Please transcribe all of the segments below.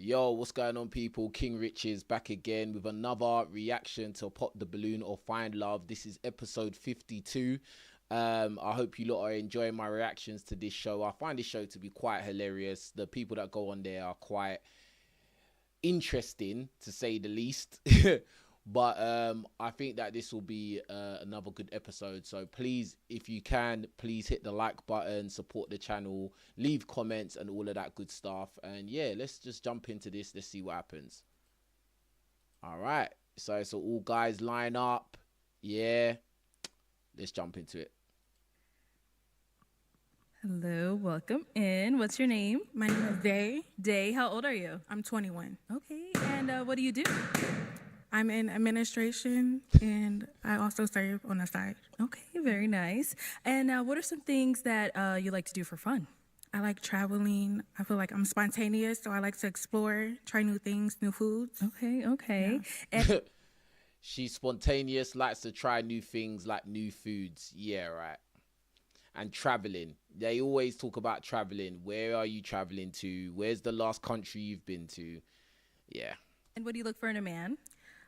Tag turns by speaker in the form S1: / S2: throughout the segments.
S1: Yo, what's going on, people? King Richez back again with another reaction to Pop the Balloon or Find Love. This is episode 52. I hope you lot are enjoying my reactions to this show. I find this show to be quite hilarious. The people that go on there are quite interesting, to say the least. But I think that this will be another good episode. So please, if you can, please hit the like button, support the channel, leave comments and all of that good stuff. And yeah, let's just jump into this. Let's see what happens. All right. So all guys line up. Yeah. Let's jump into it.
S2: Hello, welcome in. What's your name?
S3: My name is Day.
S2: Day, how old are you?
S3: I'm 21.
S2: Okay, and what do you do?
S3: I'm in administration, and I also serve on the side.
S2: Okay, very nice. And what are some things that you like to do for fun?
S3: I like traveling. I feel like I'm spontaneous, so I like to explore, try new things, new foods.
S2: Okay.
S3: Yeah.
S2: And
S1: She's spontaneous, likes to try new things, like new foods. Yeah, right. And traveling. They always talk about traveling. Where are you traveling to? Where's the last country you've been to? Yeah.
S2: and what do you look for in a man?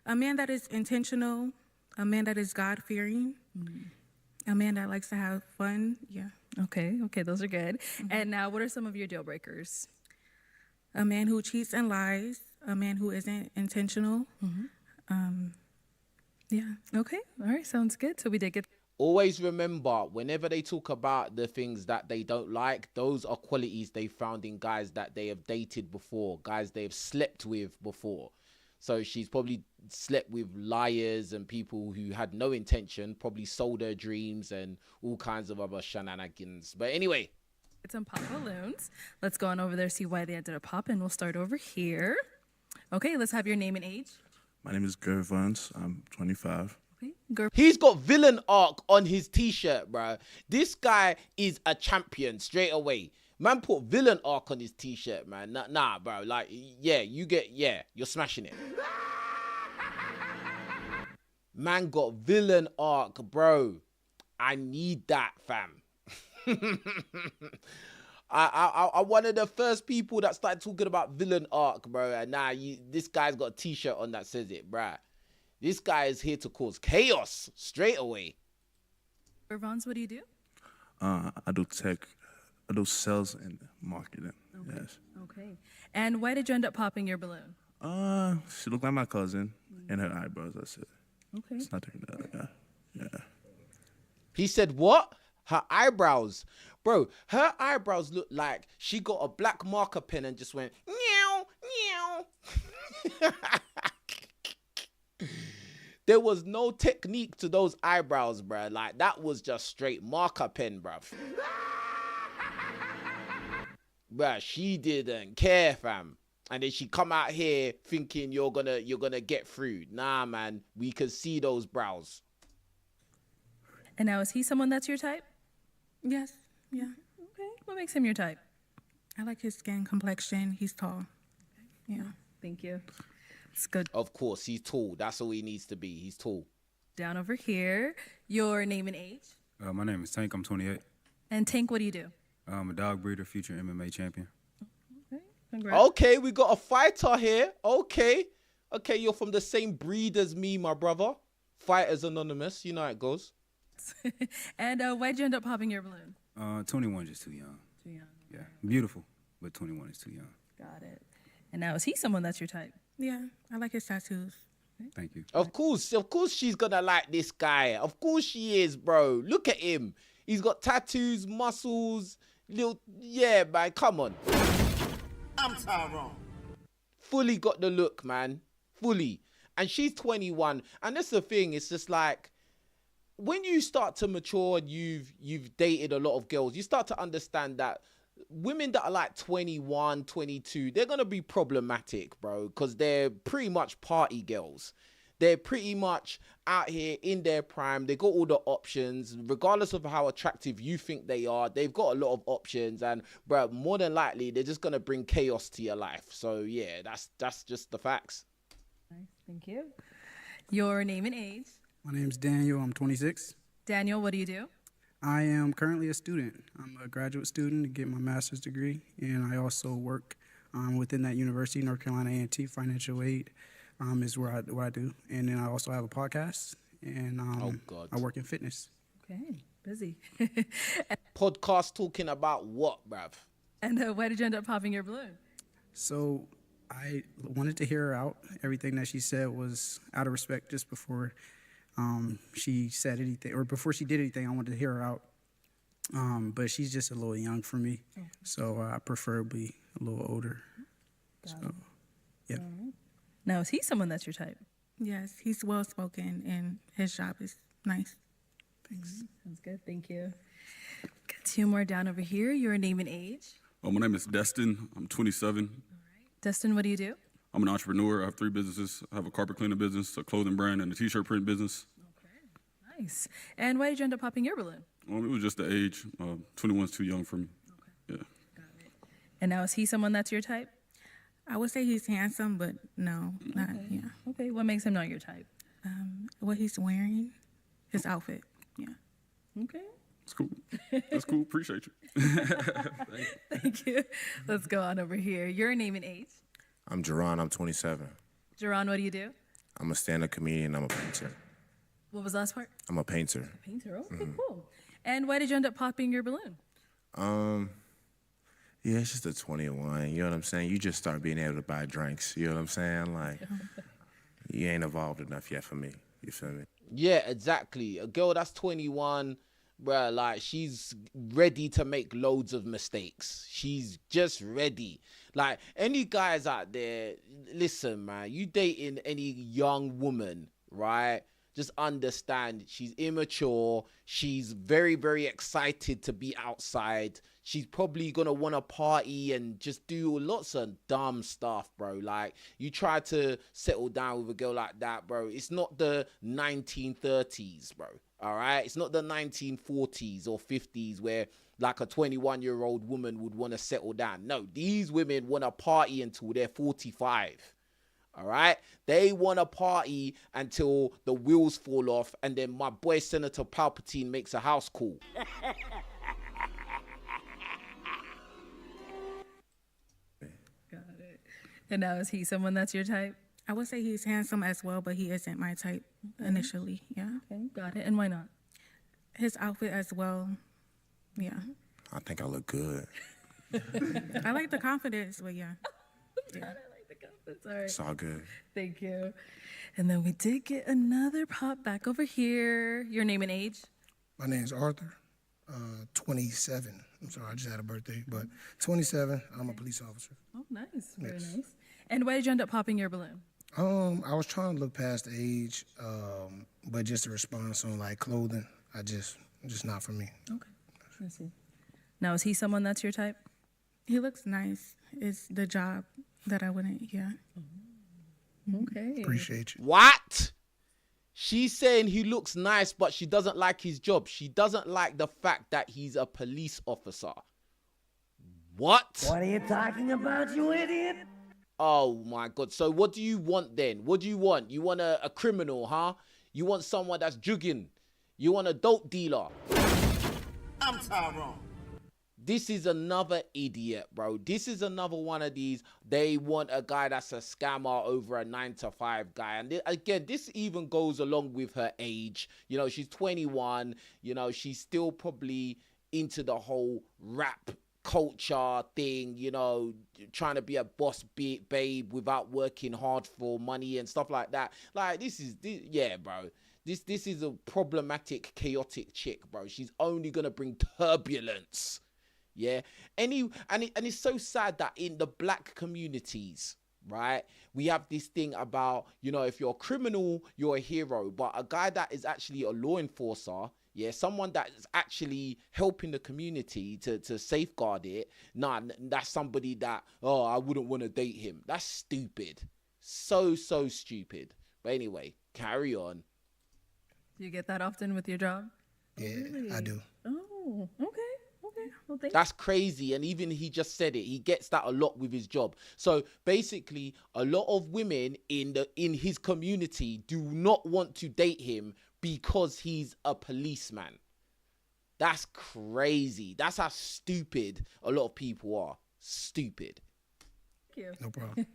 S3: A man that is intentional, a man that is God-fearing, a man that likes to have fun. Yeah.
S2: Okay, those are good. And now, what are some of your deal breakers?
S3: A man who cheats and lies, a man who isn't intentional. Yeah.
S2: Okay, all right, sounds good. So we did get.
S1: Always remember, whenever they talk about the things that they don't like, those are qualities they found in guys that they have dated before, guys they have slept with before. So she's probably slept with liars and people who had no intention, probably sold her dreams and all kinds of other shenanigans. But anyway.
S2: Get some pop balloons. Let's go on over there, see why they ended up popping. We'll start over here. Okay, let's have your name and age.
S4: My name is Gervans. I'm 25.
S2: Okay, girl.
S1: He's got villain arc on his t-shirt, bro. This guy is a champion straight away. Man put villain arc on his t-shirt, man. Nah, bro. Like, yeah, you're smashing it. Man got villain arc, bro. I need that, fam. I one of the first people that started talking about villain arc, bro. And now this guy's got a t-shirt on that says it, bro. This guy is here to cause chaos straight away.
S2: Vons, what do you do?
S4: I do tech. I do sales and marketing.
S2: Okay.
S4: Yes.
S2: Okay. And why did you end up popping your balloon?
S4: She looked like my cousin and her eyebrows. That's it.
S2: Okay.
S4: It's nothing. Yeah.
S1: He said what? Her eyebrows. Bro, her eyebrows look like she got a black marker pen and just went, meow, meow. There was no technique to those eyebrows, bro. Like, that was just straight marker pen, bruv. Bruh, she didn't care, fam. And then she come out here thinking you're gonna get through. Nah, man, we can see those brows.
S2: And now, is he someone that's your type?
S3: Yes. Yeah.
S2: Okay. What makes him your type?
S3: I like his skin complexion. He's tall. Yeah.
S2: Thank you. It's good.
S1: Of course, he's tall. That's all he needs to be. He's tall.
S2: Down over here, your name and age.
S5: My name is Tank. I'm 28.
S2: And Tank, what do you do?
S5: I'm a dog breeder, future MMA champion.
S2: Okay. Congrats.
S1: Okay, we got a fighter here. Okay, you're from the same breed as me, my brother. Fighters Anonymous. You know how it goes.
S2: And why'd you end up popping your balloon?
S5: 21 just too young.
S2: Too young.
S5: Yeah, beautiful, but 21 is too young.
S2: Got it. And now, is he someone that's your type?
S3: Yeah. I like his tattoos.
S5: Thank you.
S1: Of course she's gonna like this guy. Of course she is, bro. Look at him. He's got tattoos, muscles, yeah, man, come on.
S6: I'm Tyrone.
S1: Fully got the look, man. Fully. And she's 21. And that's the thing, it's just like, when you start to mature and you've dated a lot of girls, you start to understand that women that are like 21, 22, they're going to be problematic, bro, because they're pretty much party girls. They're pretty much out here in their prime. They got all the options. Regardless of how attractive you think they are, they've got a lot of options. And, bro, more than likely, they're just going to bring chaos to your life. So, yeah, that's just the facts.
S2: Nice. Thank you. Your name and age.
S7: My name's Daniel. I'm 26.
S2: Daniel, what do you do?
S7: I am currently a student. I'm a graduate student to get my master's degree, and I also work within that university, North Carolina A&T Financial Aid, is what I do. And then I also have a podcast, and
S1: Oh, God.
S7: I work in fitness.
S2: Okay, busy.
S1: Podcast talking about what, bruv?
S2: And why did you end up popping your balloon?
S7: So I wanted to hear her out. Everything that she said was out of respect just before she said anything, or before she did anything, I wanted to hear her out. But she's just a little young for me, so I preferably a little older. So, yeah.
S2: Now, is he someone that's your type?
S3: Yes, he's well spoken and his job is nice.
S7: Thanks.
S2: Sounds good. Thank you. Got two more down over here. Your name and age.
S8: My name is Destin. I'm 27.
S2: Dustin, what do you do?
S8: I'm an entrepreneur. I have 3 businesses. I have a carpet cleaning business, a clothing brand, and a t-shirt print business.
S2: Nice. And why did you end up popping your balloon?
S8: It was just the age. 21's too young for me. Yeah.
S2: And now, is he someone that's your type?
S3: I would say he's handsome, but no, not, yeah.
S2: Okay, what makes him not your type?
S3: What he's wearing, his outfit, yeah.
S2: Okay.
S8: It's cool. That's cool. Appreciate you.
S2: Thank you. Let's go on over here. Your name and age.
S9: I'm Jerron. I'm 27.
S2: Jerron, what do you do?
S9: I'm a stand-up comedian. I'm a painter.
S2: What was the last part?
S9: I'm a painter.
S2: Painter. Okay, cool. And why did you end up popping your balloon?
S9: Yeah, it's just a 21. You know what I'm saying? You just start being able to buy drinks. You know what I'm saying? Like, you ain't evolved enough yet for me. You feel me?
S1: Yeah, exactly. A girl that's 21, bruh, like, she's ready to make loads of mistakes. She's just ready. Like, any guys out there, listen, man, you dating any young woman, right? Just understand she's immature. She's very, very excited to be outside. She's probably going to want to party and just do lots of dumb stuff, bro. Like, you try to settle down with a girl like that, bro. It's not the 1930s, bro. All right? It's not the 1940s or 50s where, like, a 21-year-old woman would want to settle down. No, these women want to party until they're 45. All right, they want to party until the wheels fall off, and then my boy Senator Palpatine makes a house call.
S2: Got it. And now, is he someone that's your type?
S3: I would say he's handsome as well, but he isn't my type initially, yeah.
S2: Okay, got it. And why not?
S3: His outfit as well, yeah.
S9: I think I look good.
S3: I like the confidence, but yeah.
S2: All right.
S9: It's all good.
S2: Thank you. And then we did get another pop back over here. Your name and age?
S10: My name's Arthur, 27. I'm sorry, I just had a birthday, but 27. I'm a police officer.
S2: Oh, nice. Very
S10: Yes.
S2: nice. And why did you end up popping your balloon?
S10: I was trying to look past the age, but just the response on like clothing, just not for me.
S2: Okay. Let's see. Now, is he someone that's your type?
S3: He looks nice. It's the job that I wouldn't, yeah.
S2: Okay.
S10: Appreciate you.
S1: What? She's saying he looks nice, but she doesn't like his job. She doesn't like the fact that he's a police officer. What?
S6: What are you talking about, you idiot?
S1: Oh my God. So what do you want then? What do you want? You want a criminal, huh? You want someone that's jugging. You want a dope dealer.
S6: I'm Tyrone.
S1: This is another idiot, bro. This is another one of these. They want a guy that's a scammer over a 9-to-5 guy. And again, this even goes along with her age. You know, she's 21. You know, she's still probably into the whole rap culture thing, you know, trying to be a boss babe without working hard for money and stuff like that. Like, yeah, bro. This is a problematic, chaotic chick, bro. She's only going to bring turbulence. Yeah. And it's so sad that in the black communities, right, we have this thing about, you know, if you're a criminal, you're a hero. But a guy that is actually a law enforcer, yeah, someone that is actually helping the community to safeguard it, nah, that's somebody that, oh, I wouldn't want to date him. That's stupid. So stupid. But anyway, carry on.
S2: Do you get that often with your job?
S10: Yeah,
S2: Really?
S10: I do.
S2: Oh, okay. Well, thank
S1: That's crazy. And even he just said it. He gets that a lot with his job. So basically, a lot of women in his community do not want to date him because he's a policeman. That's crazy. That's how stupid a lot of people are. Stupid.
S2: you.
S10: No problem.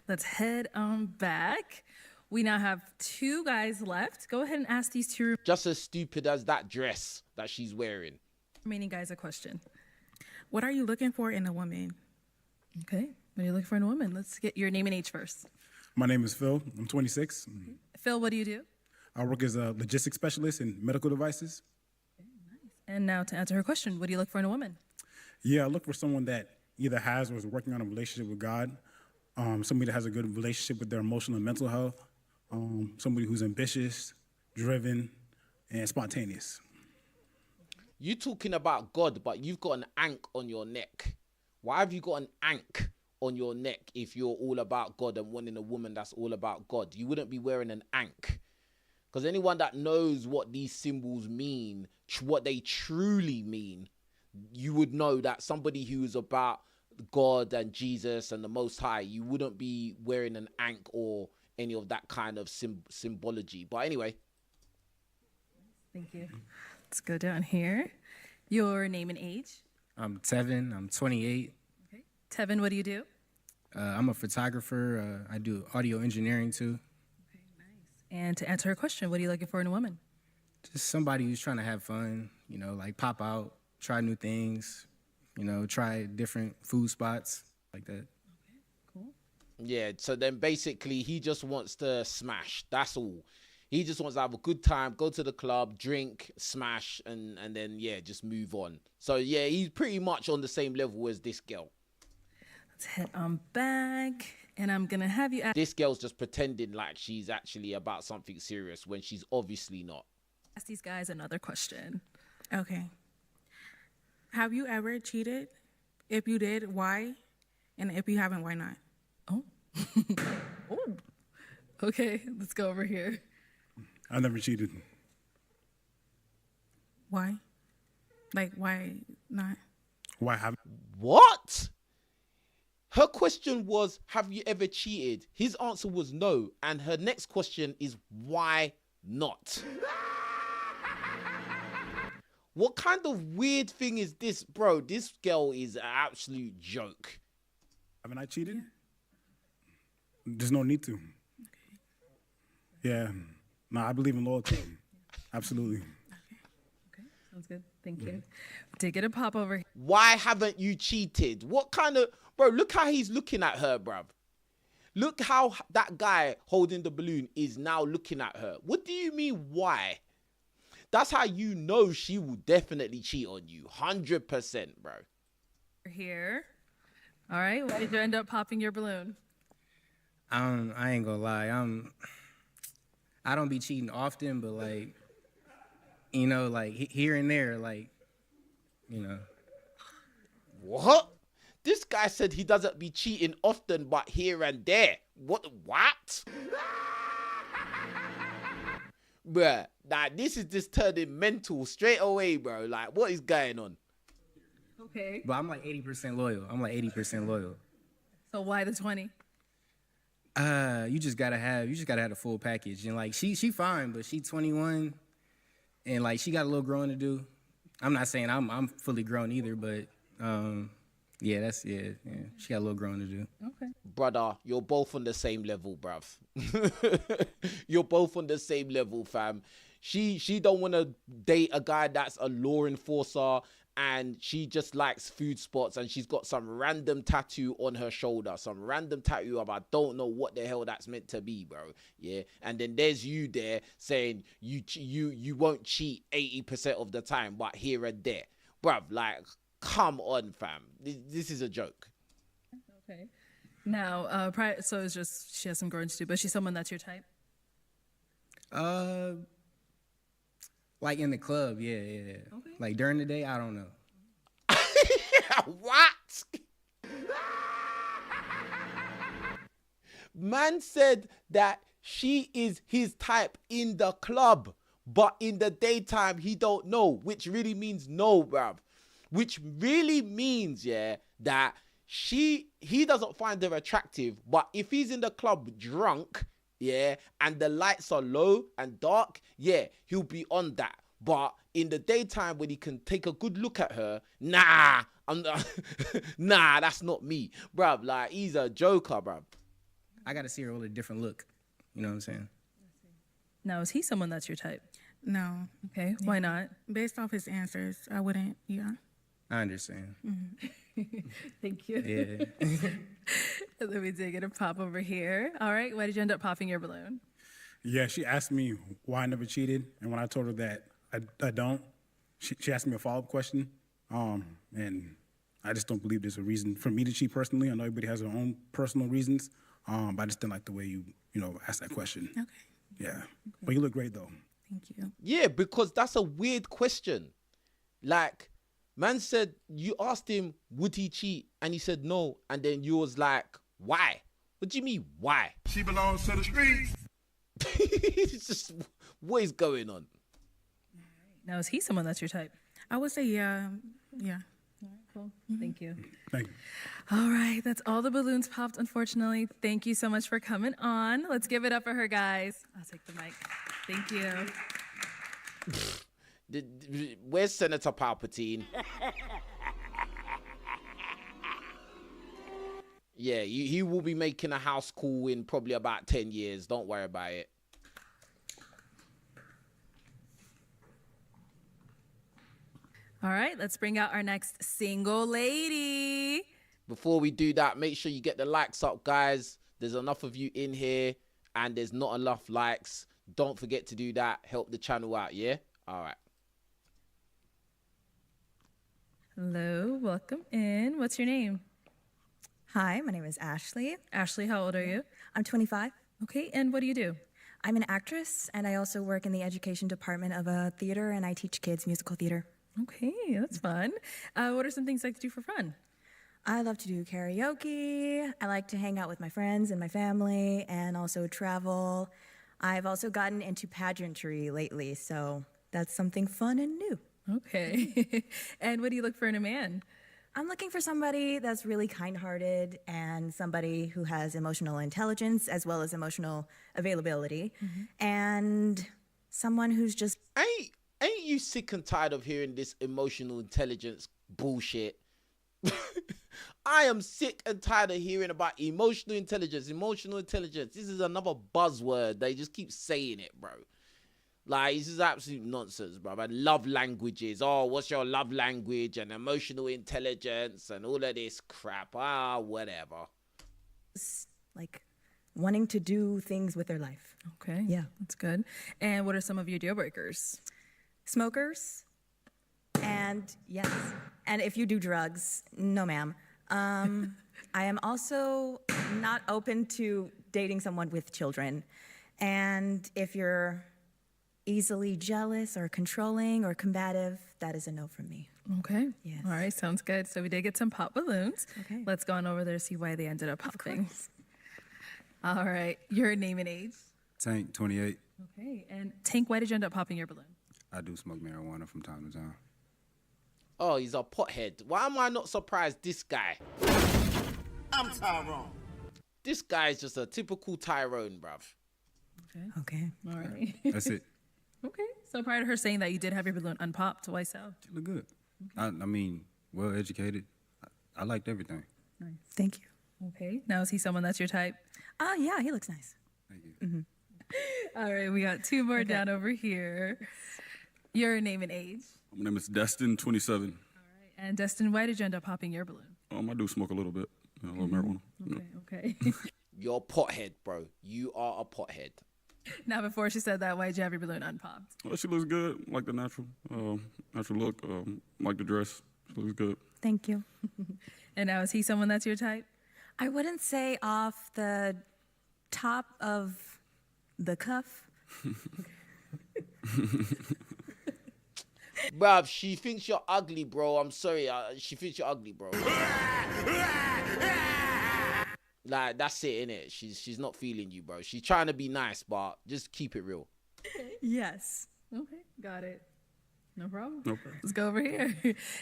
S2: Let's head on back. We now have 2 guys left. Go ahead and ask these 2
S1: Just as stupid as that dress that she's wearing.
S2: remaining guys a question.
S3: What are you looking for in a woman?
S2: Okay. What are you looking for in a woman? Let's get your name and age first.
S11: My name is Phil. I'm 26.
S2: Phil, what do you do?
S11: I work as a logistics specialist in medical devices.
S2: And now to answer her question, what do you look for in a woman?
S11: Yeah, I look for someone that either has or is working on a relationship with God, somebody that has a good relationship with their emotional and mental health, somebody who's ambitious, driven, and spontaneous.
S1: You talking about God, but you've got an ankh on your neck. Why have you got an ankh on your neck if you're all about God and wanting a woman that's all about God? You wouldn't be wearing an ankh. Because anyone that knows what these symbols mean, what they truly mean, you would know that somebody who's about God and Jesus and the Most High, you wouldn't be wearing an ankh or any of that kind of symbology. But anyway.
S2: Thank you. Let's go down here. Your name and age.
S12: I'm Tevin. I'm 28.
S2: Okay. Tevin, what do you do?
S12: I'm a photographer. I do audio engineering too.
S2: Okay, nice. And to answer her question, what are you looking for in a woman?
S12: Just somebody who's trying to have fun, you know, like pop out, try new things, you know, try different food spots like that.
S2: Okay, cool.
S1: Yeah, so then basically he just wants to smash. That's all. He just wants to have a good time, go to the club, drink, smash, and then, yeah, just move on. So, yeah, he's pretty much on the same level as this girl.
S2: Let's head on back. And I'm going to have you
S1: This girl's just pretending like she's actually about something serious when she's obviously not.
S2: ask these guys another question.
S3: Okay. Have you ever cheated? If you did, why? And if you haven't, why not?
S2: Oh. Oh. Okay, let's go over here.
S11: I never cheated.
S3: Why? Like, why not?
S11: Why haven't?
S1: What? Her question was, have you ever cheated? His answer was no. And her next question is, why not? What kind of weird thing is this, bro? This girl is an absolute joke.
S11: Haven't I cheated? There's no need to. Yeah. No, I believe in loyalty. Absolutely.
S2: Okay, sounds good. Thank you. Did get a pop over here.
S1: Why haven't you cheated? What kind of... Bro, look how he's looking at her, bruv. Look how that guy holding the balloon is now looking at her. What do you mean, why? That's how you know she will definitely cheat on you. 100%, bro.
S2: Here. All right, why did you end up popping your balloon?
S12: I ain't gonna lie. I don't be cheating often, but like, you know, like here and there, like, you know.
S1: What? This guy said he doesn't be cheating often, but here and there. What? Bruh, nah, this is just turning mental straight away, bro. Like, what is going on?
S2: Okay.
S12: But I'm like 80% loyal.
S2: So why the 20?
S12: You just gotta have the full package. And like she fine, but she 21 and like she got a little growing to do. I'm not saying I'm fully grown either, but yeah, she got a little growing to do.
S2: Okay.
S1: Brother, you're both on the same level, bruv. You're both on the same level, fam. She don't want to date a guy that's a law enforcer and she just likes food spots and she's got some random tattoo on her shoulder, some random tattoo of I don't know what the hell that's meant to be, bro. Yeah, and then there's you there saying you won't cheat 80% of the time, but here and there, bruv. Like, come on, fam. This is a joke.
S2: Okay. Now, so it's just she has some growing to do, but she's someone that's your type.
S12: Like in the club, yeah. Okay. Like during the day, I don't know.
S1: What? Man said that she is his type in the club, but in the daytime he don't know, which really means no, bruv. Which really means, yeah, that he doesn't find her attractive, but if he's in the club drunk, yeah, and the lights are low and dark, yeah, he'll be on that. But in the daytime, when he can take a good look at her, nah, nah, that's not me, bruv. Like, he's a joker, bruv.
S12: I gotta see her with a different look. You know what I'm saying?
S2: Now, is he someone that's your type?
S3: No.
S2: Okay, why not?
S3: Based off his answers, I wouldn't. Yeah.
S12: I understand.
S2: Thank you.
S12: Yeah.
S2: Let me take it and pop over here. All right, why did you end up popping your balloon?
S11: Yeah, she asked me why I never cheated, and when I told her that I don't, she asked me a follow-up question, and I just don't believe there's a reason for me to cheat personally. I know everybody has their own personal reasons, but I just didn't like the way you asked that question.
S3: Okay.
S11: Yeah, okay. But you look great though.
S3: Thank you.
S1: Yeah, because that's a weird question. Like, man said, you asked him, would he cheat? And he said no. And then you was like, why? What do you mean, why?
S6: She belongs to the streets.
S1: It's just, what is going on?
S2: Now, is he someone that's your type?
S3: I would say yeah. Yeah.
S2: All right, cool. Thank you.
S11: Thank you.
S2: All right, that's all the balloons popped, unfortunately. Thank you so much for coming on. Let's give it up for her, guys. I'll take the mic. Thank you.
S1: Where's Senator Palpatine? Yeah, he will be making a house call in probably about 10 years. Don't worry about it.
S2: All right, let's bring out our next single lady.
S1: Before we do that, make sure you get the likes up, guys. There's enough of you in here, and there's not enough likes. Don't forget to do that. Help the channel out, yeah? All right.
S2: Hello, welcome in. What's your name?
S13: Hi, my name is Ashley.
S2: Ashley, how old are you?
S13: I'm 25.
S2: Okay, and what do you do?
S13: I'm an actress, and I also work in the education department of a theater, and I teach kids musical theater.
S2: Okay, that's fun. What are some things you like to do for fun?
S13: I love to do karaoke. I like to hang out with my friends and my family, and also travel. I've also gotten into pageantry lately, so that's something fun and new.
S2: Okay. And what do you look for in a man?
S13: I'm looking for somebody that's really kind-hearted and somebody who has emotional intelligence as well as emotional availability, and someone who's just...
S1: Ain't you sick and tired of hearing this emotional intelligence bullshit? I am sick and tired of hearing about emotional intelligence. Emotional intelligence. This is another buzzword. They just keep saying it, bro. Like, this is absolute nonsense, bro. And love languages. Oh, what's your love language? And emotional intelligence and all of this crap. Whatever.
S13: Like, wanting to do things with their life.
S2: Okay.
S13: Yeah.
S2: That's good. And what are some of your deal breakers?
S13: Smokers. And yes. And if you do drugs, no, ma'am. I am also not open to dating someone with children. And if you're easily jealous or controlling or combative, that is a no from me.
S2: Okay.
S13: Yes.
S2: All right, sounds good. So we did get some pop balloons.
S13: Okay.
S2: Let's go on over there to see why they ended up popping. All right, your name and age.
S5: Tank, 28.
S2: Okay, and Tank, why did you end up popping your balloon?
S5: I do smoke marijuana from time to time.
S1: Oh, he's a pothead. Why am I not surprised this guy?
S6: I'm Tyrone.
S1: This guy is just a typical Tyrone, bruv.
S13: Okay.
S2: All right.
S5: That's it.
S2: Okay. So prior to her saying that you did have your balloon unpopped, why so?
S5: You look good. I mean, well educated. I liked everything.
S2: Nice.
S13: Thank you.
S2: Okay. Now, is he someone that's your type?
S13: Yeah, he looks nice.
S5: Thank you.
S2: All right, we got two more down over here. Your name and age.
S8: My name is Destin, 27.
S2: All right. And Destin, why did you end up popping your balloon?
S8: I do smoke a little bit. A little marijuana.
S2: Okay.
S1: You're a pothead, bro. You are a pothead.
S2: Now, before she said that, why did you have your balloon unpopped?
S8: Well, she looks good. Like the natural look. Like the dress. She looks good.
S13: Thank you.
S2: And now, is he someone that's your type?
S13: I wouldn't say off the top of the cuff.
S1: Bruv, she thinks you're ugly, bro. I'm sorry. She thinks you're ugly, bro. Like, that's it, innit? She's not feeling you, bro. She's trying to be nice, but just keep it real.
S2: Yes. Okay, got it. No problem.
S8: Okay.
S2: Let's go over here.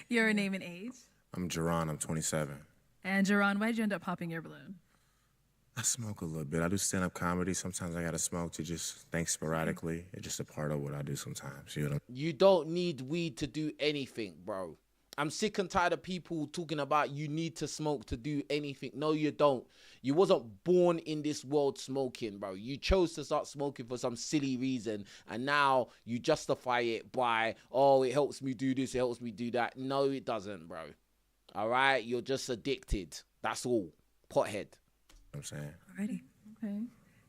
S2: Your name and age.
S9: I'm Jerron. I'm 27.
S2: And Jerron, why did you end up popping your balloon?
S9: I smoke a little bit. I do stand-up comedy. Sometimes I gotta smoke to just think sporadically. It's just a part of what I do sometimes. You know what
S1: You don't need weed to do anything, bro. I'm sick and tired of people talking about you need to smoke to do anything. No, you don't. You wasn't born in this world smoking, bro. You chose to start smoking for some silly reason, and now you justify it by, oh, it helps me do this, it helps me do that. No, it doesn't, bro. All right? You're just addicted. That's all. Pothead.
S9: I'm saying?
S2: Alrighty. Okay.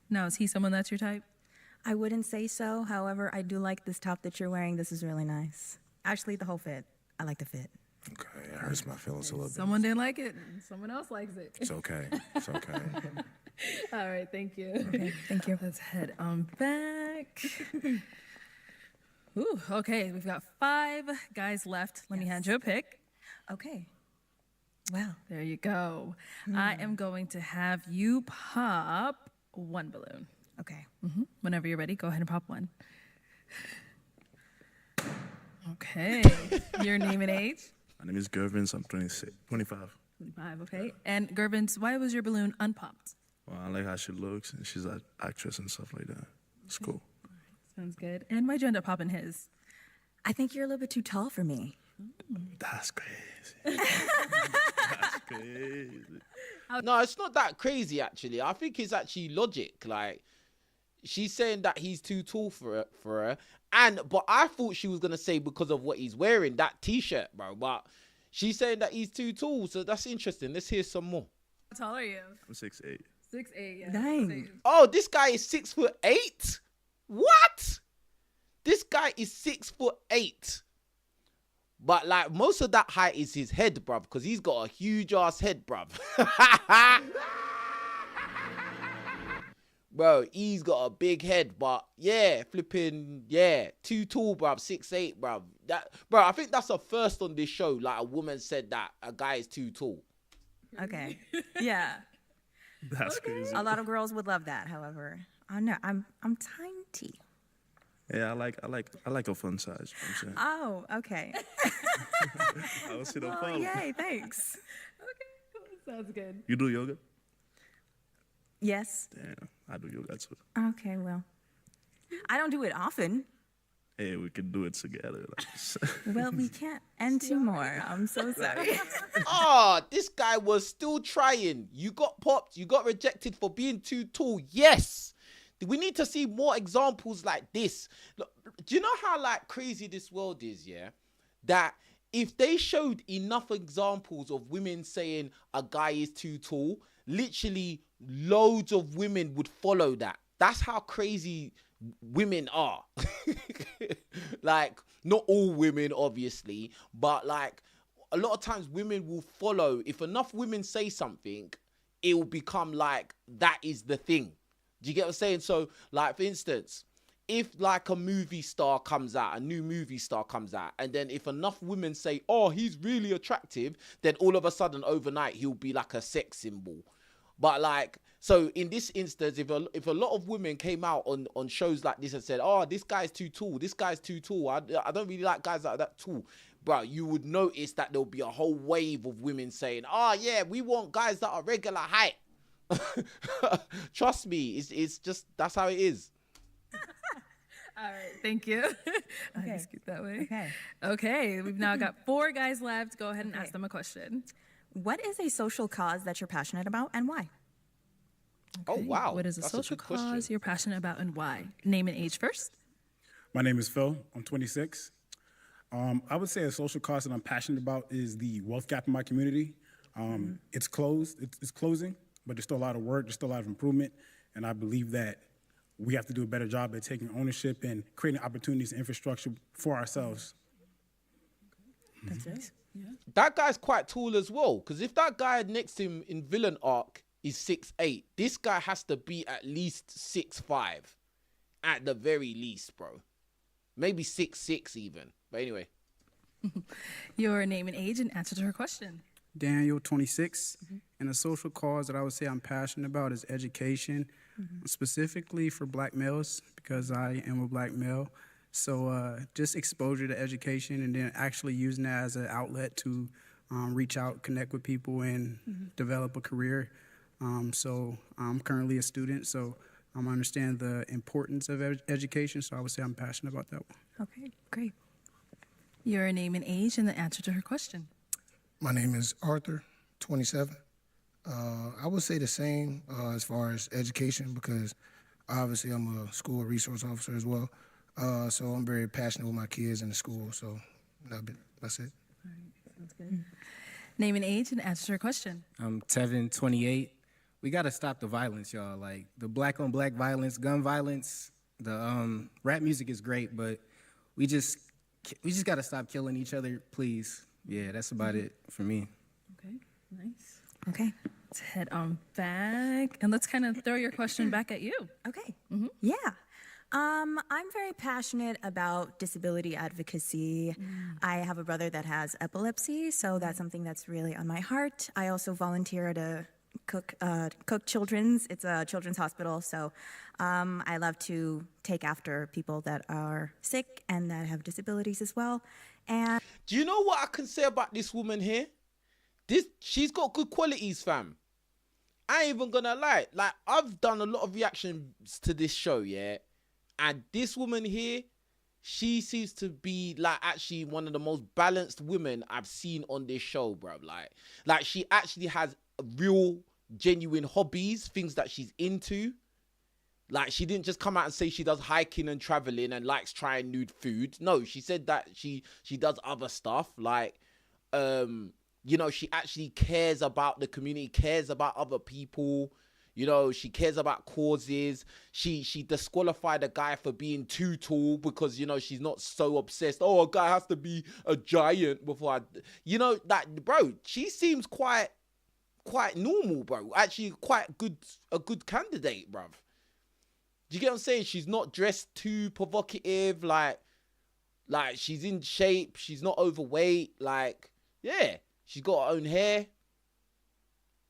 S2: Now, is he someone that's your type?
S13: I wouldn't say so. However, I do like this top that you're wearing. This is really nice. Actually, the whole fit. I like the fit.
S9: Okay, it hurts my feelings a little bit.
S2: Someone didn't like it. Someone else likes it.
S9: It's okay. It's okay.
S2: All right. Thank you.
S13: Okay, thank you.
S2: Let's head on back. Ooh, okay. We've got 5 guys left. Let me hand you a pick.
S13: Okay. Wow.
S2: There you go. I am going to have you pop 1 balloon.
S13: Okay.
S2: Whenever you're ready, go ahead and pop 1. Okay. Your name and age?
S4: My name is Gervins. I'm 25.
S2: 25, okay. And Gervins, why was your balloon unpopped?
S4: Well, I like how she looks, and she's an actress and stuff like that. It's cool.
S2: Sounds good. And why'd you end up popping his?
S13: I think you're a little bit too tall for me.
S4: That's crazy. That's crazy.
S1: No, it's not that crazy, actually. I think it's actually logic. Like, she's saying that he's too tall for her. But I thought she was going to say because of what he's wearing, that T-shirt, bro. But she's saying that he's too tall, so that's interesting. Let's hear some more.
S2: How tall are you?
S4: I'm 6'8".
S2: 6'8", yeah.
S13: Dang.
S1: Oh, this guy is 6'8"? What? This guy is 6'8". But, like, most of that height is his head, bruv, because he's got a huge-ass head, bruv. Bro, he's got a big head, but yeah, flipping, yeah, too tall, bruv, 6'8", bruv. Bro, I think that's the first on this show, like, a woman said that a guy is too tall.
S13: Okay. Yeah.
S4: That's crazy.
S13: A lot of girls would love that. However, I know I'm tiny.
S4: Yeah, I like a fun size. You know what
S13: Oh, okay.
S4: I'm saying? I will sit on
S13: Oh,
S4: phone.
S13: yay! Thanks.
S2: Sounds good.
S4: You do yoga?
S13: Yes.
S4: Damn, I do yoga too.
S13: Okay. Well, I don't do it often.
S4: Hey, we can do it together.
S13: Well, we can't end two more. I'm so sorry.
S1: Oh, this guy was still trying. You got popped. You got rejected for being too tall. Yes. We need to see more examples like this. Look, do you know how like crazy this world is, yeah? That if they showed enough examples of women saying a guy is too tall, literally loads of women would follow that. That's how crazy women are. Like, not all women, obviously, but like a lot of times women will follow. If enough women say something, it will become like that is the thing. Do you get what I'm saying? So, like, for instance, if like a movie star comes out, a new movie star comes out, and then if enough women say, oh, he's really attractive, then all of a sudden overnight he'll be like a sex symbol. But like, so in this instance, if a lot of women came out on shows like this and said, oh, this guy's too tall, this guy's too tall, I don't really like guys like that tall, bro, you would notice that there'll be a whole wave of women saying, oh yeah, we want guys that are regular height. Trust me, it's just, that's how it is.
S2: All right, thank you.
S13: Okay.
S2: Scoot that way.
S13: Okay.
S2: Okay, we've now got 4 guys left. Go ahead and ask them a question.
S13: What is a social cause that you're passionate about and why?
S1: Oh, wow.
S2: What is a
S1: That's
S2: social
S1: good question.
S2: cause you're passionate about and why? Name and age first.
S11: My name is Phil. I'm 26. I would say a social cause that I'm passionate about is the wealth gap in my community. It's closed. It's closing, but there's still a lot of work. There's still a lot of improvement, and I believe that we have to do a better job at taking ownership and creating opportunities and infrastructure for ourselves.
S13: That's nice.
S1: That guy's quite tall as well, because if that guy next to him in Villain Arc is 6'8", this guy has to be at least 6'5", at the very least, bro. Maybe 6'6" even. But anyway.
S2: Your name and age and answer to her question.
S7: Daniel, 26. And a social cause that I would say I'm passionate about is education, specifically for black males, because I am a black male. So just exposure to education and then actually using that as an outlet to reach out, connect with people, and develop a career. So I'm currently a student, so I understand the importance of education, so I would say I'm passionate about that one.
S2: Okay, great. Your name and age and the answer to her question.
S10: My name is Arthur, 27. I would say the same as far as education because obviously I'm a school resource officer as well. So I'm very passionate with my kids in the school. So that's it.
S2: All right, sounds good. Name and age and answer to her question.
S12: I'm Tevin, 28. We got to stop the violence, y'all. Like the black on black violence, gun violence. The rap music is great, but we just got to stop killing each other, please. Yeah, that's about it for me.
S2: Okay, nice.
S13: Okay.
S2: Let's head on back and let's kind of throw your question back at you.
S13: Okay. Yeah. I'm very passionate about disability advocacy. I have a brother that has epilepsy, so that's something that's really on my heart. I also volunteer at a Cook Children's. It's a children's hospital, so I love to take after people that are sick and that have disabilities as well. And
S1: do you know what I can say about this woman here? She's got good qualities, fam. I ain't even gonna lie. Like, I've done a lot of reactions to this show, yeah? And this woman here, she seems to be, like, actually one of the most balanced women I've seen on this show, bro. Like she actually has real, genuine hobbies, things that she's into. Like, she didn't just come out and say she does hiking and traveling and likes trying new food. No, she said that she does other stuff. Like, you know, she actually cares about the community, cares about other people. You know, she cares about causes. She disqualified a guy for being too tall because, you know, she's not so obsessed. Oh, a guy has to be a giant before I... You know, that, bro, she seems quite normal, bro. Actually, a good candidate, bruv. Do you get what I'm saying? She's not dressed too provocative. Like she's in shape. She's not overweight. Like, yeah. She's got her own hair.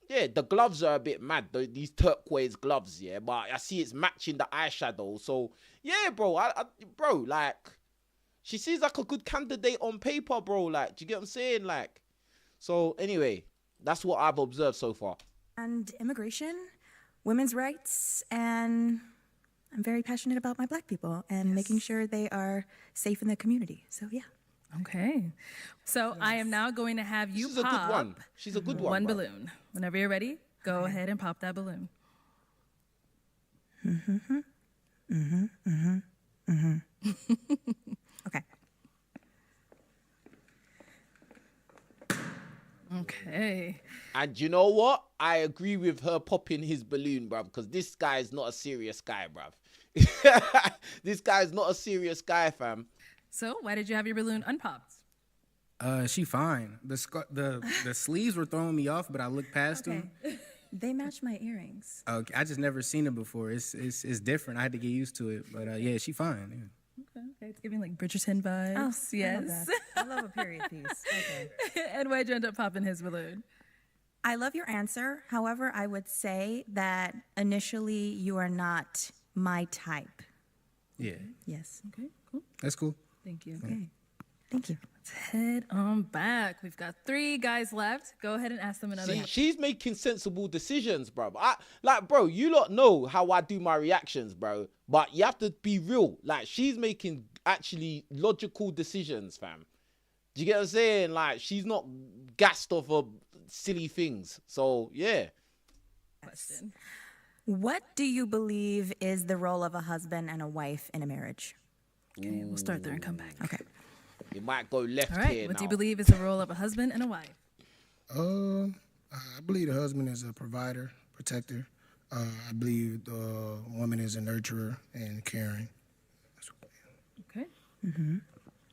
S1: Yeah, the gloves are a bit mad, though, these turquoise gloves, yeah. But I see it's matching the eyeshadow. So, yeah, bro. Bro, like, she seems like a good candidate on paper, bro. Like, do you get what I'm saying? Like, so, anyway, that's what I've observed so far.
S13: And immigration, women's rights, and I'm very passionate about my black people and making sure they are safe in the community. So, yeah.
S2: Okay. So I am now going to have you
S1: She's
S2: pop
S1: a good one. She's a good one, bro.
S2: balloon. Whenever you're ready, go ahead and pop that balloon.
S13: Okay.
S2: Okay.
S1: And you know what? I agree with her popping his balloon, bruv, because this guy is not a serious guy, bruv. This guy is not a serious guy, fam.
S2: So why did you have your balloon unpopped?
S12: She fine. The sleeves were throwing me off, but I looked past them.
S13: They match my earrings.
S12: Okay, I just never seen it before. It's different. I had to get used to it, but yeah, she fine. Yeah.
S2: Okay, it's giving like Bridgerton vibes.
S13: Oh,
S2: yes.
S13: I love a period piece. Okay.
S2: And why'd you end up popping his balloon?
S13: I love your answer. However, I would say that initially you are not my type.
S12: Yeah.
S13: Yes.
S2: Okay, cool.
S12: That's cool.
S2: Thank you.
S13: Okay. Thank you.
S2: Let's head on back. We've got 3 guys left. Go ahead and ask them another.
S1: See, she's making sensible decisions, bro. Bro, you lot know how I do my reactions, bro. But you have to be real. Like, she's making actually logical decisions, fam. Do you get what I'm saying? Like, she's not gassed off of silly things. So, yeah.
S2: Question.
S13: What do you believe is the role of a husband and a wife in a marriage?
S2: Okay, we'll start there and come back.
S13: Okay.
S1: It might go left
S2: All right.
S1: here
S2: What
S1: now.
S2: do you believe is the role of a husband and a wife?
S10: I believe the husband is a provider, protector. I believe the woman is a nurturer and caring.
S2: Okay.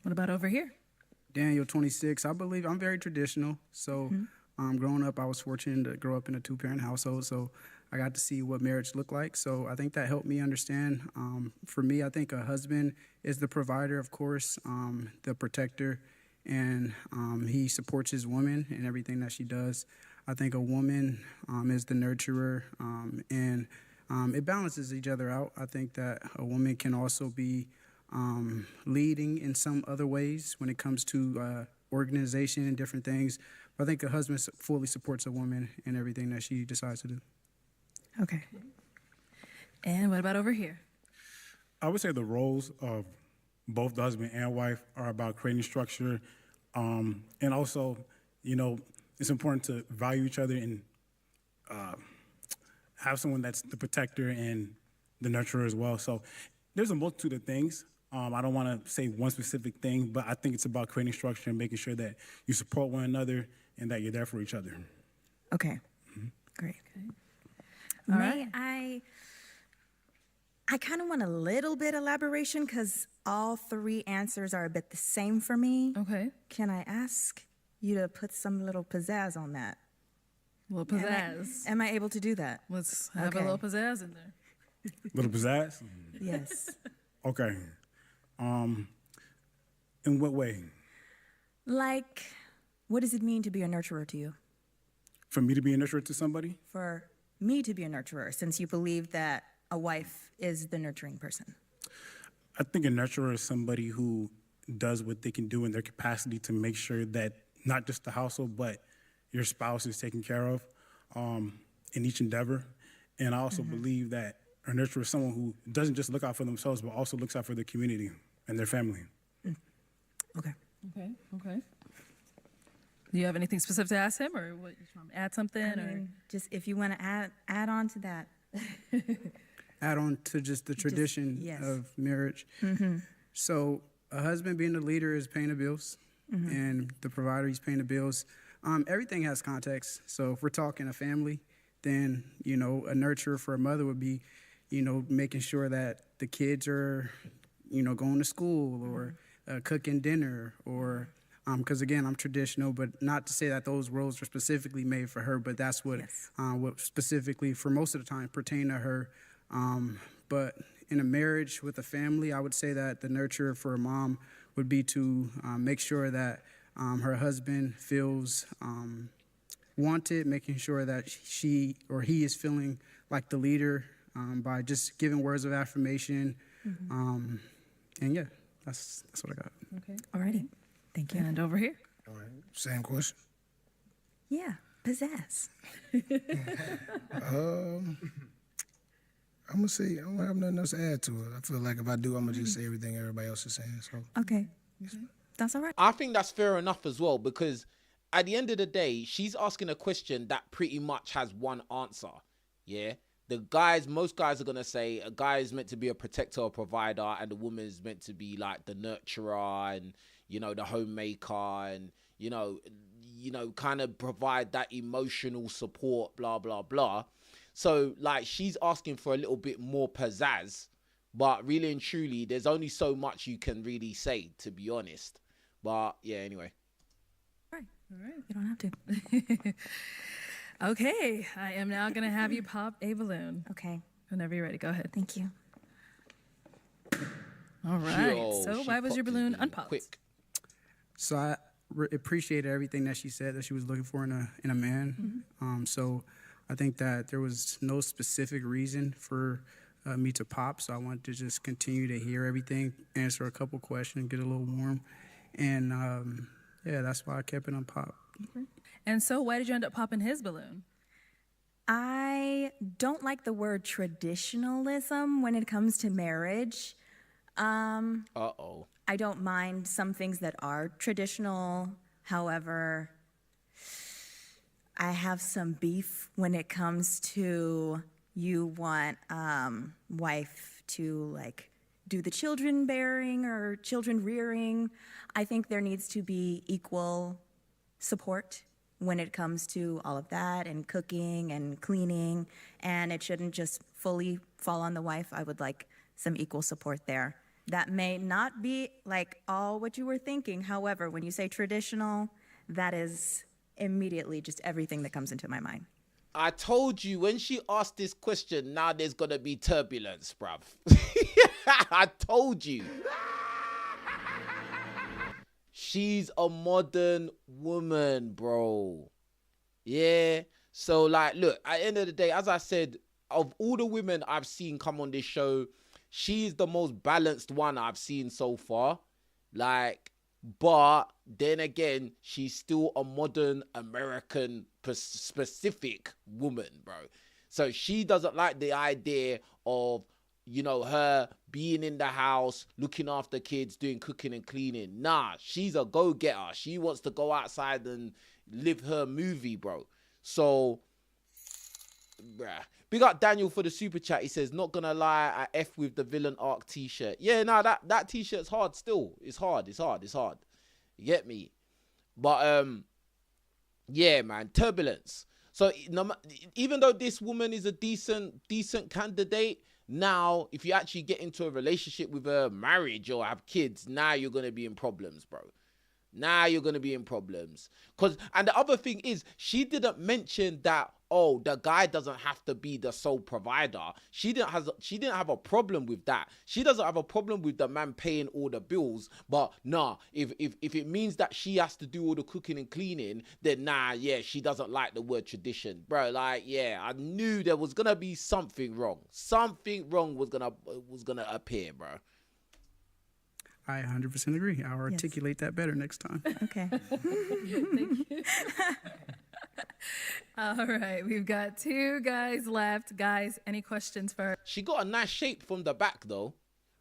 S2: What about over here?
S7: Daniel, 26. I believe I'm very traditional. So growing up, I was fortunate to grow up in a 2-parent household. So I got to see what marriage looked like. So I think that helped me understand. For me, I think a husband is the provider, of course, the protector, and he supports his woman in everything that she does. I think a woman is the nurturer, and it balances each other out. I think that a woman can also be leading in some other ways when it comes to organization and different things. But I think a husband fully supports a woman in everything that she decides to do.
S2: Okay. And what about over here?
S11: I would say the roles of both the husband and wife are about creating structure, and also, it's important to value each other and have someone that's the protector and the nurturer as well. So there's a multitude of things. I don't want to say one specific thing, but I think it's about creating structure and making sure that you support one another and that you're there for each other.
S13: Okay. Great.
S2: All
S13: May I kind of want a little bit elaboration because all three answers are a bit the same for me.
S2: Okay.
S13: Can I ask you to put some little pizzazz on that?
S2: Little pizzazz.
S13: Am I able to do that?
S2: Let's have a
S13: Okay.
S2: little pizzazz in there.
S11: Little pizzazz?
S13: Yes.
S11: Okay. In what way?
S13: Like, what does it mean to be a nurturer to you?
S11: For me to be a nurturer to somebody?
S13: For me to be a nurturer, since you believe that a wife is the nurturing person.
S11: I think a nurturer is somebody who does what they can do in their capacity to make sure that not just the household, but your spouse is taken care of in each endeavor. And I also believe that a nurturer is someone who doesn't just look out for themselves, but also looks out for their community and their family.
S13: Okay.
S2: Okay. Do you have anything specific to ask him, or what? You want to add something, or
S13: Just if you want to add on to that.
S7: Add on to just the tradition
S13: yes.
S7: of marriage. So a husband being the leader is paying the bills, and the provider, he's paying the bills. Everything has context. So if we're talking a family, then, a nurturer for a mother would be, making sure that the kids are, going to school or cooking dinner or, because again, I'm traditional, but not to say that those roles are specifically made for her, but that's what, what specifically for most of the time pertain to her. But in a marriage with a family, I would say that the nurturer for a mom would be to make sure that her husband feels wanted, making sure that she or he is feeling like the leader by just giving words of affirmation. And yeah, that's what I got.
S2: okay?
S13: Alrighty. Thank you.
S2: And over here.
S10: All right, same question.
S13: Yeah, pizzazz.
S10: I'm gonna say I don't have nothing else to add to it. I feel like if I do, I'm gonna just say everything everybody else is saying. So
S13: Okay. That's all right.
S1: I think that's fair enough as well, because at the end of the day, she's asking a question that pretty much has one answer. Yeah. Most guys are going to say a guy is meant to be a protector or provider, and the woman is meant to be like the nurturer and, the homemaker and, kind of provide that emotional support, blah, blah, blah. So like she's asking for a little bit more pizzazz, but really and truly, there's only so much you can really say, to be honest. But yeah, anyway.
S2: All right.
S13: You don't have to.
S2: Okay, I am now going to have you pop a balloon.
S13: Okay.
S2: Whenever you're ready, go ahead.
S13: Thank you.
S2: All right.
S1: Yo,
S2: So
S1: she
S2: why was your
S1: popped his
S2: balloon
S1: balloon
S2: unpopped?
S1: quick.
S7: So I appreciated everything that she said that she was looking for in a man. So I think that there was no specific reason for me to pop. So I wanted to just continue to hear everything, answer a couple questions, get a little warm. And yeah, that's why I kept it on pop.
S2: Okay. And so why did you end up popping his balloon?
S13: I don't like the word traditionalism when it comes to marriage.
S1: Uh-oh.
S13: I don't mind some things that are traditional. However, I have some beef when it comes to you want wife to like do the children bearing or children rearing. I think there needs to be equal support when it comes to all of that and cooking and cleaning, and it shouldn't just fully fall on the wife. I would like some equal support there. That may not be like all what you were thinking. However, when you say traditional, that is immediately just everything that comes into my mind.
S1: I told you when she asked this question, now there's going to be turbulence, bruv. I told you. She's a modern woman, bro. Yeah. So, like, look, at the end of the day, as I said, of all the women I've seen come on this show, she's the most balanced one I've seen so far. Like, but then again, she's still a modern American specific woman, bro. So she doesn't like the idea of, you know, her being in the house, looking after kids, doing cooking and cleaning. Nah, she's a go-getter. She wants to go outside and live her movie, bro. So, bruh. Big up Daniel for the super chat. He says, not gonna lie, I F with the villain arc t-shirt. Yeah, no, that t-shirt's hard still. It's hard. You get me? But, yeah, man, turbulence. So even though this woman is a decent candidate, now if you actually get into a relationship with her, marriage or have kids, now you're gonna be in problems, bro. Now you're gonna be in problems. And the other thing is, she didn't mention that, oh, the guy doesn't have to be the sole provider. She didn't have a problem with that. She doesn't have a problem with the man paying all the bills. But nah, if it means that she has to do all the cooking and cleaning, then nah, yeah, she doesn't like the word tradition, bro. Like, yeah, I knew there was gonna be something wrong. Something wrong was gonna appear, bro.
S7: I 100% agree. I'll articulate that better next time.
S13: Okay.
S2: Thank you. All right, we've got 2 guys left. Guys, any questions for her?
S1: She got a nice shape from the back, though.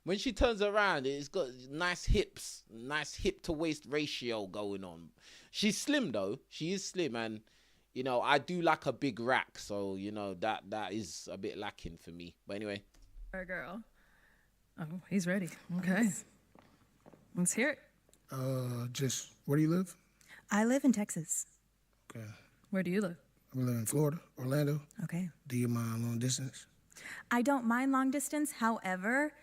S1: When she turns around, it's got nice hips, nice hip to waist ratio going on. She's slim, though. She is slim, and you know, I do like a big rack, so you know that is a bit lacking for me. But anyway,
S2: Our girl. Oh, he's ready. Okay. Let's hear it.
S10: Just where do you live?
S13: I live in Texas.
S10: Okay.
S2: Where do you live?
S10: I live in Florida, Orlando.
S13: Okay.
S10: Do you mind long distance?
S13: I don't mind long distance. However,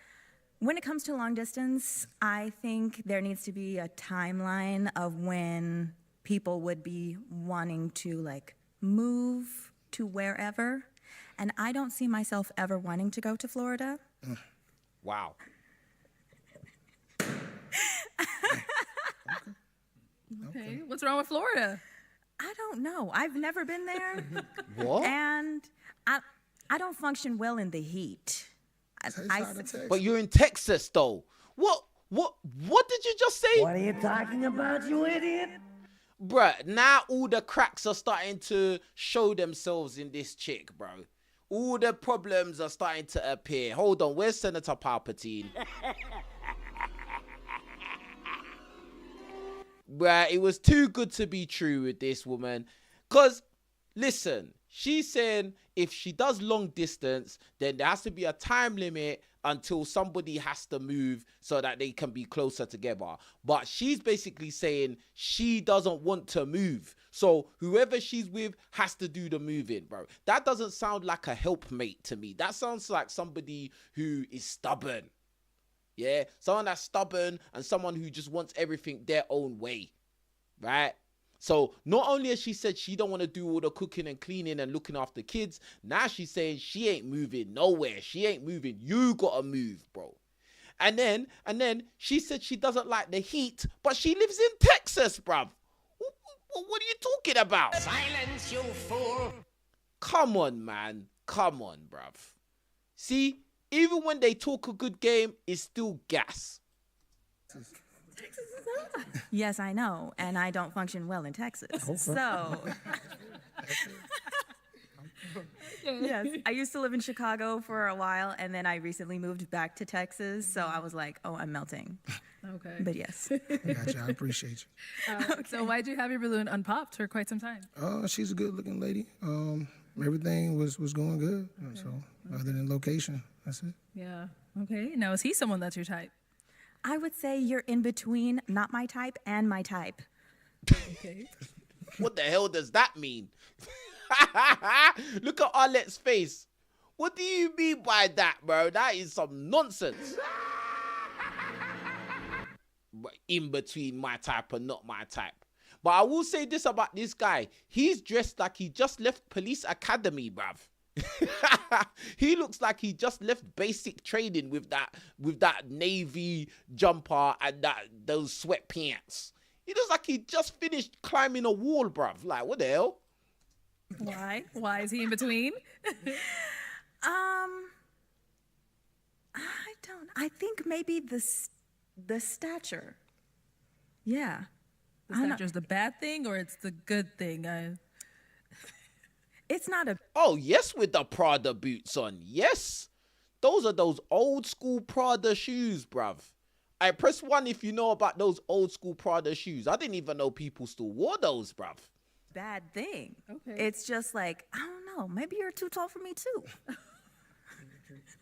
S13: when it comes to long distance, I think there needs to be a timeline of when people would be wanting to like move to wherever. And I don't see myself ever wanting to go to Florida.
S1: wow.
S2: Okay. What's wrong with Florida?
S13: I don't know. I've never been there.
S1: What?
S13: And I don't function well in the heat.
S1: But you're in Texas, though. What did you just say?
S6: What are you talking about, you idiot?
S1: Bruh, now all the cracks are starting to show themselves in this chick, bro. All the problems are starting to appear. Hold on, where's Senator Palpatine? Bruh, it was too good to be true with this woman. Because, listen, she's saying if she does long distance, then there has to be a time limit until somebody has to move so that they can be closer together. But she's basically saying she doesn't want to move. So whoever she's with has to do the moving, bro. That doesn't sound like a helpmate to me. That sounds like somebody who is stubborn. Yeah, someone that's stubborn and someone who just wants everything their own way, right? So not only has she said she don't want to do all the cooking and cleaning and looking after kids, now she's saying she ain't moving nowhere. She ain't moving. You gotta move, bro. And then she said she doesn't like the heat, but she lives in Texas, bruv. What are you talking about?
S6: Silence, you fool.
S1: Come on, man. Come on, bruv. See? Even when they talk a good game, it's still gas.
S13: Yes, I know, and I don't function well in Texas. So, yes, I used to live in Chicago for a while, and then I recently moved back to Texas. So I was like, oh, I'm melting.
S2: Okay.
S13: But yes.
S10: I got you. I appreciate you.
S2: So why'd you have your balloon unpopped for quite some time?
S10: She's a good-looking lady. Everything was going good. So other than location, that's it.
S2: Yeah. Okay. Now, is he someone that's your type?
S13: I would say you're in between not my type and my type.
S2: Okay.
S1: What the hell does that mean? Look at Arlette's face. What do you mean by that, bro? That is some nonsense. In between my type and not my type. But I will say this about this guy. He's dressed like he just left police academy, bruv. He looks like he just left basic training with that navy jumper and those sweatpants. He looks like he just finished climbing a wall, bruv. Like, what the hell?
S2: Why? Why is he in between?
S13: I think maybe the stature. Yeah.
S2: The stature's the bad thing or it's the good thing?
S13: It's not a.
S1: Oh, yes, with the Prada boots on. Yes. Those are those old school Prada shoes, bruv. I press 1 if you know about those old school Prada shoes. I didn't even know people still wore those, bruv.
S13: Bad thing.
S2: Okay.
S13: It's just like, I don't know. Maybe you're too tall for me too.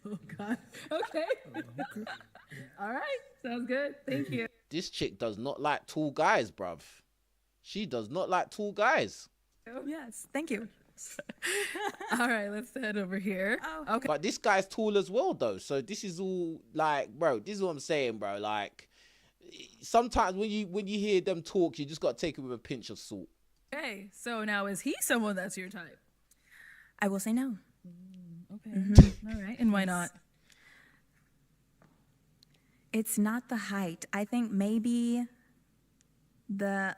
S2: Oh, God. Okay. All right. Sounds good. Thank you.
S1: This chick does not like tall guys, bruv. She does not like tall guys.
S13: Yes. Thank you.
S2: All right. Let's head over here.
S13: Oh.
S2: Okay.
S1: But this guy's tall as well, though. So this is all like, bro, this is what I'm saying, bro. Like, sometimes when you hear them talk, you just got to take it with a pinch of salt.
S2: Okay. So now is he someone that's your type?
S13: I will say no.
S2: Okay. All right. And why not?
S13: It's not the height. I think maybe the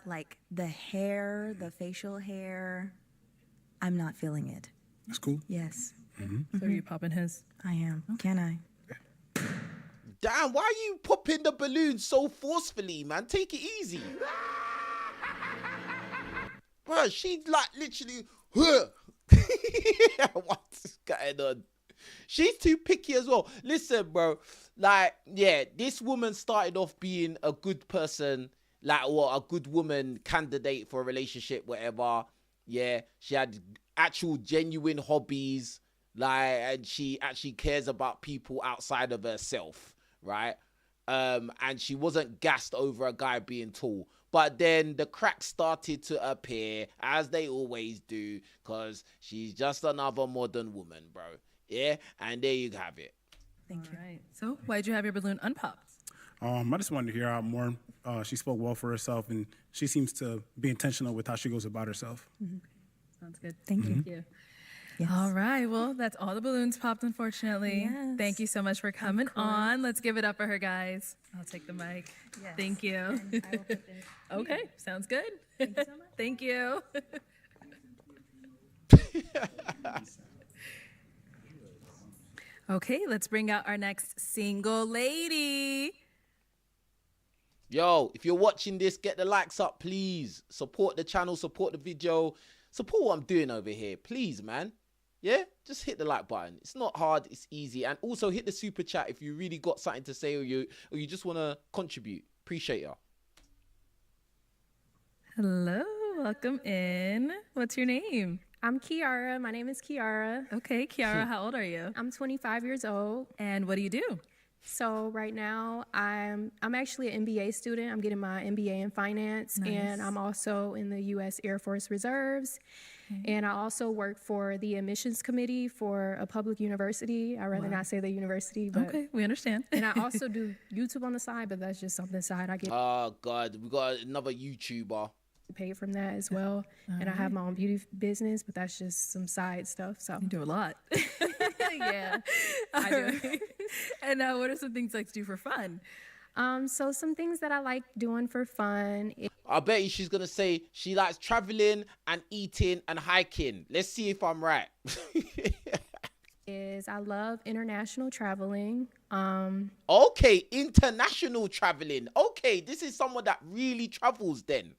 S13: hair, the facial hair. I'm not feeling it.
S11: That's cool.
S13: Yes.
S2: So are you popping his?
S13: I am. Can I?
S1: Damn, why are you popping the balloon so forcefully, man? Take it easy. Bro, she's like literally, what's going on? She's too picky as well. Listen, bro, like, yeah, this woman started off being a good person, like, what, a good woman candidate for a relationship, whatever. Yeah, she had actual genuine hobbies, like, and she actually cares about people outside of herself, right? And she wasn't gassed over a guy being tall. But then the cracks started to appear, as they always do, because she's just another modern woman, bro. Yeah, and there you have it.
S2: Thank you. All right. So why'd you have your balloon unpopped?
S11: I just wanted to hear out more. She spoke well for herself, and she seems to be intentional with how she goes about herself.
S2: Sounds good.
S13: Thank you.
S2: Thank you.
S13: Yes.
S2: All right. Well, that's all the balloons popped, unfortunately.
S13: Yes.
S2: Thank you so much for coming on. Let's give it up for her, guys. I'll take the mic.
S13: Yes.
S2: Thank you.
S13: And I will put this
S2: Okay.
S13: here.
S2: Sounds good.
S13: Thank you so much.
S2: Thank you. Okay, let's bring out our next single lady.
S1: Yo, if you're watching this, get the likes up, please. Support the channel, support the video, support what I'm doing over here, please, man. Yeah, just hit the like button. It's not hard, it's easy. And also hit the super chat if you really got something to say or you just want to contribute. Appreciate y'all.
S2: Hello, welcome in. What's your name?
S14: I'm Kiara. My name is Kiara.
S2: Okay, Kiara, how old are you?
S14: I'm 25 years old.
S2: And what do you do?
S14: So right now, I'm actually an MBA student. I'm getting my MBA in finance,
S2: Nice.
S14: and I'm also in the U.S. Air Force Reserves. And I also work for the admissions committee for a public university. I'd rather not say the university, but
S2: Okay, we understand.
S14: and I also do YouTube on the side, but that's just something side. I get
S1: Oh, God, we got another YouTuber.
S14: paid from that as well. And I have my own beauty business, but that's just some side stuff. So
S2: You do a lot.
S14: yeah,
S2: I do. And what are some things you like to do for fun?
S14: So some things that I like doing for fun
S1: I bet you she's going to say she likes traveling and eating and hiking. Let's see if I'm right.
S14: is I love international traveling.
S1: Okay, international traveling. Okay, this is someone that really travels then.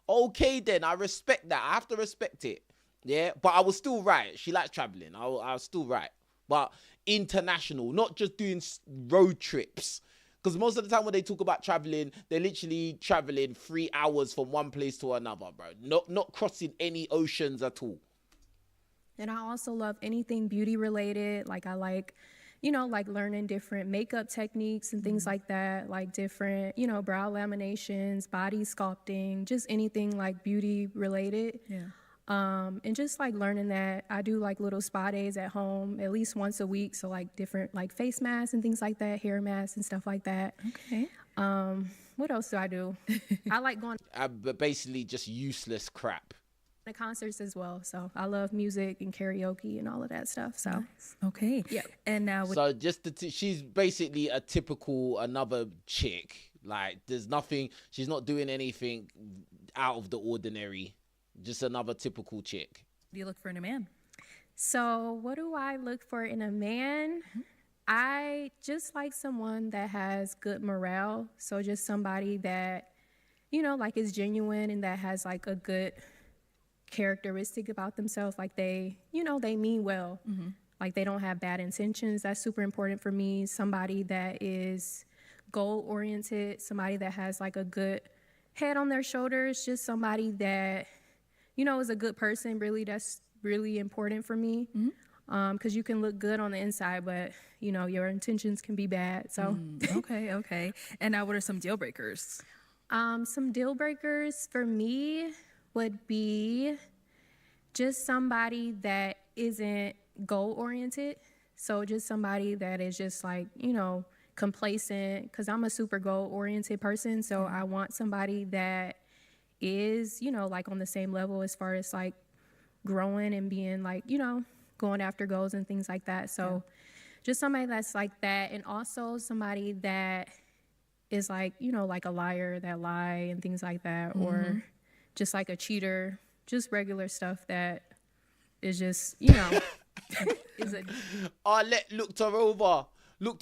S1: Okay, then I respect that. I have to respect it. Yeah, but I was still right. She likes traveling. I was still right. But international, not just doing road trips. Because most of the time when they talk about traveling, they're literally traveling 3 hours from one place to another, bro. Not crossing any oceans at all.
S14: And I also love anything beauty related. Like I like, like learning different makeup techniques and things like that, like different, brow laminations, body sculpting, just anything like beauty related.
S2: Yeah.
S14: And just like learning that. I do like little spa days at home at least once a week. So like different like face masks and things like that, hair masks and stuff like that.
S2: Okay.
S14: What else do I do? I like going
S1: But basically just useless crap.
S14: to concerts as well. So I love music and karaoke and all of that stuff. So
S2: Okay.
S14: Yeah.
S2: And now
S1: So just she's basically a typical another chick. Like there's nothing, she's not doing anything out of the ordinary. Just another typical chick.
S2: what do you look for in a man?
S14: So what do I look for in a man? I just like someone that has good morale. So just somebody that, like is genuine and that has like a good characteristic about themselves, like they, you know, they mean well. Like they don't have bad intentions. That's super important for me. Somebody that is goal oriented, somebody that has like a good head on their shoulders, just somebody that, you know, is a good person. Really, that's really important for me. Because you can look good on the inside, but you know, your intentions can be bad. So
S2: Okay. And now what are some deal breakers?
S14: some deal breakers for me would be just somebody that isn't goal oriented. So just somebody that is just like, you know, complacent, because I'm a super goal oriented person. So I want somebody that is, you know, like on the same level as far as like growing and being like, you know, going after goals and things like that. So just somebody that's like that. And also somebody that is like, you know, like a liar that lie and things like that, or just like a cheater, just regular stuff that is just, you know, is it?
S1: Arlette looked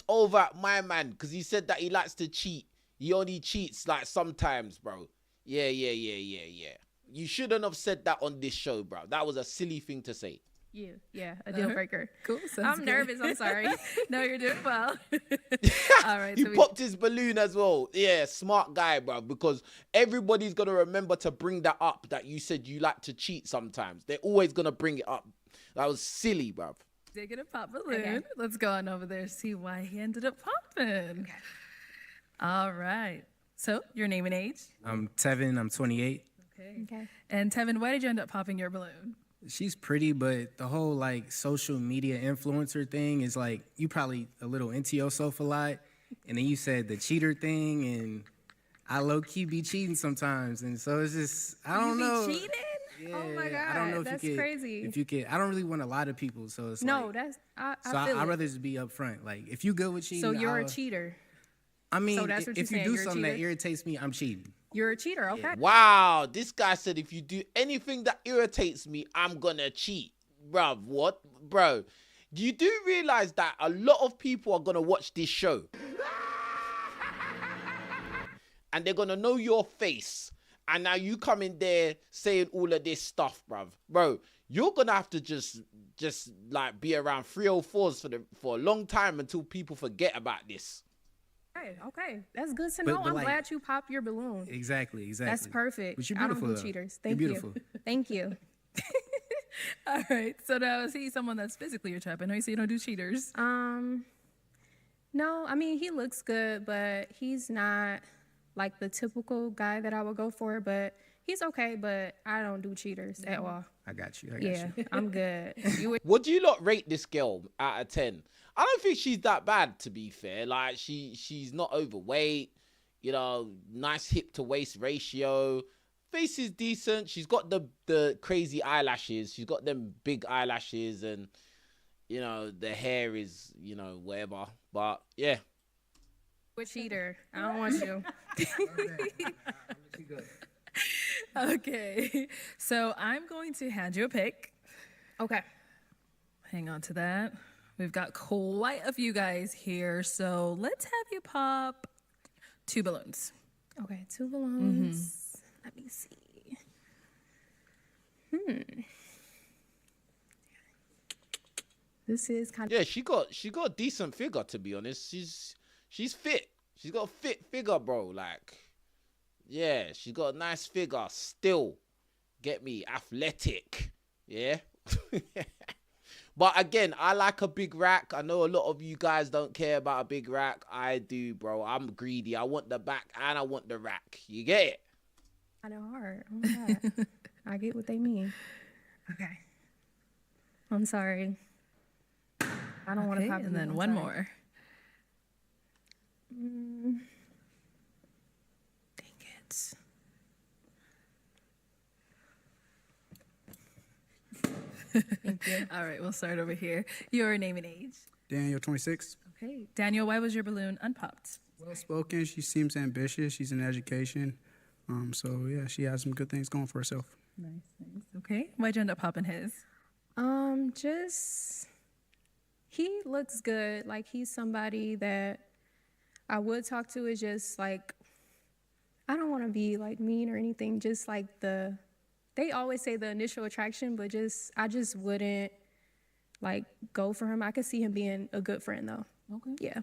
S1: over at my man because he said that he likes to cheat. He only cheats like sometimes, bro. Yeah. You shouldn't have said that on this show, bro. That was a silly thing to say.
S14: Yeah, a deal breaker.
S2: Cool.
S14: I'm nervous. I'm sorry.
S2: No, you're doing well. All right.
S1: He popped his balloon as well. Yeah, smart guy, bro. Because everybody's gonna remember to bring that up. That you said you like to cheat sometimes. They're always gonna bring it up. That was silly, bro.
S2: They're gonna pop balloon. Okay. Let's go on over there, see why he ended up popping. Okay. All right. So your name and age?
S12: I'm Tevin. I'm 28.
S2: Okay. And Tevin, why did you end up popping your balloon?
S12: She's pretty, but the whole like social media influencer thing is like, you probably a little into yourself a lot. And then you said the cheater thing, and I low key be cheating sometimes. And so it's just, I don't know.
S14: You be cheating?
S12: Yeah,
S14: Oh my God.
S12: I don't know if
S14: that's
S12: you could,
S14: crazy.
S12: If you could, I don't really want a lot of people. So it's
S14: no,
S12: like,
S14: that's, I
S12: so
S14: feel
S12: I'd
S14: it.
S12: rather just be upfront. Like if you good with cheating.
S14: So you're a cheater.
S12: I mean,
S14: So that's what
S12: if
S14: you're
S12: you
S14: saying,
S12: do
S14: you're a
S12: something that
S14: cheater?
S12: irritates me, I'm cheating.
S14: You're a cheater, okay.
S1: Wow, this guy said if you do anything that irritates me, I'm gonna cheat. Bruv, what? Bro, you do realize that a lot of people are gonna watch this show. And they're gonna know your face. And now you come in there saying all of this stuff, bruv. Bro, you're gonna have to just like be around 304s for a long time until people forget about this.
S14: Okay. That's good to
S12: But-
S14: know.
S12: but
S14: I'm
S12: like-
S14: glad you popped your balloon.
S12: Exactly.
S14: That's perfect.
S12: But you're
S14: I don't
S12: beautiful,
S14: do
S12: though.
S14: cheaters.
S12: You're
S14: Thank
S12: beautiful.
S14: you. Thank you.
S2: All right. So now is he someone that's physically your type? I know you say you don't do cheaters.
S14: No, I mean, he looks good, but he's not like the typical guy that I would go for, but he's okay, but I don't do cheaters at all.
S12: I got you.
S14: Yeah, I'm good.
S1: What do you lot rate this girl out of 10? I don't think she's that bad, to be fair. Like she's not overweight, you know, nice hip to waist ratio. Face is decent. She's got the crazy eyelashes. She's got them big eyelashes, and you know the hair is, you know, whatever. But yeah.
S14: Cheater. I don't want you.
S2: Okay. So I'm going to hand you a pick.
S14: Okay.
S2: Hang on to that. We've got quite a few guys here, so let's have you pop 2 balloons.
S14: Okay, 2 balloons. Let me see. This is kind of...
S1: Yeah, she got a decent figure, to be honest. She's fit. She's got a fit figure, bro. Like, yeah, she's got a nice figure. Still, get me, athletic. Yeah. But again, I like a big rack. I know a lot of you guys don't care about a big rack. I do, bro. I'm greedy. I want the back and I want the rack. You get it?
S14: Kind of hard. Oh my God. I get what they mean. Okay. I'm sorry. I don't want to pop.
S2: And then one more.
S14: Dang it.
S2: Thank you. All right, we'll start over here. Your name and age.
S7: Daniel, 26.
S2: Okay. Daniel, why was your balloon unpopped?
S7: Well spoken. She seems ambitious. She's in education. So yeah, she has some good things going for herself.
S2: Nice. Okay. Why'd you end up popping his?
S14: Just he looks good. Like he's somebody that I would talk to. Is just like, I don't want to be like mean or anything. Just like the they always say the initial attraction, but I just wouldn't like go for him. I could see him being a good friend though.
S2: Okay.
S14: Yeah.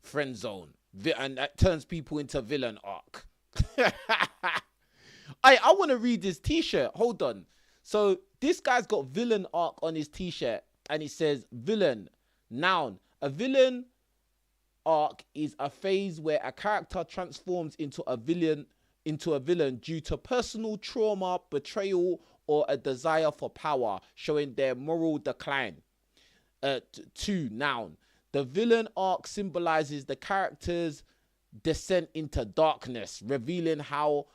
S1: Friend zone. And that turns people into villain arc. I want to read this t-shirt. Hold on. So this guy's got villain arc on his t-shirt and it says villain, noun. A villain arc is a phase where a character transforms into a villain due to personal trauma, betrayal, or a desire for power, showing their moral decline. 2, noun. The villain arc symbolizes the character's descent into darkness, revealing how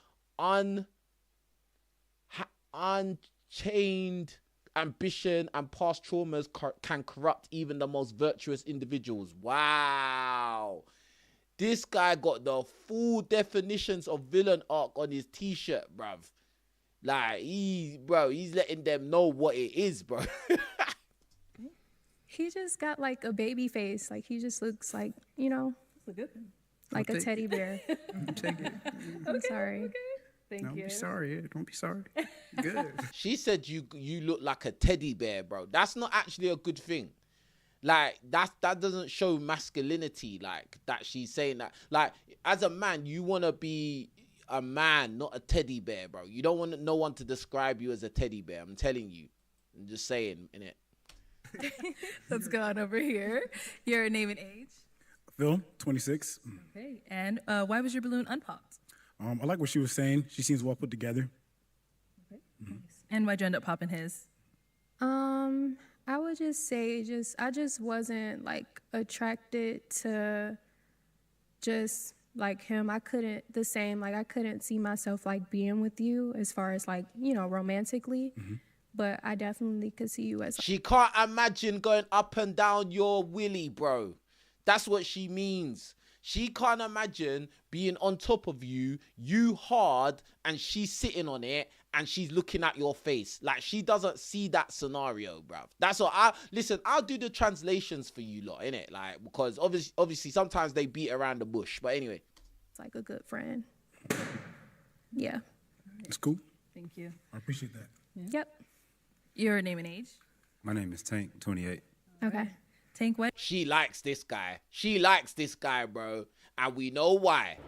S1: unchained ambition and past traumas can corrupt even the most virtuous individuals. Wow. This guy got the full definitions of villain arc on his t-shirt, bruv. Like, he's letting them know what it is, bro.
S14: He just got like a baby face. Like he just looks like, you know, like a teddy bear.
S7: Take it.
S14: I'm sorry.
S2: Thank
S7: Don't
S2: you.
S7: be sorry. Don't be sorry. Good.
S1: She said you look like a teddy bear, bro. That's not actually a good thing. Like that doesn't show masculinity. Like that she's saying that. Like as a man, you want to be a man, not a teddy bear, bro. You don't want no one to describe you as a teddy bear. I'm telling you. I'm just saying, innit?
S2: Let's go on over here. Your name and age.
S11: Phil, 26.
S2: Okay. And why was your balloon unpopped?
S11: I like what she was saying. She seems well put together.
S2: Okay. Nice. And why'd you end up popping his?
S14: I would just say I just wasn't like attracted to just like him. I couldn't see myself like being with you as far as like, you know, romantically. But I definitely could see you as...
S1: She can't imagine going up and down your willy, bro. That's what she means. She can't imagine being on top of you hard, and she's sitting on it, and she's looking at your face. Like, she doesn't see that scenario, bruv. That's what I'll do the translations for you lot, innit? Like, because obviously sometimes they beat around the bush. But anyway.
S14: It's like a good friend. Yeah.
S11: It's cool.
S2: Thank you.
S11: I appreciate that.
S2: Yeah.
S14: Yep.
S2: Your name and age.
S5: My name is Tank, 28.
S14: Okay.
S2: Tank, what?
S1: She likes this guy. She likes this guy, bro. And we know why.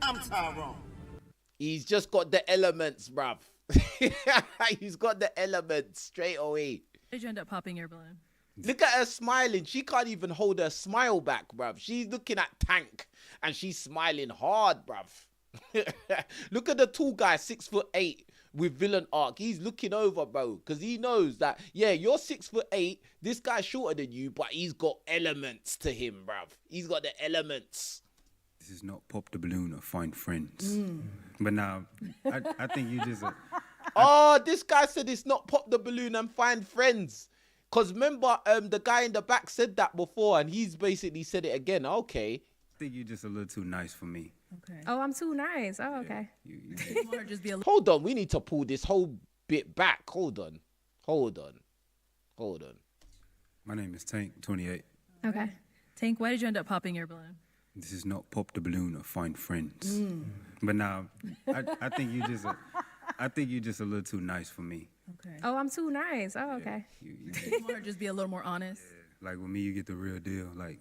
S6: I'm Tyrone.
S1: He's just got the elements, bruv. He's got the elements straight away.
S2: Did you end up popping your balloon?
S1: Look at her smiling. She can't even hold her smile back, bruv. She's looking at Tank and she's smiling hard, bruv. Look at the tall guy, 6'8", with villain arc. He's looking over, bro, because he knows that, yeah, you're 6'8", this guy's shorter than you, but he's got elements to him, bruv. He's got the elements.
S5: This is not pop the balloon or find friends. But now, I think you just...
S1: Oh, this guy said it's not pop the balloon and find friends. Because remember, the guy in the back said that before, and he's basically said it again. Okay.
S5: I think you're just a little too nice for me.
S2: Okay.
S14: Oh, I'm too nice. Oh, okay.
S1: Hold on, we need to pull this whole bit back. Hold on.
S5: My name is Tank, 28.
S14: Okay.
S2: Tank, why did you end up popping your balloon?
S5: This is not pop the balloon or find friends. But now, I think you just... I think you're just a little too nice for me.
S2: Okay.
S14: Oh, I'm too nice. Oh, okay.
S2: Or just be a little more honest.
S5: Like with me, you get the real deal. Like,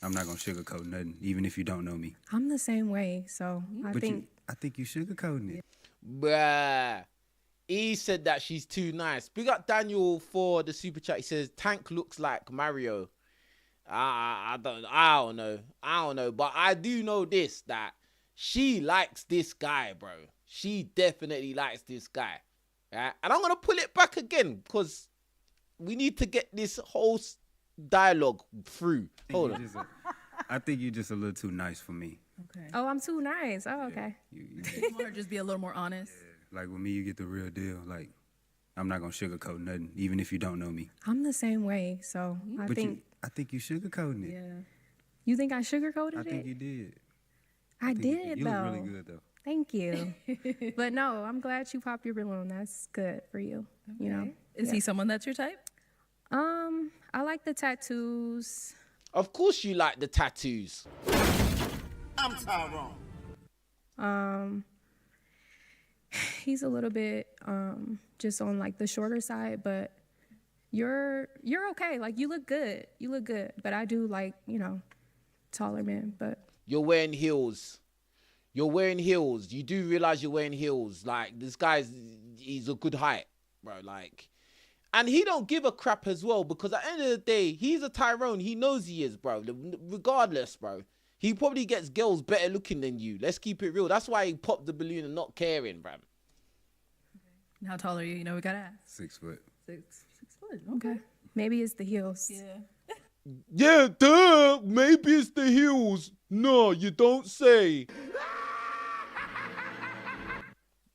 S5: I'm not gonna sugarcoat nothing, even if you don't know me.
S14: I'm the same way, so I think
S5: you sugarcoating it.
S1: Bruh. He said that she's too nice. Big up Daniel for the super chat. He says Tank looks like Mario. I don't know. But I do know this, that she likes this guy, bro. She definitely likes this guy. Right? And I'm going to pull it back again because we need to get this whole dialogue through. Hold on.
S5: I think you're just a little too nice for me.
S2: Okay.
S14: Oh, I'm too nice. Oh, okay.
S2: Or just be a little more honest.
S5: Like with me, you get the real deal. Like, I'm not gonna sugarcoat nothing, even if you don't know me.
S14: I'm the same way, so I
S5: think you sugarcoating it.
S2: Yeah.
S14: You think I sugarcoated it?
S5: I think you did.
S14: I did,
S5: you
S14: though.
S5: look really good, though.
S14: Thank you. But no, I'm glad you popped your balloon. That's good for you.
S2: Okay.
S14: You know.
S2: Is he someone that's your type?
S14: I like the tattoos.
S1: Of course you like the tattoos.
S6: I'm Tyrone.
S14: He's a little bit just on like the shorter side, but you're okay. Like you look good. You look good. But I do like, you know, taller men, but
S1: You're wearing heels. You're wearing heels. You do realize you're wearing heels. Like, this he's a good height, bro. Like, and he don't give a crap as well, because at the end of the day, he's a Tyrone. He knows he is, bro. Regardless, bro. He probably gets girls better looking than you. Let's keep it real. That's why he popped the balloon and not caring, bro.
S2: And how tall are you? You know, we gotta ask.
S5: 6 foot.
S2: 6 foot.
S14: okay. Maybe it's the heels.
S2: Yeah.
S1: Yeah, duh. Maybe it's the heels. No, you don't say.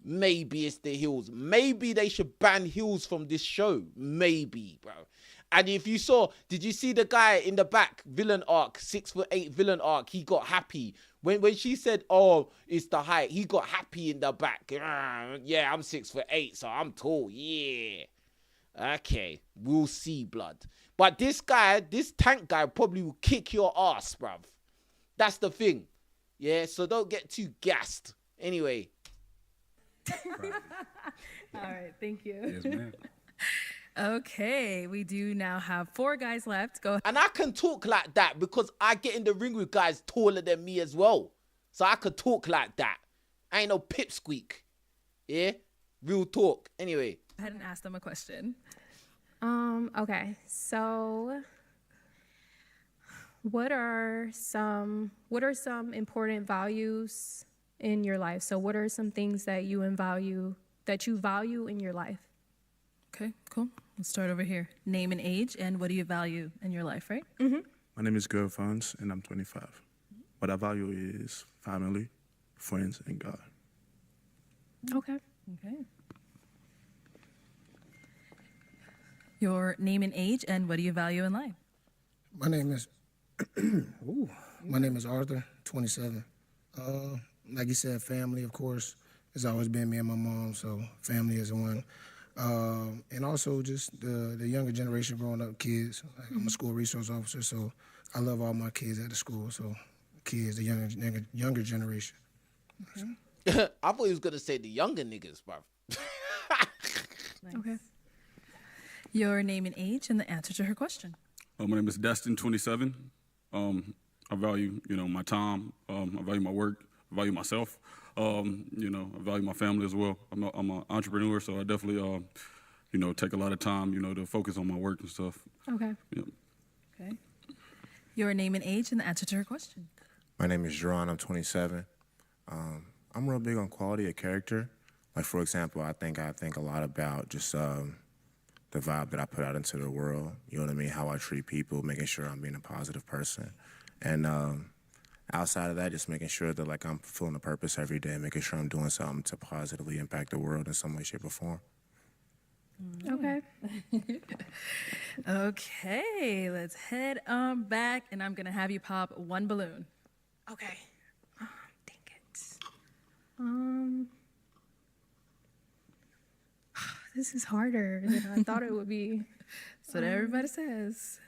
S1: Maybe it's the heels. Maybe they should ban heels from this show. Maybe, bro. And if you saw, did you see the guy in the back, villain arc, 6'8" villain arc? He got happy. When she said, oh, it's the height, he got happy in the back. Yeah, I'm 6'8", so I'm tall. Yeah. Okay, we'll see, blood. But this guy, this tank guy probably will kick your ass, bruv. That's the thing. Yeah, so don't get too gassed. Anyway.
S2: All right, thank you.
S5: Yes, ma'am.
S2: Okay, we do now have 4 guys left. Go.
S1: And I can talk like that because I get in the ring with guys taller than me as well. So I could talk like that. I ain't no pipsqueak. Yeah? Real talk. Anyway.
S2: Go ahead and ask them a question.
S14: Okay. So what are some important values in your life? So what are some things that you value in your life?
S2: Okay, cool. Let's start over here. Name and age, and what do you value in your life, right?
S14: Mm-hmm.
S4: My name is Gerald Fons, and I'm 25. What I value is family, friends, and God.
S14: Okay.
S2: Okay. Your name and age, and what do you value in life?
S10: My name is my name is Arthur, 27. Like you said, family, of course, has always been me and my mom, so family is one. And also just the younger generation growing up, kids. Like, I'm a school resource officer, so I love all my kids at the school. So kids, the younger generation.
S2: Okay.
S1: I thought he was going to say the younger niggas, bro.
S2: Nice. Okay. Your name and age, and the answer to her question.
S8: My name is Destin, 27. I value, my time. I value my work. I value myself. I value my family as well. I'm an entrepreneur, so I definitely, take a lot of time, to focus on my work and stuff.
S14: Okay.
S8: Yeah.
S2: Okay. Your name and age, and the answer to her question.
S9: My name is Jerron. I'm 27. I'm real big on quality of character. Like, for example, I think a lot about just the vibe that I put out into the world. You know what I mean? How I treat people, making sure I'm being a positive person. And outside of that, just making sure that, like, I'm fulfilling a purpose every day, making sure I'm doing something to positively impact the world in some way, shape, or form.
S14: Okay.
S2: Okay, let's head on back, and I'm gonna have you pop 1 balloon.
S14: Okay. Oh, dang it. This is harder than I thought it would be.
S2: That's what everybody says.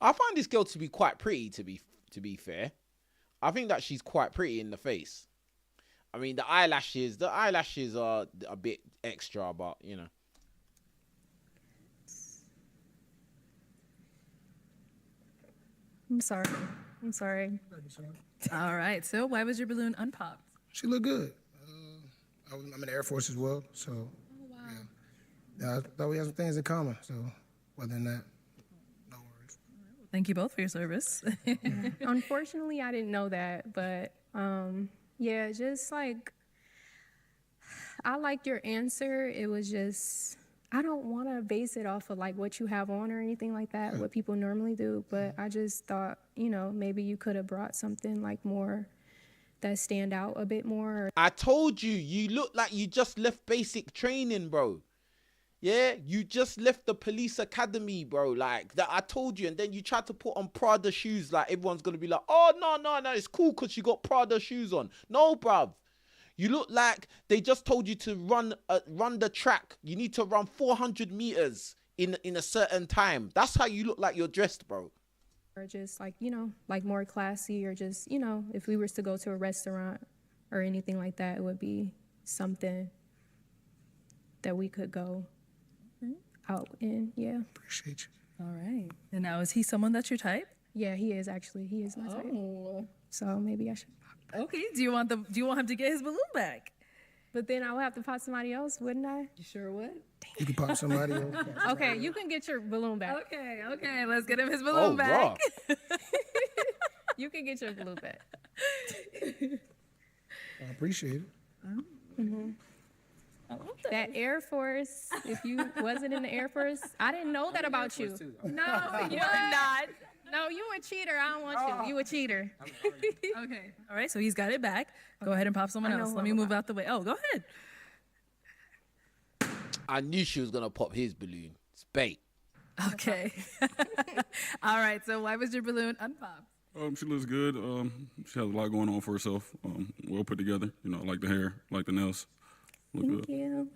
S1: I find this girl to be quite pretty, to be fair. I think that she's quite pretty in the face. I mean, the eyelashes are a bit extra, but,
S14: I'm sorry.
S2: All right, so why was your balloon unpopped?
S10: She looked good. I'm in the Air Force as well, so yeah, I thought we had some things in common. So other than that, no worries.
S2: Thank you both for your service.
S14: Unfortunately, I didn't know that, but yeah, just like I liked your answer. It was just I don't want to base it off of like what you have on or anything like that, what people normally do. But I just thought, maybe you could have brought something like more that stand out a bit more.
S1: I told you, you look like you just left basic training, bro. Yeah, you just left the police academy, bro. Like that, I told you, and then you tried to put on Prada shoes. Like everyone's gonna be like, "Oh no, it's cool because you got Prada shoes on." No, bruv. You look like they just told you to run the track. You need to run 400 meters in a certain time. That's how you look like you're dressed, bro.
S14: Or just like, like more classy, or just, if we were to go to a restaurant or anything like that, it would be something that we could go out in. Yeah.
S10: Appreciate you.
S2: All right. And now, is he someone that's your type?
S14: Yeah, he is actually. He is my type.
S2: Oh.
S14: So maybe I should pop.
S2: Okay. Do you want him to get his balloon back?
S14: But then I would have to pop somebody else, wouldn't I?
S2: You sure would?
S10: You can pop somebody else.
S14: Okay, you can get your balloon back.
S2: Okay. Let's get him his balloon back.
S14: You can get your balloon back.
S10: I appreciate it.
S14: Mm-hmm. That Air Force, if you wasn't in the Air Force, I didn't know that about you. No, you're not. No, you a cheater. I don't want you. You a cheater.
S2: Okay. All right. So he's got it back. Go ahead and pop someone
S14: I know
S2: else.
S14: who
S2: Let me
S14: I'm
S2: move out the way. Oh, go ahead.
S1: I knew she was gonna pop his balloon. It's bait.
S2: Okay. All right. So why was your balloon unpopped?
S8: She looks good. She has a lot going on for herself. Well put together. You know, I like the hair, I like the nails. Look
S14: Thank
S8: good.
S14: you.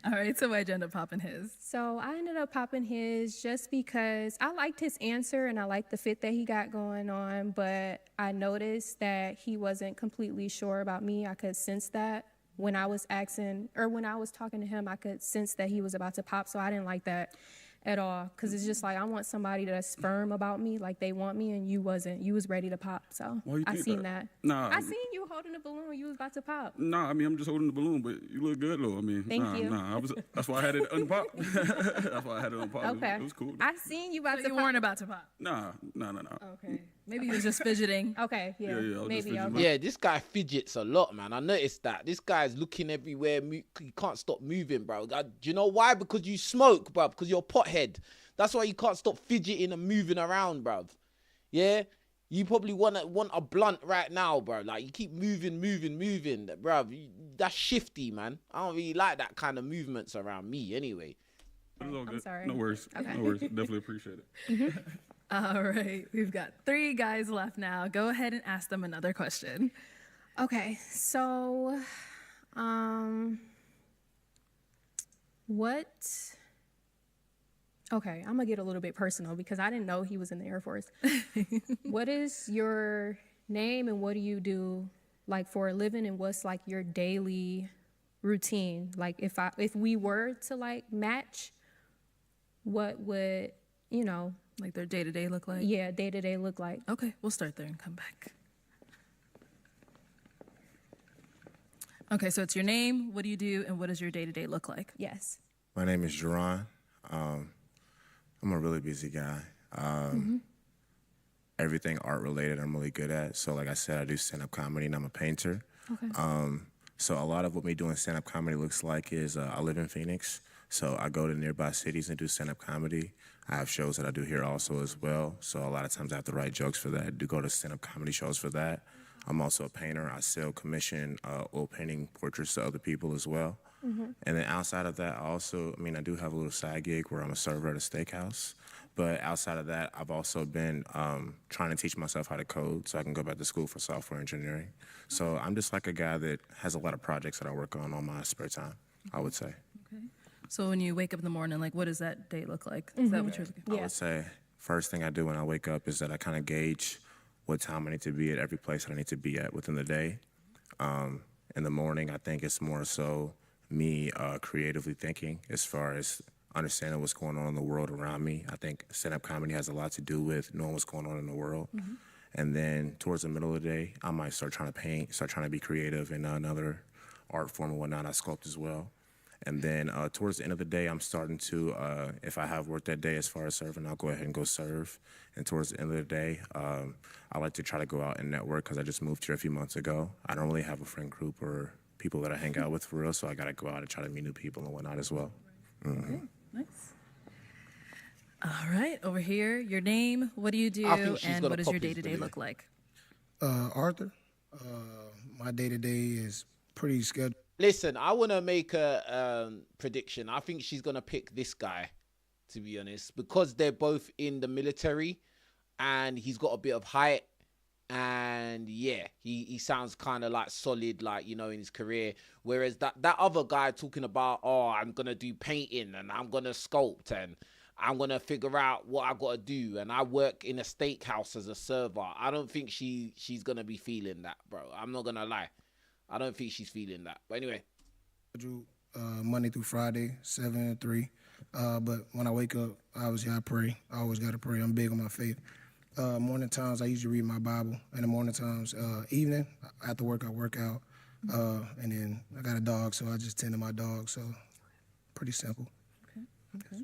S2: All right. So why'd you end up popping his?
S14: So I ended up popping his just because I liked his answer and I liked the fit that he got going on, but I noticed that he wasn't completely sure about me. I could sense that when I was when I was talking to him, I could sense that he was about to pop. So I didn't like that at all, because it's just like I want somebody that's firm about me, like they want me, and you wasn't. You was ready to pop. So
S8: Why you
S14: I
S8: think
S14: seen
S8: that?
S14: that.
S8: Nah.
S14: I seen you holding the balloon. You was about to pop.
S8: Nah, I mean, I'm just holding the balloon, but you look good, though. I mean,
S14: Thank you.
S8: That's why I had it unpopped. That's why I had it unpopped.
S14: Okay.
S8: It was cool.
S14: I seen you about
S2: So
S14: to
S2: you
S14: pop.
S2: weren't about to pop.
S8: Nah.
S2: Okay. Maybe he was just fidgeting.
S14: Okay. Yeah.
S8: Yeah, I was just
S14: Maybe.
S8: fidgeting.
S14: Okay.
S1: Yeah, this guy fidgets a lot, man. I noticed that. This guy's looking everywhere. He can't stop moving, bro. Do you know why? Because you smoke, bro. Because you're a pothead. That's why you can't stop fidgeting and moving around, bro. Yeah? You probably want a blunt right now, bro. Like, you keep moving, bro. That's shifty, man. I don't really like that kind of movements around me anyway.
S8: But it's all good.
S14: sorry.
S8: No worries.
S14: Okay.
S8: No worries. Definitely appreciate it.
S2: All right. We've got 3 guys left now. Go ahead and ask them another question.
S14: Okay. So, what? Okay, I'm gonna get a little bit personal because I didn't know he was in the Air Force. What is your name and what do you do like for a living, and what's like your daily routine? Like if we were to like match, what would,
S2: Like their day-to-day look like?
S14: yeah, day-to-day look like?
S2: Okay, we'll start there and come back. Okay, so it's your name, what do you do, and what does your day-to-day look like?
S14: Yes.
S9: My name is Jerron. I'm a really busy guy. Everything art related I'm really good at. So like I said, I do stand-up comedy and I'm a painter.
S14: Okay.
S9: So a lot of what me doing stand-up comedy looks like is I live in Phoenix. So I go to nearby cities and do stand-up comedy. I have shows that I do here also as well. So a lot of times I have to write jokes for that. I do go to stand-up comedy shows for that. I'm also a painter. I sell commission oil painting portraits to other people as well. And then outside of that, I do have a little side gig where I'm a server at a steakhouse. But outside of that, I've also been trying to teach myself how to code so I can go back to school for software engineering. So I'm just like a guy that has a lot of projects that I work on my spare time, I would say.
S2: Okay. So when you wake up in the morning, like what does that day look like? Is that what you're looking for?
S9: I would say first thing I do when I wake up is that I kind of gauge what time I need to be at every place that I need to be at within the day. In the morning, I think it's more so me creatively thinking as far as understanding what's going on in the world around me. I think stand-up comedy has a lot to do with knowing what's going on in the world. And then towards the middle of the day, I might start trying to paint, start trying to be creative in another art form and whatnot. I sculpt as well. And then towards the end of the day, I'm starting to, if I have work that day as far as serving, I'll go ahead and go serve. And towards the end of the day, I like to try to go out and network because I just moved here a few months ago. I don't really have a friend group or people that I hang out with for real, so I got to go out and try to meet new people and whatnot as well.
S2: Okay, nice. All right, over here, your name, what do you do,
S1: I think she's
S2: and
S1: gonna
S2: what does
S1: pop
S2: your
S1: his
S2: day-to-day
S1: balloon.
S2: look like?
S10: Arthur, my day-to-day is pretty scheduled.
S1: Listen, I want to make a prediction. I think she's going to pick this guy, to be honest, because they're both in the military and he's got a bit of height. And yeah, he sounds kind of like solid, like, in his career. Whereas that other guy talking about, I'm going to do painting and I'm going to sculpt and I'm going to figure out what I got to do. And I work in a steakhouse as a server. I don't think she's going to be feeling that, bro. I'm not going to lie. I don't think she's feeling that. But anyway,
S10: Monday through Friday, 7 to 3. But when I wake up, obviously I pray. I always got to pray. I'm big on my faith. Morning times, I usually read my Bible. In the morning times, evening, after work, I work out. And then I got a dog, so I just tend to my dog. So pretty simple.
S2: Okay.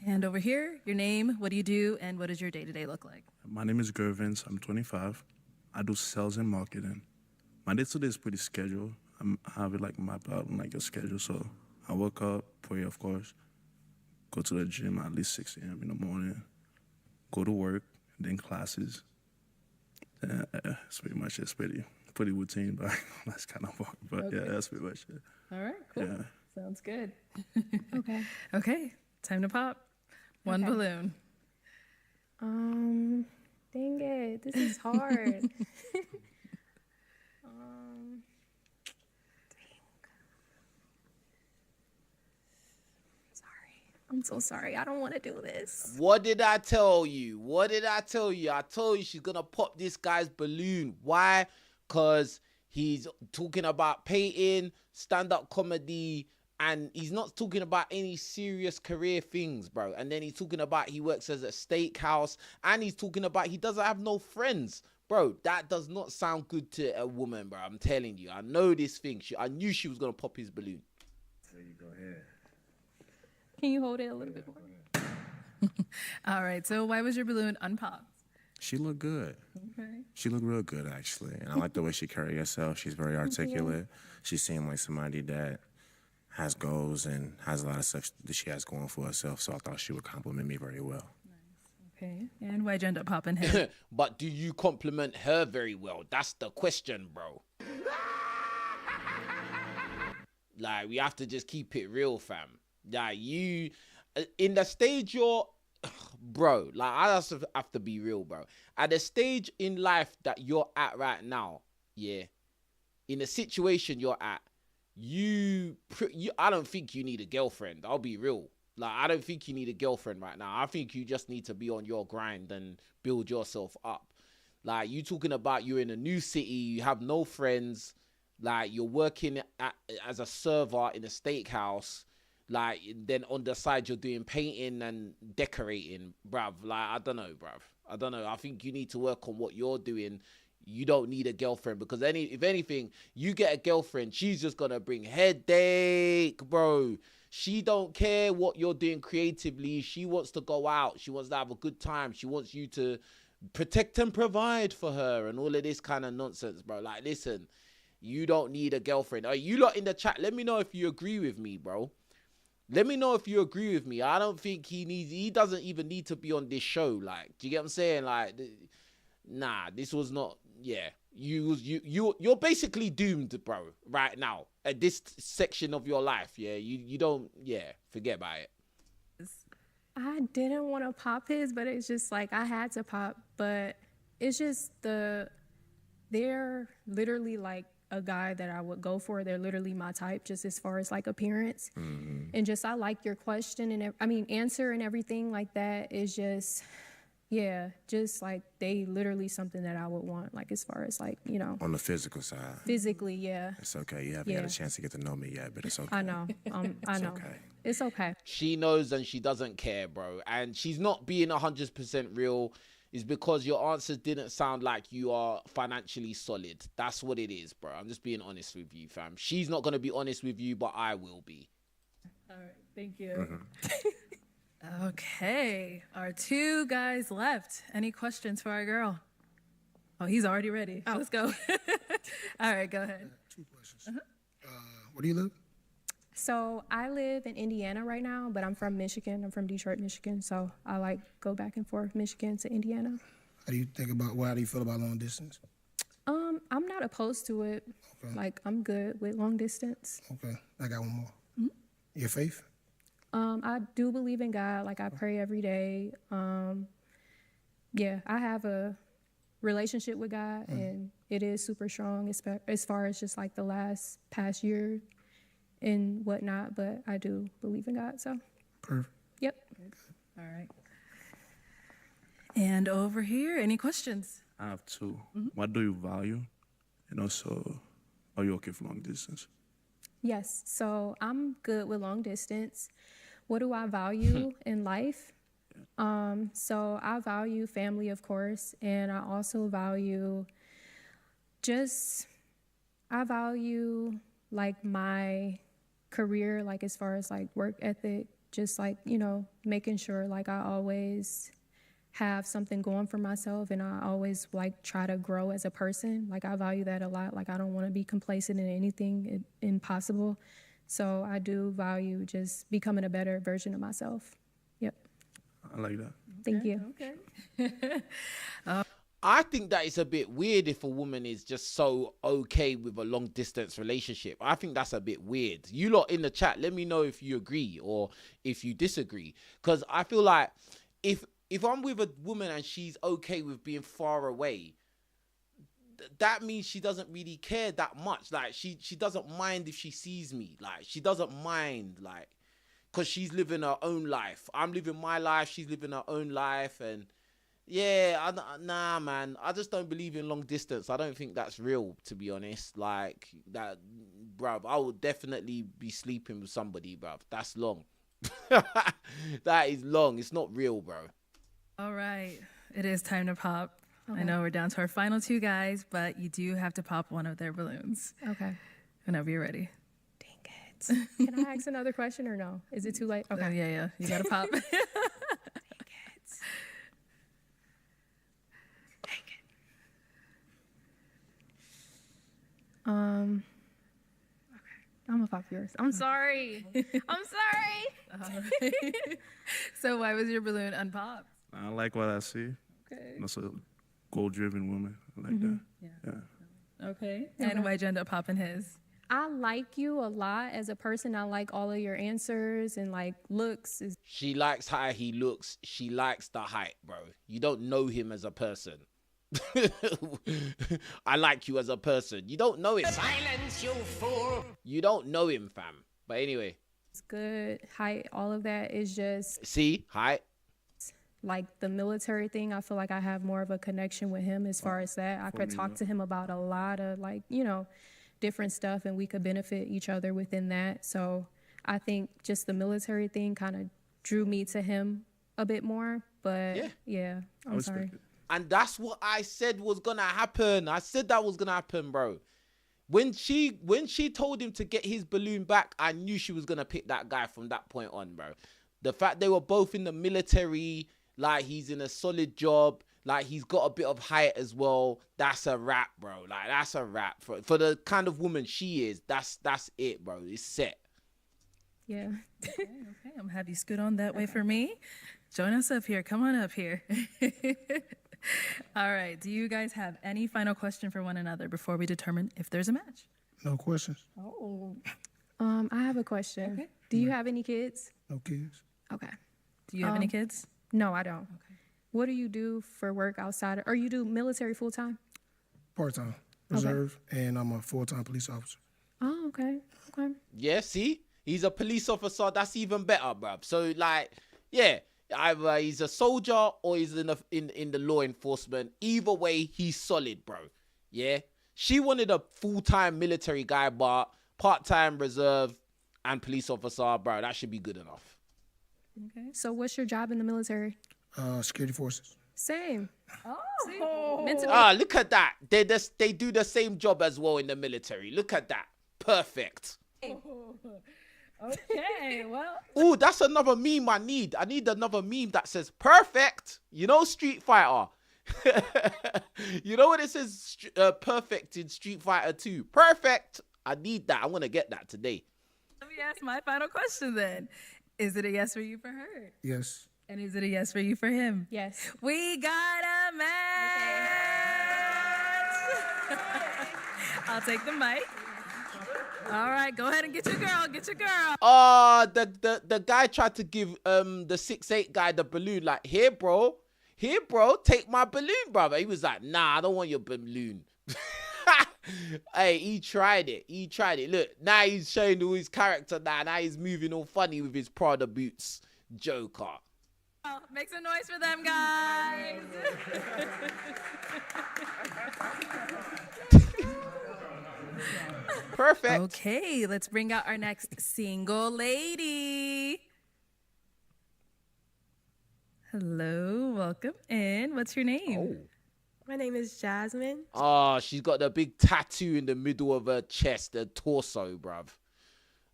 S2: And over here, your name, what do you do, and what does your day-to-day look like?
S4: My name is Gervins. I'm 25. I do sales and marketing. My day-to-day is pretty scheduled. I have it like mapped out on like a schedule. So I wake up, pray, of course, go to the gym at least 6 a.m. in the morning, go to work, then classes. That's pretty much it. It's pretty routine, but that's kind of hard. But
S2: Okay.
S4: yeah, that's pretty much it.
S2: All right, cool.
S4: Yeah.
S2: Sounds good.
S14: Okay.
S2: Okay, time to pop. One
S14: Okay.
S2: balloon.
S14: Dang it, this is hard. I'm so sorry. I don't want to do this.
S1: What did I tell you? What did I tell you? I told you she's gonna pop this guy's balloon. Why? Because he's talking about painting, stand-up comedy, and he's not talking about any serious career things, bro. And then he's talking about he works as a steakhouse, and he's talking about he doesn't have no friends. Bro, that does not sound good to a woman, bro. I'm telling you. I know this thing. I knew she was gonna pop his balloon.
S6: There you go ahead.
S14: Can you hold it a little bit more?
S2: All right, so why was your balloon unpopped?
S9: She looked good.
S2: Okay.
S9: She looked real good, actually. And I like the way she carried herself. She's very articulate. She seemed like somebody that has goals and has a lot of stuff that she has going for herself. So I thought she would compliment me very well.
S2: Okay, and why'd you end up popping him?
S1: But do you compliment her very well? That's the question, bro. Like, we have to just keep it real, fam. Like, you, in the stage you're, bro, like, I just have to be real, bro. At the stage in life that you're at right now, yeah, in the situation you're at, I don't think you need a girlfriend. I'll be real. Like, I don't think you need a girlfriend right now. I think you just need to be on your grind and build yourself up. Like, you talking about you're in a new city, you have no friends, like, you're working as a server in a steakhouse, like, then on the side you're doing painting and decorating, bruv. Like, I don't know, bruv. I don't know. I think you need to work on what you're doing. You don't need a girlfriend because if anything, you get a girlfriend, she's just gonna bring headache, bro. She don't care what you're doing creatively. She wants to go out. She wants to have a good time. She wants you to protect and provide for her and all of this kind of nonsense, bro. Like, listen, you don't need a girlfriend. You lot in the chat, let me know if you agree with me, bro. Let me know if you agree with me. I don't think he doesn't even need to be on this show. Like, do you get what I'm saying? Like, nah, this was not, yeah. You're basically doomed, bro, right now. At this section of your life, yeah. You don't, yeah, forget about it.
S14: I didn't want to pop his, but it's just like I had to pop. But it's just they're literally like a guy that I would go for. They're literally my type, just as far as like appearance. And just I like your question and answer and everything like that is just, yeah, just like they literally something that I would want, like as far as like, you know.
S9: On the physical side.
S14: Physically, yeah.
S9: It's okay. You haven't had a chance to get to know me yet, but it's okay.
S14: I know. I know.
S9: Okay.
S14: It's okay.
S1: She knows and she doesn't care, bro. And she's not being 100% real. Is because your answers didn't sound like you are financially solid. That's what it is, bro. I'm just being honest with you, fam. She's not going to be honest with you, but I will be.
S2: All right, thank you. Okay, our two guys left. Any questions for our girl? Oh, he's already ready. Let's go. All right, go ahead.
S10: 2 questions. Where do you live?
S14: So I live in Indiana right now, but I'm from Michigan. I'm from Detroit, Michigan. So I like go back and forth Michigan to Indiana.
S10: How do you feel about long distance?
S14: I'm not opposed to it.
S10: Okay.
S14: Like I'm good with long distance.
S10: Okay, I got one more. Your faith?
S14: I do believe in God. Like I pray every day. Yeah, I have a relationship with God, and it is super strong as far as just like the past year and whatnot. But I do believe in God. So.
S10: Perfect.
S14: Yep.
S2: All right. And over here, any questions?
S4: I have 2. What do you value? And also, Are you okay for long distance?
S14: Yes. So I'm good with long distance. What do I value in life? So I value family, of course, and I also value I value like my career, like as far as like work ethic, just like, making sure like I always have something going for myself and I always like try to grow as a person. Like I value that a lot. Like I don't want to be complacent in anything impossible. So I do value just becoming a better version of myself. Yep.
S4: I like that.
S14: Thank you.
S2: Okay.
S1: I think that it's a bit weird if a woman is just so okay with a long distance relationship. I think that's a bit weird. You lot in the chat, let me know if you agree or if you disagree. Because I feel like if I'm with a woman and she's okay with being far away, that means she doesn't really care that much. Like she doesn't mind if she sees me. Like she doesn't mind, like, because she's living her own life. I'm living my life. She's living her own life. And yeah, nah, man. I just don't believe in long distance. I don't think that's real, to be honest. Like that, bruv. I would definitely be sleeping with somebody, bruv. That's long. That is long. It's not real, bro.
S2: All right. It is time to pop.
S14: Okay.
S2: I know we're down to our final two guys, but you do have to pop one of their balloons.
S14: Okay.
S2: Whenever you're ready.
S14: Can I ask another question or no? Is it too late? Okay.
S2: Yeah. You got to pop.
S14: Okay. I'm gonna pop yours. I'm sorry. I'm sorry.
S2: So why was your balloon unpopped?
S4: I like what I see.
S2: Okay.
S4: That's a goal-driven woman. I like that. Yeah.
S2: Okay. And why'd you end up popping his?
S14: I like you a lot as a person. I like all of your answers and like looks.
S1: She likes how he looks. She likes the height, bro. You don't know him as a person. I like you as a person. You don't know him.
S6: Silence, you fool!
S1: You don't know him, fam. But anyway.
S14: It's good. Height, all of that is just...
S1: See? Height.
S14: Like the military thing, I feel like I have more of a connection with him as far as that. I could talk to him about a lot of like, different stuff and we could benefit each other within that. So I think just the military thing kind of drew me to him a bit more. But yeah I'm sorry.
S1: And that's what I said was gonna happen. I said that was gonna happen, bro. When she told him to get his balloon back, I knew she was gonna pick that guy from that point on, bro. The fact they were both in the military, like he's in a solid job, like he's got a bit of height as well. That's a wrap, bro. Like that's a wrap for the kind of woman she is. That's it, bro. It's set.
S2: Yeah. Okay. I'm gonna have you scoot on that way for me. Join us up here. Come on up here. All right. Do you guys have any final question for one another before we determine if there's a match?
S10: No questions.
S14: Oh. I have a question. Okay. Do you have any kids?
S10: No kids.
S14: Okay.
S2: Do you have any kids?
S14: No, I don't. Okay. What do you do for work outside? Or you do military full time?
S10: Part time, reserve, and I'm a full-time police officer.
S14: Oh, okay. Okay.
S1: Yeah, see? He's a police officer. That's even better, bruv. So, like, yeah, either he's a soldier or he's in the law enforcement. Either way, he's solid, bro. Yeah? She wanted a full-time military guy, but part-time reserve and police officer, bro, that should be good enough.
S14: Okay. So what's your job in the military?
S10: Security forces.
S14: Same.
S2: Oh.
S1: Look at that. They do the same job as well in the military. Look at that. Perfect.
S2: Okay, well.
S1: Oh, that's another meme I need. I need another meme that says perfect. You know, Street Fighter. You know what it says perfect in Street Fighter 2? Perfect. I need that. I'm going to get that today.
S2: Let me ask my final question then. Is it a yes for you for her?
S10: Yes.
S2: And is it a yes for you for him?
S14: Yes.
S2: We got a match. I'll take the mic. All right, go ahead and get your girl. Get your girl.
S1: The guy tried to give the 6'8" guy the balloon. Like, here, bro, take my balloon, brother. He was like, nah, I don't want your balloon. Hey, he tried it. Look, now he's showing all his character now. Now he's moving all funny with his Prada boots. Joker.
S2: Make some noise for them, guys.
S1: Perfect.
S2: Okay, let's bring out our next single lady. Hello, welcome in. What's your name?
S15: My name is Jasmine.
S1: Oh, she's got the big tattoo in the middle of her chest, the torso, bruv.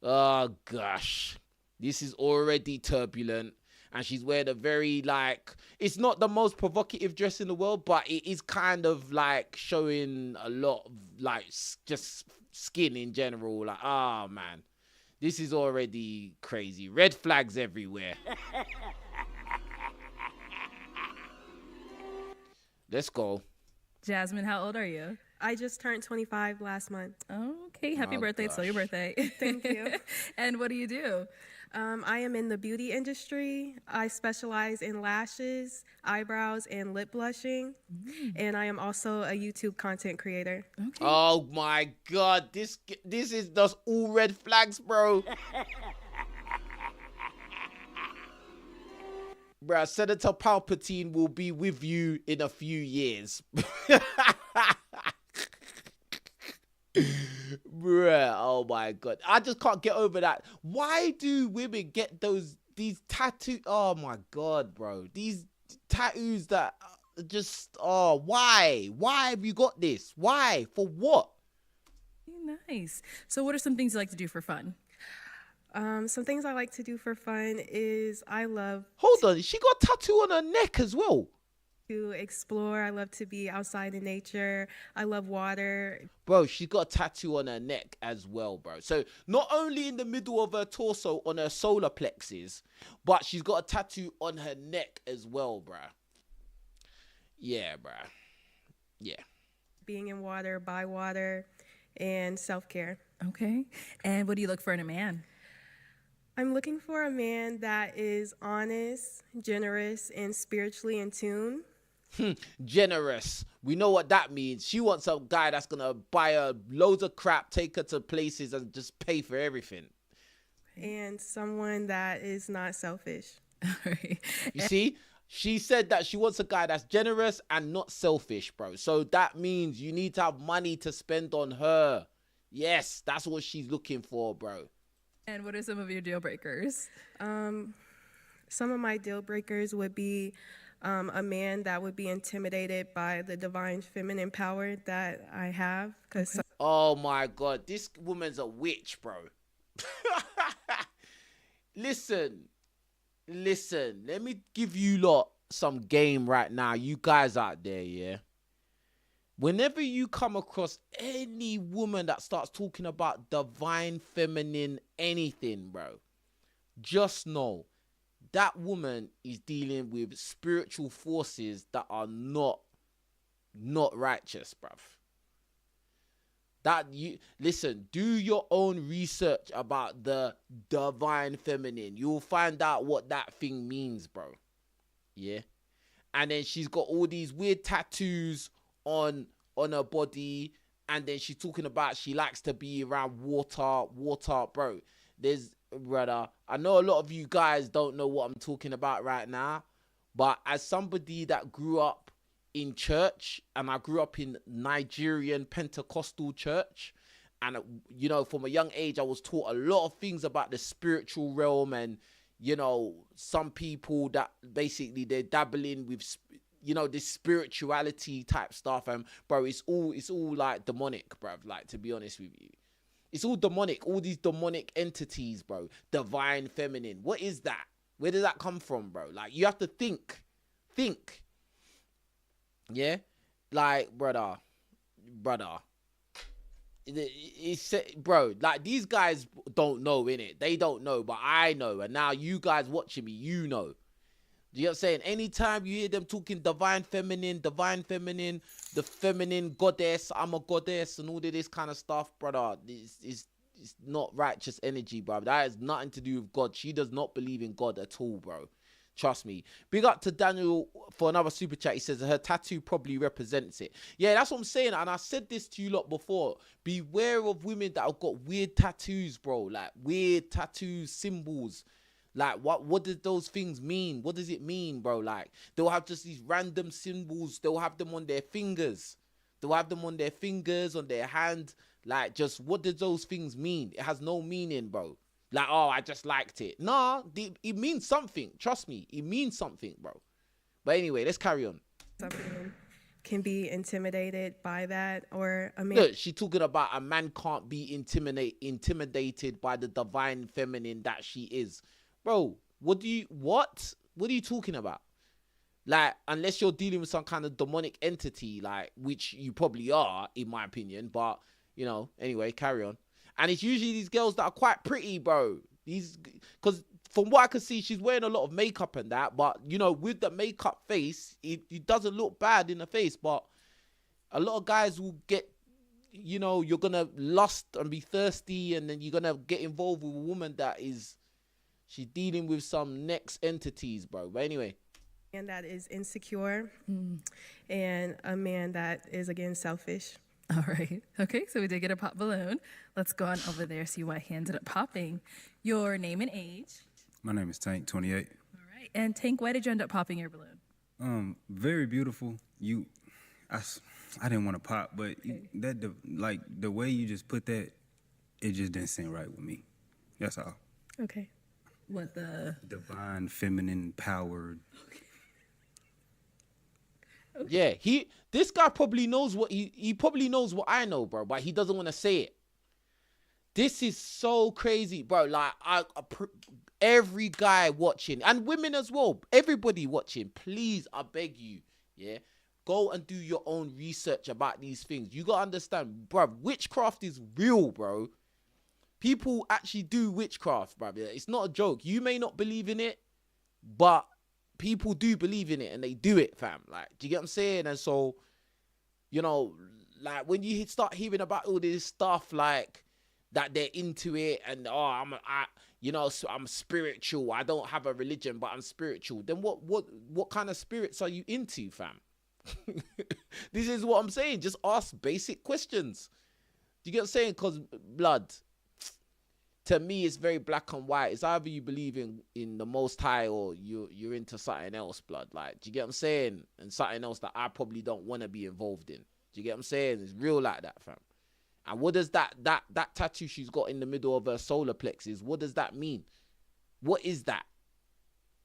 S1: Oh, gosh. This is already turbulent. And she's wearing a very, like, it's not the most provocative dress in the world, but it is kind of, like, showing a lot of, like, just skin in general. Like, oh, man. This is already crazy. Red flags everywhere. Let's go.
S2: Jasmine, how old are you?
S15: I just turned 25 last month.
S2: Okay, happy birthday. It's still your birthday.
S15: Thank you.
S2: And what do you do?
S15: I am in the beauty industry. I specialize in lashes, eyebrows, and lip blushing. And I am also a YouTube content creator.
S2: Okay.
S1: Oh my God, this is just all red flags, bro. Bruh, Senator Palpatine will be with you in a few years. Bruh, oh my God. I just can't get over that. Why do women get these tattoos? Oh my God, bro. These tattoos that just, why? Why have you got this? Why? For what?
S2: Nice. So what are some things you like to do for fun?
S15: Some things I like to do for fun is I love
S1: Hold on, she got a tattoo on her neck as well.
S15: to explore. I love to be outside in nature. I love water.
S1: Bro, she got a tattoo on her neck as well, bro. So not only in the middle of her torso on her solar plexus, but she's got a tattoo on her neck as well, bro. Yeah, bro. Yeah.
S15: Being in water, by water, and self-care.
S2: Okay. And what do you look for in a man?
S15: I'm looking for a man that is honest, generous, and spiritually in tune.
S1: Generous. We know what that means. She wants a guy that's going to buy her loads of crap, take her to places, and just pay for everything.
S15: And someone that is not selfish.
S1: You see? She said that she wants a guy that's generous and not selfish, bro. So that means you need to have money to spend on her. Yes, that's what she's looking for, bro.
S2: And what are some of your deal breakers?
S15: Some of my deal breakers would be a man that would be intimidated by the divine feminine power that I have. Cause
S1: Oh my God, this woman's a witch, bro. Listen, let me give you lot some game right now. You guys out there, yeah? Whenever you come across any woman that starts talking about divine feminine anything, bro, just know that woman is dealing with spiritual forces that are not righteous, bruv. Listen, do your own research about the divine feminine. You'll find out what that thing means, bro. Yeah. And then she's got all these weird tattoos on her body, and then she's talking about she likes to be around water, bro. Brother, I know a lot of you guys don't know what I'm talking about right now, but as somebody that grew up in church, and I grew up in Nigerian Pentecostal church, and you know, from a young age I was taught a lot of things about the spiritual realm, and you know, some people that basically they're dabbling with this spirituality type stuff, and bro, it's all like demonic, bruv. Like, to be honest with you, it's all demonic. All these demonic entities, bro. Divine feminine. What is that? Where does that come from, bro? Like, you have to think. Yeah, like, brother. It's bro. Like, these guys don't know, innit? They don't know, but I know, and now you guys watching me, you know. You know what I'm saying? Anytime you hear them talking divine feminine, the feminine goddess, I'm a goddess, and all of this kind of stuff, brother, it's not righteous energy, bro. That has nothing to do with God. She does not believe in God at all, bro. Trust me. Big up to Daniel for another super chat. He says her tattoo probably represents it. Yeah, that's what I'm saying. And I said this to you lot before. Beware of women that have got weird tattoos, bro. Like, weird tattoos, symbols. Like, what do those things mean? What does it mean, bro? Like, they'll have just these random symbols. They'll have them on their fingers. On their hand. Like, just what does those things mean? It has no meaning, bro. Like, oh, I just liked it. Nah, it means something. Trust me, it means something, bro. But anyway, let's carry on.
S15: Something can be intimidated by that, or a man.
S1: Look, she talking about a man can't be intimidated by the divine feminine that she is. Bro, what are you talking about? Like, unless you're dealing with some kind of demonic entity, like, which you probably are, in my opinion. But, you know, anyway, carry on. And it's usually these girls that are quite pretty, bro. Because from what I can see, she's wearing a lot of makeup and that. But, you know, with the makeup face, it doesn't look bad in the face. But a lot of guys will get, you know, you're going to lust and be thirsty. And then you're going to get involved with a woman that she's dealing with some next entities, bro. But anyway.
S15: Man that is insecure, and a man that is, again, selfish.
S2: All right. Okay, so we did get a pop balloon. Let's go on over there, see why he ended up popping. Your name and age.
S5: My name is Tank, 28.
S2: All right. And Tank, why did you end up popping your balloon?
S5: Very beautiful. I didn't want to pop, but the way you just put that, it just didn't seem right with me. That's all.
S15: Okay.
S2: What the?
S5: Divine, feminine, powered.
S1: Yeah, this guy probably knows what he probably knows what I know, bro, but he doesn't want to say it. This is so crazy, bro. Like, every guy watching, and women as well, everybody watching, please, I beg you, yeah, go and do your own research about these things. You gotta understand, bro, witchcraft is real, bro. People actually do witchcraft, bro. It's not a joke. You may not believe in it, but people do believe in it and they do it, fam. Like, do you get what I'm saying? And so, you know, like, when you start hearing about all this stuff, like, that they're into it and, I'm spiritual. I don't have a religion, but I'm spiritual. Then what kind of spirits are you into, fam? This is what I'm saying. Just ask basic questions. Do you get what I'm saying? Because, blood, to me, it's very black and white. It's either you believe in the Most High or you're into something else, blood. Like, do you get what I'm saying? And something else that I probably don't want to be involved in. Do you get what I'm saying? It's real like that, fam. And what does that tattoo she's got in the middle of her solar plexus, what does that mean? What is that?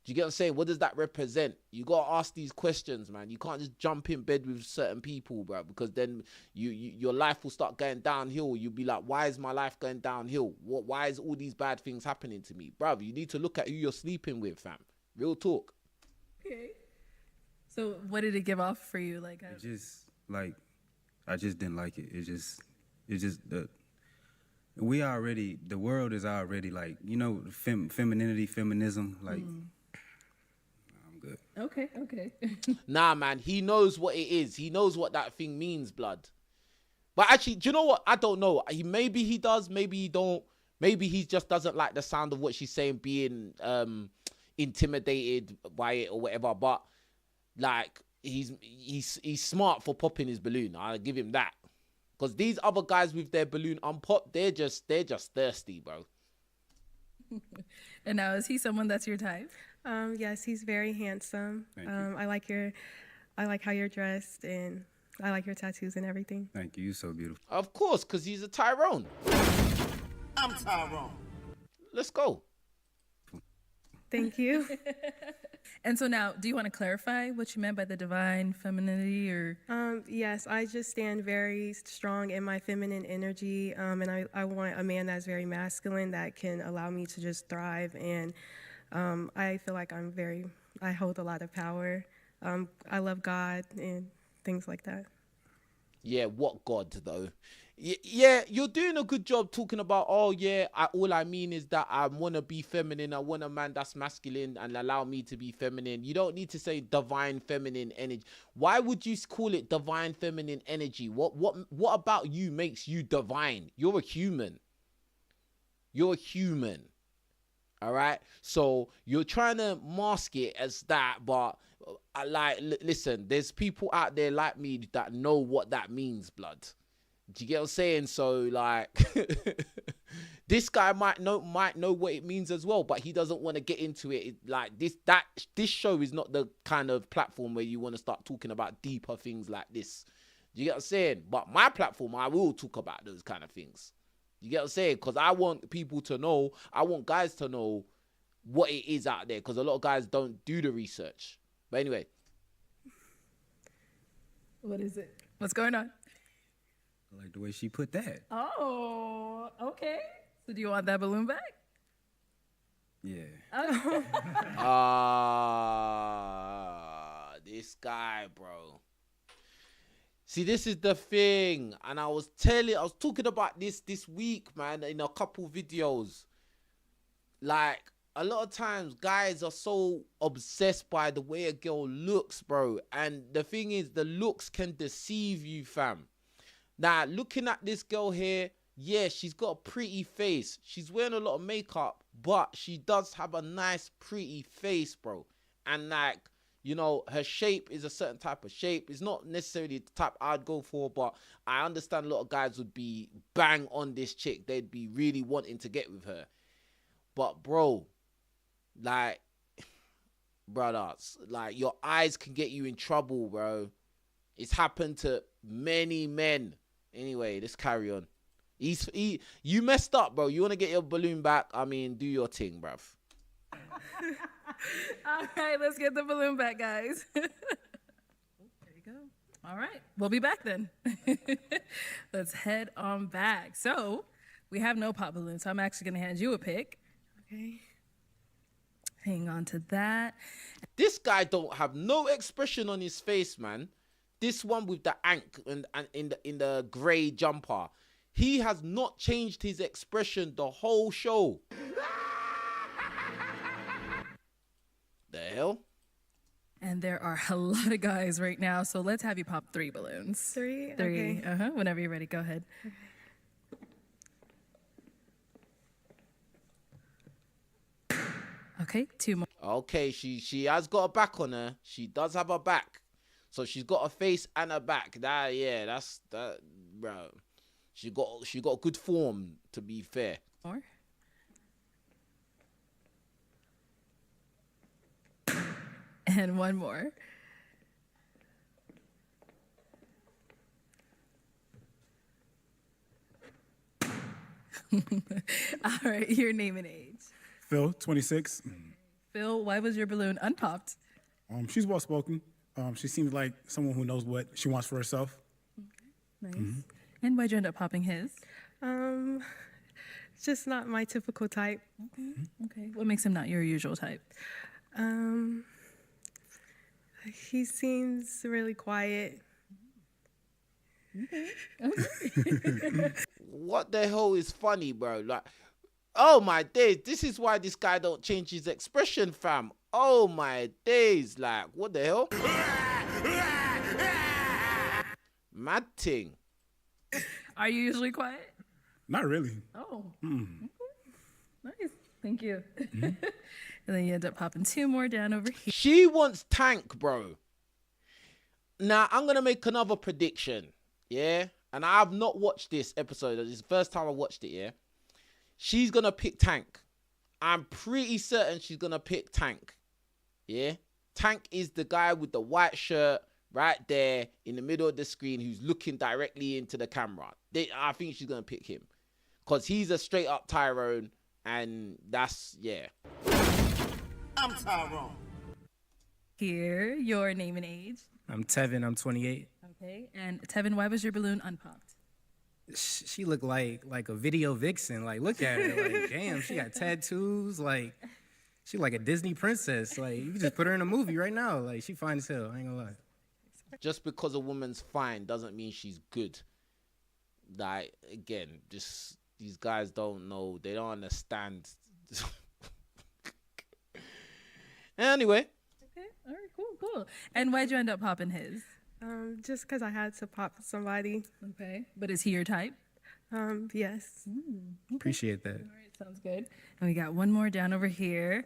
S1: Do you get what I'm saying? What does that represent? You got to ask these questions, man. You can't just jump in bed with certain people, bro, because then your life will start going downhill. You'll be like, why is my life going downhill? Why is all these bad things happening to me? Bro, you need to look at who you're sleeping with, fam. Real talk.
S2: Okay. So what did it give off for you? Like,
S5: I just didn't like it. The world is already like, you know, femininity, feminism, like, I'm good.
S2: Okay.
S1: Nah, man, he knows what it is. He knows what that thing means, blood. But actually, do you know what? I don't know. Maybe he does, maybe he don't. Maybe he just doesn't like the sound of what she's saying, being intimidated by it or whatever. But, like, he's smart for popping his balloon. I'll give him that. Because these other guys with their balloon unpopped, they're just thirsty, bro.
S2: And now, is he someone that's your type?
S15: Yes, he's very handsome.
S5: Thank you.
S15: I like how you're dressed, and I like your tattoos and everything.
S5: Thank you. You're so beautiful.
S1: Of course, because he's a Tyrone.
S6: I'm Tyrone.
S1: Let's go.
S15: Thank you.
S2: And so now, do you want to clarify what you meant by the divine femininity, or?
S15: Yes, I just stand very strong in my feminine energy, and I want a man that's very masculine that can allow me to just thrive. And I feel like I hold a lot of power. I love God and things like that.
S1: Yeah, what God, though? Yeah, you're doing a good job talking about, all I mean is that I want to be feminine. I want a man that's masculine and allow me to be feminine. You don't need to say divine feminine energy. Why would you call it divine feminine energy? What about you makes you divine? You're a human. You're a human. All right? So you're trying to mask it as that, but listen, there's people out there like me that know what that means, blood. Do you get what I'm saying? So, like, this guy might know what it means as well, but he doesn't want to get into it. Like, this show is not the kind of platform where you want to start talking about deeper things like this. You get what I'm saying? But my platform, I will talk about those kind of things. You get what I'm saying? Because I want people to know, I want guys to know what it is out there. Because a lot of guys don't do the research. But anyway.
S2: What is it? What's going on?
S5: I like the way she put that.
S2: Oh, okay. So do you want that balloon back?
S5: Yeah.
S1: This guy, bro. See, this is the thing. And I was talking about this week, man, in a couple videos. Like, a lot of times guys are so obsessed by the way a girl looks, bro. And the thing is, the looks can deceive you, fam. Now, looking at this girl here, yeah, she's got a pretty face. She's wearing a lot of makeup, but she does have a nice, pretty face, bro. And like, you know, her shape is a certain type of shape. It's not necessarily the type I'd go for, but I understand a lot of guys would be bang on this chick. They'd be really wanting to get with her. But, bro, like, brothers, like, your eyes can get you in trouble, bro. It's happened to many men. Anyway, let's carry on. You messed up, bro. You want to get your balloon back? I mean, do your thing, bruv.
S2: All right, let's get the balloon back, guys. There you go. All right, we'll be back then. Let's head on back. So we have no pop balloon, so I'm actually going to hand you a pick. Okay. Hang on to that.
S1: This guy don't have no expression on his face, man. This one with the ankh and in the grey jumper. He has not changed his expression the whole show. The hell?
S2: And there are a lot of guys right now, so let's have you pop 3 balloons.
S15: 3?
S2: 3.
S15: Okay.
S2: Whenever you're ready, go ahead. Okay, 2 more.
S1: Okay, she has got a back on her. She does have a back. So she's got a face and a back. That's bro. She got good form, to be fair.
S2: More. And 1 more. All right, your name and age.
S11: Phil, 26.
S2: Phil, why was your balloon unpopped?
S11: She's well spoken. She seems like someone who knows what she wants for herself.
S2: Nice. And why'd you end up popping his?
S15: Just not my typical type.
S2: Okay. What makes him not your usual type?
S15: He seems really quiet.
S1: What the hell is funny, bro? Like, oh my days, this is why this guy don't change his expression, fam. Oh my days, like, what the hell? Mad thing.
S2: Are you usually quiet?
S11: Not really.
S2: Oh. Okay. Nice. Thank you. And then you end up popping 2 more down over here.
S1: She wants Tank, bro. Now, I'm going to make another prediction, yeah? And I have not watched this episode. This is the first time I watched it, yeah? She's going to pick Tank. I'm pretty certain she's going to pick Tank, yeah? Tank is the guy with the white shirt right there in the middle of the screen who's looking directly into the camera. I think she's going to pick him because he's a straight-up Tyrone, and that's, yeah.
S6: I'm Tyrone.
S2: Here, your name and age.
S12: I'm Tevin. I'm 28.
S2: Okay. And Tevin, why was your balloon unpopped?
S12: She looked like a video vixen. Like, look at her. Like, damn, she got tattoos. Like, she like a Disney princess. Like, you can just put her in a movie right now. Like, she fine as hell. I ain't gonna lie.
S1: Just because a woman's fine doesn't mean she's good. Like, again, just these guys don't know. They don't understand. Anyway.
S2: Okay. All right. Cool. And why'd you end up popping his?
S15: Just because I had to pop somebody.
S2: Okay. But is he your type?
S15: Yes.
S2: Okay.
S12: Appreciate that.
S2: All right. Sounds good. And we got 1 more down over here.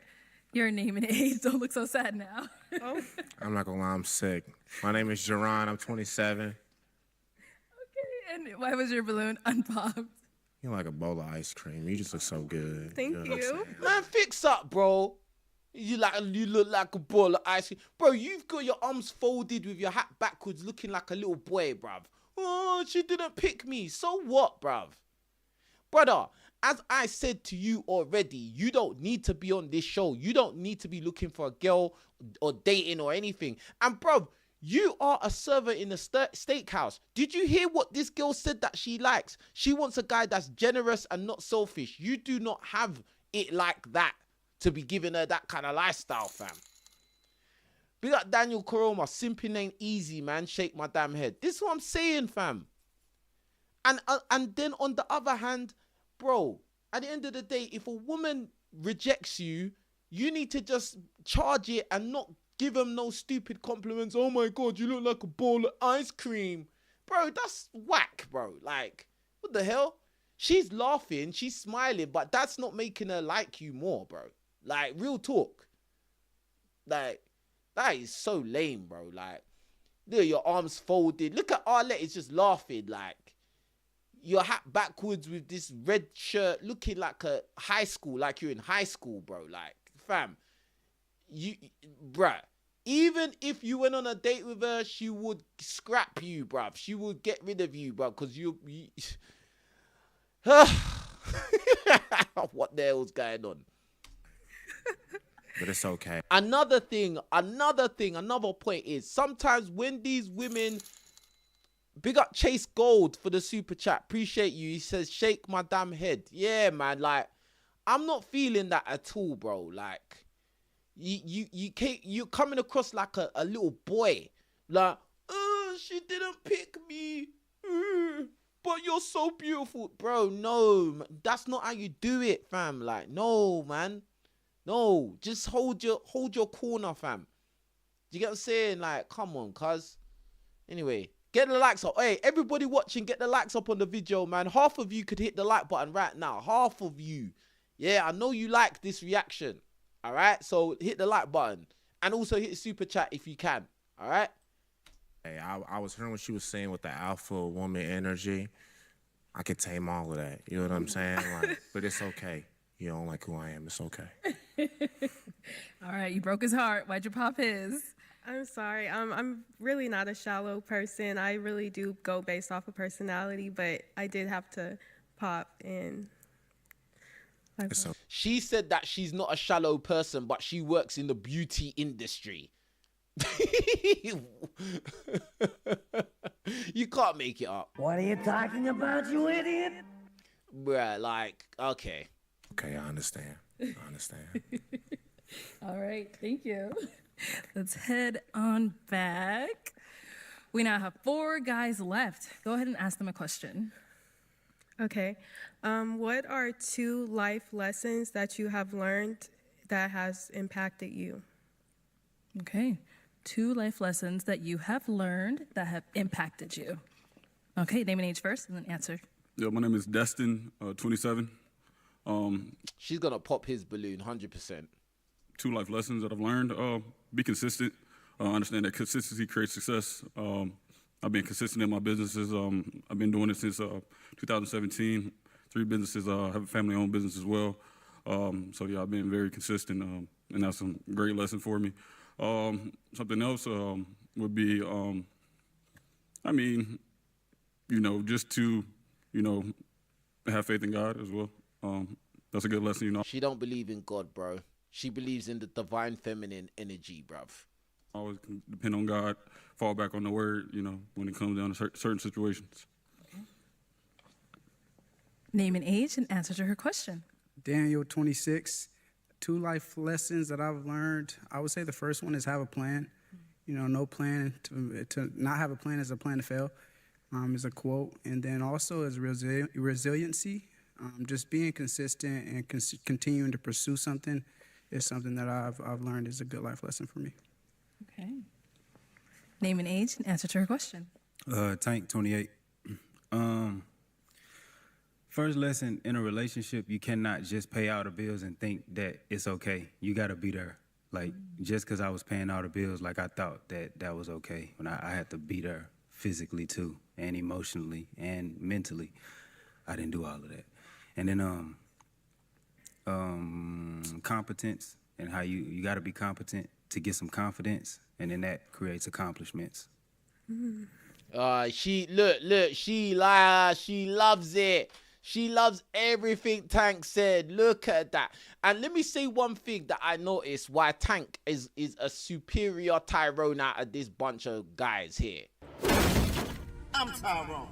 S2: Your name and age. Don't look so sad now.
S15: Oh.
S9: I'm not gonna lie, I'm sick. My name is Jerron. I'm 27.
S2: Okay. And why was your balloon unpopped?
S9: You're like a bowl of ice cream. You just look so good.
S15: Thank
S9: know what I'm
S15: you.
S9: saying?
S1: Man, fix up, bro. You look like a ball of ice cream. Bro, you've got your arms folded with your hat backwards looking like a little boy, bruv. Oh, she didn't pick me. So what, bruv? Brother, as I said to you already, you don't need to be on this show. You don't need to be looking for a girl or dating or anything. And bruv, you are a server in a steakhouse. Did you hear what this girl said that she likes? She wants a guy that's generous and not selfish. You do not have it like that to be giving her that kind of lifestyle, fam. Big up Daniel Koroma, simping ain't easy, man. Shake my damn head. This is what I'm saying, fam. And then on the other hand, bro, at the end of the day, if a woman rejects you, you need to just charge it and not give them no stupid compliments. Oh my God, you look like a bowl of ice cream. Bro, that's whack, bro. Like, what the hell? She's laughing, she's smiling, but that's not making her like you more, bro. Like, real talk. Like, that is so lame, bro. Like, look at your arms folded. Look at Arlette is just laughing, like, your hat backwards with this red shirt looking like a high school, like you're in high school, bro. Like, fam, bruh, even if you went on a date with her, she would scrap you, bruv. She would get rid of you, bruv, because you what the hell's going on?
S9: But it's okay.
S1: Another point is sometimes when these women, big up Chase Gold for the super chat. Appreciate you. He says, shake my damn head. Yeah, man. Like, I'm not feeling that at all, bro. Like, you're coming across like a little boy. Like, oh, she didn't pick me. But you're so beautiful. Bro, no. That's not how you do it, fam. Like, no, man. No. Just hold your corner, fam. Do you get what I'm saying? Like, come on, cuz. Anyway. Get the likes up. Hey, everybody watching, get the likes up on the video, man. Half of you could hit the like button right now. Half of you. Yeah, I know you like this reaction. All right? So hit the like button. And also hit the super chat if you can. All right?
S9: Hey, I was hearing what she was saying with the alpha woman energy. I could tame all of that. You know what I'm saying? Like, but it's okay. You don't like who I am. It's okay.
S2: All right, you broke his heart. Why'd you pop his?
S15: I'm sorry. I'm really not a shallow person. I really do go based off of personality, but I did have to pop in.
S1: She said that she's not a shallow person, but she works in the beauty industry. You can't make it up.
S6: What are you talking about, you idiot?
S1: Bruh, like, okay.
S9: Okay, I understand.
S2: All right, thank you. Let's head on back. We now have 4 guys left. Go ahead and ask them a question.
S15: Okay. What are 2 life lessons that you have learned that has impacted you?
S2: Okay. 2 life lessons that you have learned that have impacted you. Okay, name and age first and then answer.
S8: Yeah, my name is Destin, 27.
S1: She's going to pop his balloon, 100%.
S8: 2 life lessons that I've learned. Be consistent. Understand that consistency creates success. I've been consistent in my businesses. I've been doing it since 2017. 3 businesses. I have a family-owned business as well. So, yeah, I've been very consistent, and that's a great lesson for me. Something else would be, just to, have faith in God as well. That's a good lesson,
S1: She don't believe in God, bro. She believes in the divine feminine energy, bruv.
S8: Always depend on God, fall back on the word, when it comes down to certain situations.
S2: Okay. Name and age and answer to her question.
S7: Daniel, 26. 2 life lessons that I've learned. I would say the first one is have a plan. No plan. To not have a plan is a plan to fail, is a quote. And then also is resiliency. Just being consistent and continuing to pursue something is something that I've learned is a good life lesson for me.
S2: Okay. Name and age and answer to her question.
S5: Tank, 28. First lesson in a relationship, you cannot just pay all the bills and think that it's okay. You got to be there. Like, just because I was paying all the bills, like, I thought that was okay. When I had to be there physically, too, and emotionally and mentally. I didn't do all of that. And then competence, and how you got to be competent to get some confidence, and then that creates accomplishments.
S1: She loves it. She loves everything Tank said. Look at that. And let me say one thing that I noticed why Tank is a superior Tyrone out of this bunch of guys here.
S6: I'm Tyrone.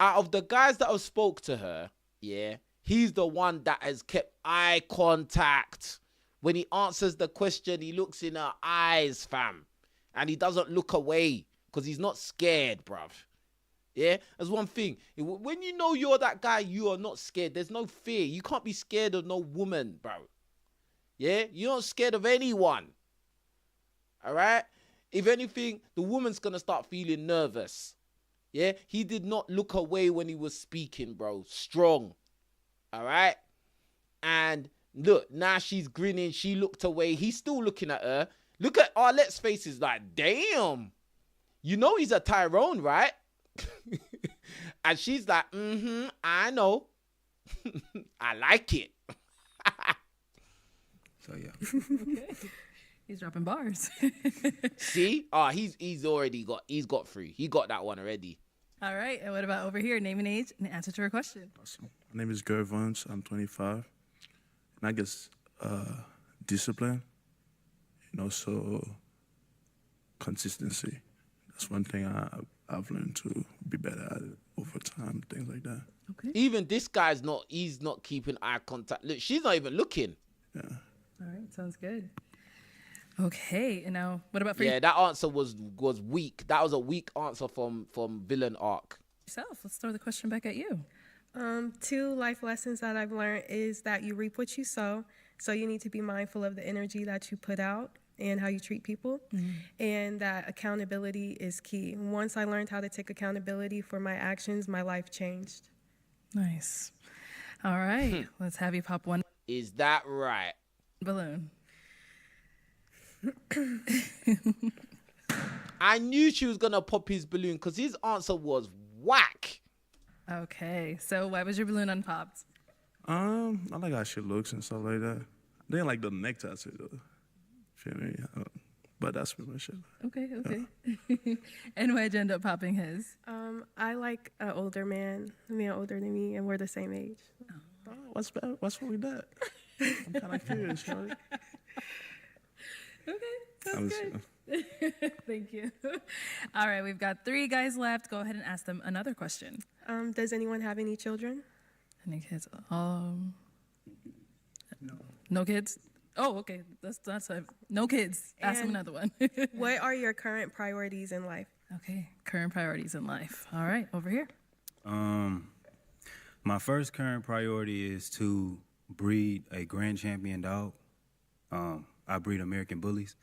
S1: Out of the guys that have spoke to her, yeah, he's the one that has kept eye contact. When he answers the question, he looks in her eyes, fam. And he doesn't look away because he's not scared, bruv. Yeah, that's one thing. When you know you're that guy, you are not scared. There's no fear. You can't be scared of no woman, bro. Yeah, you're not scared of anyone. All right? If anything, the woman's going to start feeling nervous. Yeah, he did not look away when he was speaking, bro. Strong. All right? And look, now she's grinning. She looked away. He's still looking at her. Look at Arlette's face. Is like, damn. You know he's a Tyrone, right? And she's like, I know. I like it.
S5: So yeah.
S2: Okay. He's dropping bars.
S1: See? He's got through. He got that one already.
S2: All right. And what about over here? Name and age and answer to her question.
S4: Awesome. My name is Gervons. I'm 25. And I guess discipline and also consistency. That's one thing I've learned to be better at it over time, things like that.
S1: Okay. Even this guy's he's not keeping eye contact. Look, she's not even looking.
S4: Yeah.
S2: All right, sounds good. Okay, and now what about for you?
S1: Yeah, that answer was weak. That was a weak answer from Villain Arc.
S2: Yourself. Let's throw the question back at you.
S15: 2 life lessons that I've learned is that you reap what you sow. So you need to be mindful of the energy that you put out and how you treat people, and that accountability is key. Once I learned how to take accountability for my actions, my life changed.
S2: Nice. All right, let's have you pop one
S1: Is that right?
S2: balloon.
S1: I knew she was gonna pop his balloon because his answer was whack.
S2: Okay, so why was your balloon unpopped?
S4: I like how she looks and stuff like that. I didn't like the neck tattoo though. Feel me? But that's pretty much it.
S2: Okay. And why'd you end up popping his?
S15: I like an older man, a man older than me, and we're the same age.
S4: Oh, what's wrong with that? I'm kind of curious, Charlie.
S2: Okay, sounds good. Thank you. All right, we've got 3 guys left. Go ahead and ask them another question.
S15: Does anyone have any children?
S2: Any kids? No kids? Oh, okay. That's no kids. Ask them another one.
S15: What are your current priorities in life?
S2: Okay, current priorities in life. All right, over here.
S5: My first current priority is to breed a grand champion dog. I breed American bullies.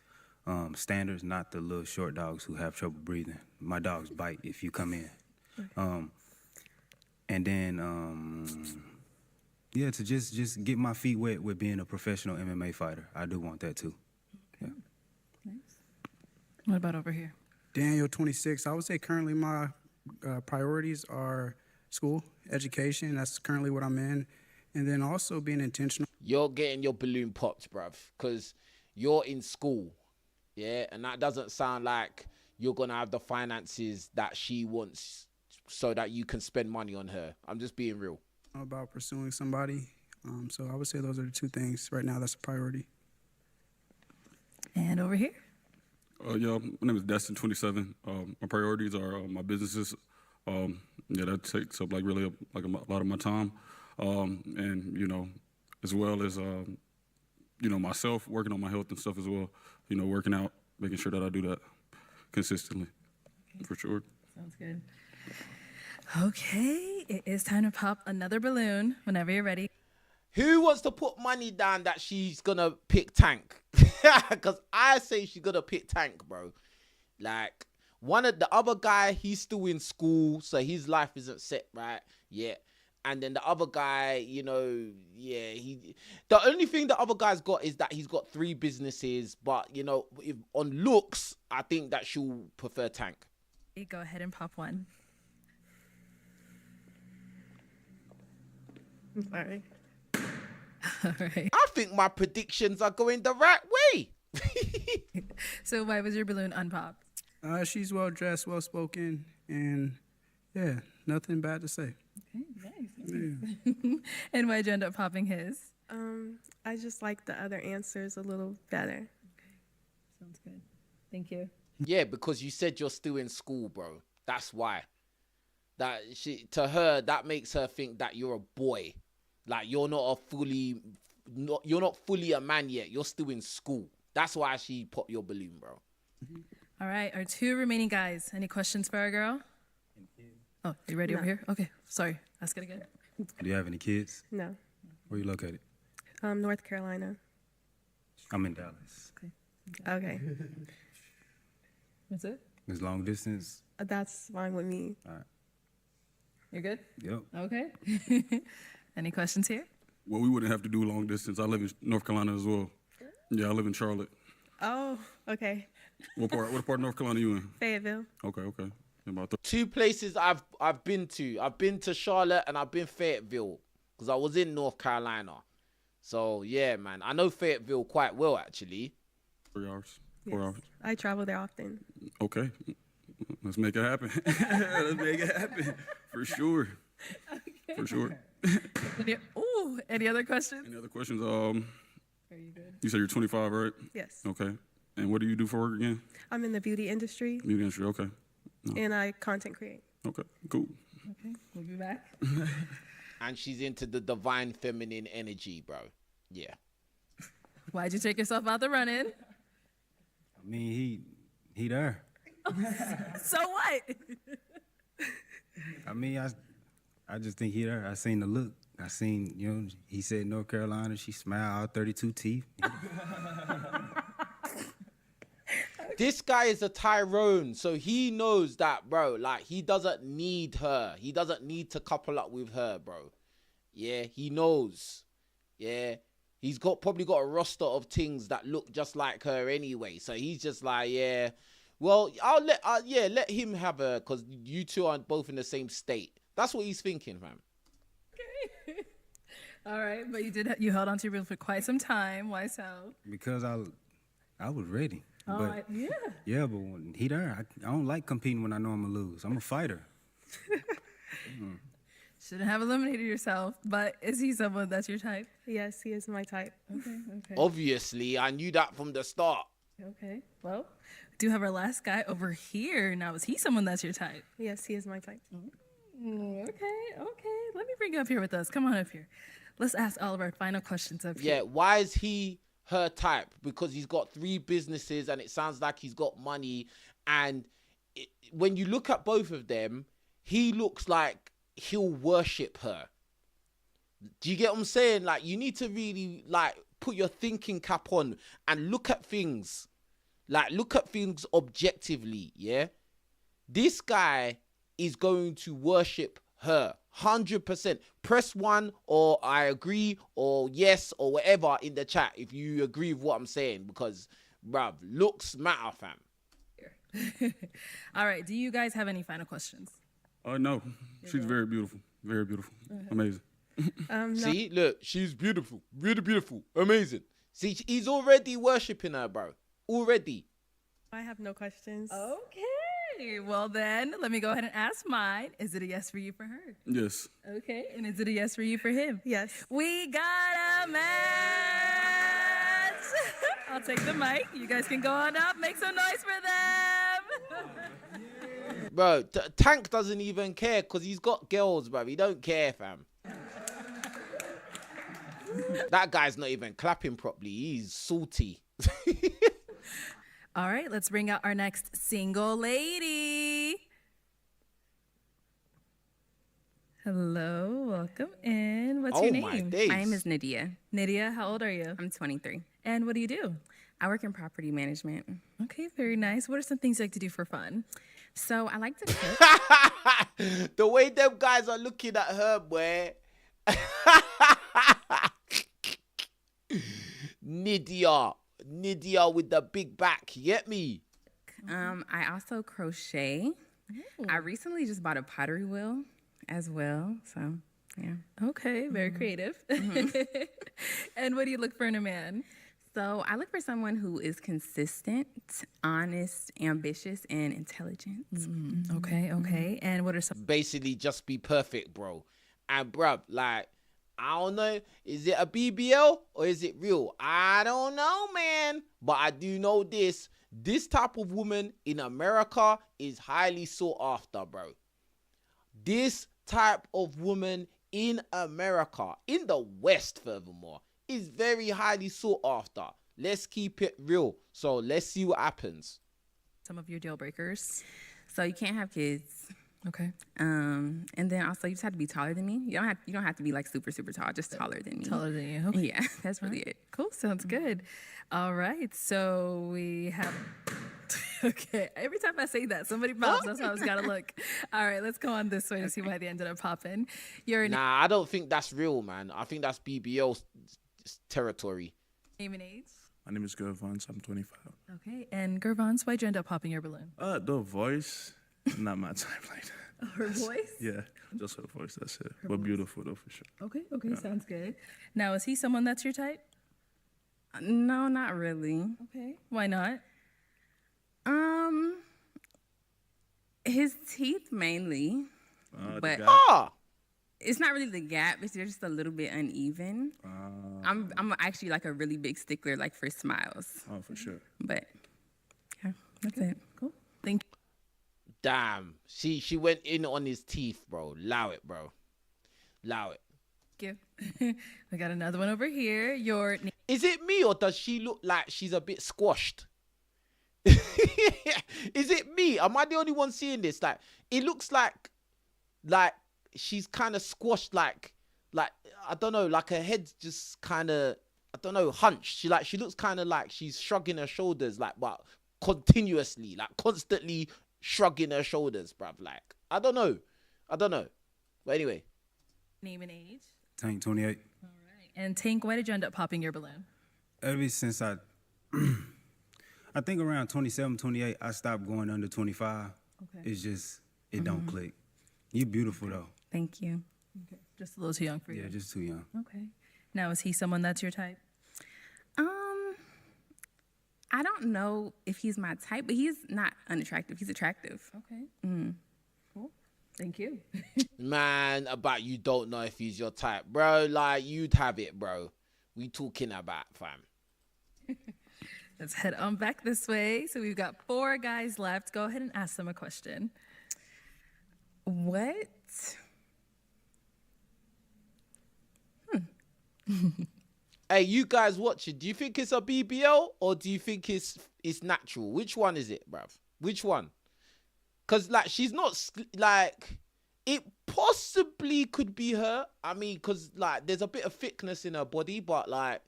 S5: Standards, not the little short dogs who have trouble breathing. My dogs bite if you come in. And then, yeah, to just get my feet wet with being a professional MMA fighter. I do want that too. Yeah.
S2: Nice. What about over here?
S7: Daniel, 26. I would say currently my priorities are school, education. That's currently what I'm in. And then also being intentional.
S1: You're getting your balloon popped, bruv, because you're in school. Yeah, and that doesn't sound like you're going to have the finances that she wants so that you can spend money on her. I'm just being real.
S7: About pursuing somebody. So I would say those are the 2 things right now that's a priority.
S2: And over here?
S8: Yeah, my name is Destin, 27. My priorities are my businesses. Yeah, that takes up really a lot of my time. And, as well as, myself, working on my health and stuff as well. Working out, making sure that I do that consistently, for sure.
S2: Sounds good. Okay, it is time to pop another balloon whenever you're ready.
S1: Who wants to put money down that she's going to pick Tank? Because I say she's going to pick Tank, bro. Like, one of the other guy, he's still in school, so his life isn't set right yet. And then the other guy, the only thing the other guy's got is that he's got 3 businesses. But, if on looks, I think that she'll prefer Tank.
S2: Go ahead and pop one.
S15: I'm sorry.
S2: All right.
S1: I think my predictions are going the right way.
S2: So why was your balloon unpopped?
S7: She's well dressed, well spoken, and yeah, nothing bad to say.
S2: Okay, nice. And why'd you end up popping his?
S15: I just like the other answers a little better.
S2: Sounds good. Thank you.
S1: Yeah, because you said you're still in school, bro. That's why. To her, that makes her think that you're a boy. Like you're not fully a man yet. You're still in school. That's why she popped your balloon, bro.
S2: All right, our 2 remaining guys. Any questions for our girl? Oh, you ready over here? Okay, sorry. Ask it again.
S5: Do you have any kids?
S15: No.
S5: Where you located?
S15: North Carolina.
S5: I'm in Dallas.
S15: Okay.
S2: That's it?
S5: It's long distance.
S15: That's fine with me.
S5: All right.
S2: You're good?
S5: Yep.
S2: Okay. Any questions here?
S8: Well, we wouldn't have to do long distance. I live in North Carolina as well. Yeah, I live in Charlotte.
S15: Oh, okay.
S8: What part of North Carolina you in?
S15: Fayetteville.
S8: Okay. About
S1: 2 places I've been to. I've been to Charlotte and I've been Fayetteville because I was in North Carolina. So yeah, man, I know Fayetteville quite well actually.
S8: 3 hours, 4 hours.
S15: I travel there often.
S8: Okay, let's make it happen. Let's make it happen for sure.
S2: Okay.
S8: For sure.
S2: Any other questions?
S8: Any other questions?
S2: Are you good?
S8: You said you're 25, right?
S15: Yes.
S8: Okay. And what do you do for work again?
S15: I'm in the beauty industry.
S8: Beauty industry. Okay. No.
S15: And I content create.
S8: Okay. Cool.
S2: Okay, we'll be back.
S1: And she's into the divine feminine energy, bro. Yeah.
S2: Why'd you take yourself out the running?
S5: I mean, he there.
S2: So what?
S5: I mean, I just think he there. I seen the look. I seen, he said North Carolina. She smiled, all 32 teeth.
S1: This guy is a Tyrone, so he knows that, bro. Like, he doesn't need her. He doesn't need to couple up with her, bro. Yeah, he knows. Yeah. He's probably got a roster of things that look just like her anyway. So he's just like, yeah. Well, let him have her because you 2 are both in the same state. That's what he's thinking, fam.
S2: Okay. All right, but you held on to your balloon for quite some time. Why so?
S5: Because I was ready.
S2: Oh, yeah.
S5: Yeah, but when he there, I don't like competing when I know I'm going to lose. I'm a fighter.
S2: Shouldn't have eliminated yourself, but is he someone that's your type?
S15: Yes, he is my type.
S2: Okay.
S1: Obviously, I knew that from the start.
S2: Okay, well, we do have our last guy over here. Now, is he someone that's your type?
S15: Yes, he is my type.
S2: Okay. Let me bring you up here with us. Come on up here. Let's ask all of our final questions up here.
S1: Yeah, why is he her type? Because he's got 3 businesses and it sounds like he's got money. And when you look at both of them, he looks like he'll worship her. Do you get what I'm saying? Like, you need to really, like, put your thinking cap on and look at things. Like, look at things objectively, yeah? This guy is going to worship her 100%. Press 1 or I agree or yes or whatever in the chat if you agree with what I'm saying, because, bruv, looks matter, fam.
S2: All right, do you guys have any final questions?
S8: No, she's very beautiful, amazing.
S1: See, look, she's beautiful, really beautiful, amazing. See, he's already worshiping her, bro. Already.
S15: I have no questions.
S2: Okay, well then, let me go ahead and ask mine. Is it a yes for you for her?
S8: Yes.
S2: Okay, and is it a yes for you for him?
S15: Yes.
S2: We got a match! I'll take the mic. You guys can go on up, make some noise for them!
S1: Bro, Tank doesn't even care because he's got girls, bro. He don't care, fam. That guy's not even clapping properly. He's salty.
S2: All right, let's bring out our next single lady. Hello, welcome in. What's your name?
S1: My days.
S16: My name is Nydia.
S2: Nydia, how old are you?
S16: I'm 23.
S2: And what do you do?
S16: I work in property management.
S2: Okay, very nice. What are some things you like to do for fun?
S16: So I like to cook.
S1: The way them guys are looking at her, boy. Nydia with the big back. You get me?
S16: I also crochet. I recently just bought a pottery wheel as well. So Yeah.
S2: Okay, very creative. And what do you look for in a man?
S16: So I look for someone who is consistent, honest, ambitious, and intelligent.
S2: Okay. And what are some?
S1: Basically, just be perfect, bro. And bruv, like, I don't know, is it a BBL or is it real? I don't know, man. But I do know this. This type of woman in America is highly sought after, bro. This type of woman in America, in the West furthermore, is very highly sought after. Let's keep it real. So let's see what happens.
S2: Some of your deal breakers.
S16: So you can't have kids.
S2: Okay.
S16: And then also you just have to be taller than me. You don't have to be like super tall, just taller than me.
S2: Taller than you. Okay.
S16: Yeah, that's really it.
S2: Cool. Sounds good. All right. So we have. Okay. Every time I say that, somebody pops. That's why I was gotta look. All right. Let's go on this way to see why they ended up popping.
S1: Nah, I don't think that's real, man. I think that's BBL territory.
S2: Name and age.
S4: My name is Gervons. I'm 25.
S2: Okay. And Gervons, why'd you end up popping your balloon?
S4: The voice, not my type like that.
S2: Her voice?
S4: Yeah, just her voice. That's it. But beautiful though, for sure.
S2: Okay. Sounds good. Now, is he someone that's your type?
S16: No, not really.
S2: Okay. Why not?
S16: His teeth mainly, but it's not really the gap. It's just a little bit uneven. I'm actually like a really big stickler, like for smiles.
S4: Oh, for sure.
S16: But yeah, that's it.
S2: Cool. Thank you.
S1: Damn. She went in on his teeth, bro. Allow it, bro. Allow it.
S2: Thank you. We got another one over here.
S1: Is it me or does she look like she's a bit squashed? Is it me? Am I the only one seeing this? Like, it looks like she's kind of squashed, like I don't know, like her head's just kind of, I don't know, hunched. She looks kind of like she's shrugging her shoulders, like, but continuously, like constantly shrugging her shoulders, bruv. Like, I don't know. But anyway.
S2: Name and age.
S5: Tank 28.
S2: All right. And Tank, why did you end up popping your balloon?
S5: Ever since I think around 27, 28, I stopped going under 25.
S2: Okay.
S5: It's just, it don't click. You beautiful though.
S16: Thank you.
S2: Okay. Just a little too young for you.
S5: Yeah, just too young.
S2: Okay. Now, is he someone that's your type?
S16: I don't know if he's my type, but he's not unattractive. He's attractive.
S2: Okay. Cool. Thank you.
S1: Man, about you don't know if he's your type, bro. Like, you'd have it, bro. We talking about, fam.
S2: Let's head on back this way. So we've got 4 guys left. Go ahead and ask them a question.
S16: What?
S1: Hey, you guys watching, do you think it's a BBL or do you think it's natural? Which one is it, bruv? Which one? Because, like, she's not, like, it possibly could be her. I mean, because, like, there's a bit of thickness in her body, but, like,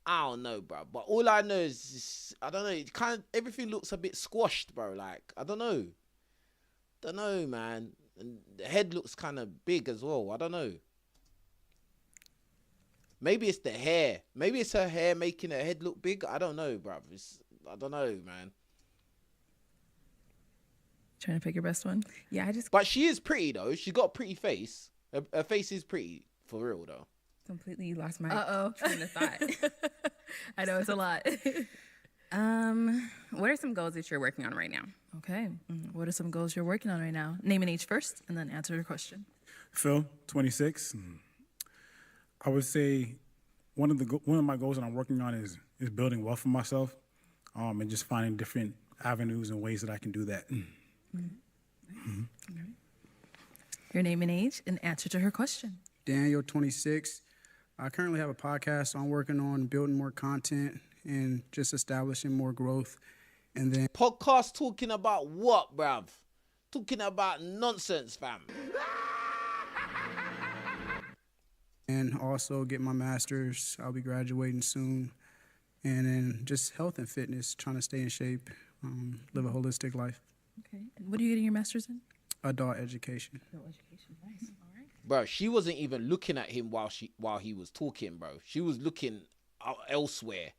S1: I don't know, bro. But all I know is, I don't know, it kind of, everything looks a bit squashed, bro. Like, I don't know. Don't know, man. And the head looks kind of big as well. I don't know. Maybe it's the hair. Maybe it's her hair making her head look big. I don't know, bro. I don't know, man.
S2: Trying to pick your best one?
S16: Yeah,
S1: But she is pretty, though. She got a pretty face. Her face is pretty, for real, though.
S16: Completely lost my
S2: train of thought. I know it's a lot.
S16: What are some goals that you're working on right now?
S2: Okay. What are some goals you're working on right now? Name and age first, and then answer your question.
S11: Phil, 26. I would say one of my goals that I'm working on is building wealth for myself, and just finding different avenues and ways that I can do that.
S2: Your name and age and answer to her question.
S7: Daniel, 26. I currently have a podcast. I'm working on building more content and just establishing more growth. And then
S1: podcast talking about what, bruv? Talking about nonsense, fam.
S7: And also get my master's. I'll be graduating soon. And then just health and fitness, trying to stay in shape, live a holistic life.
S2: Okay. And what are you getting your master's in?
S7: Adult education.
S2: Adult education. Nice. All right.
S1: Bro, she wasn't even looking at him while he was talking, bro. She was looking elsewhere.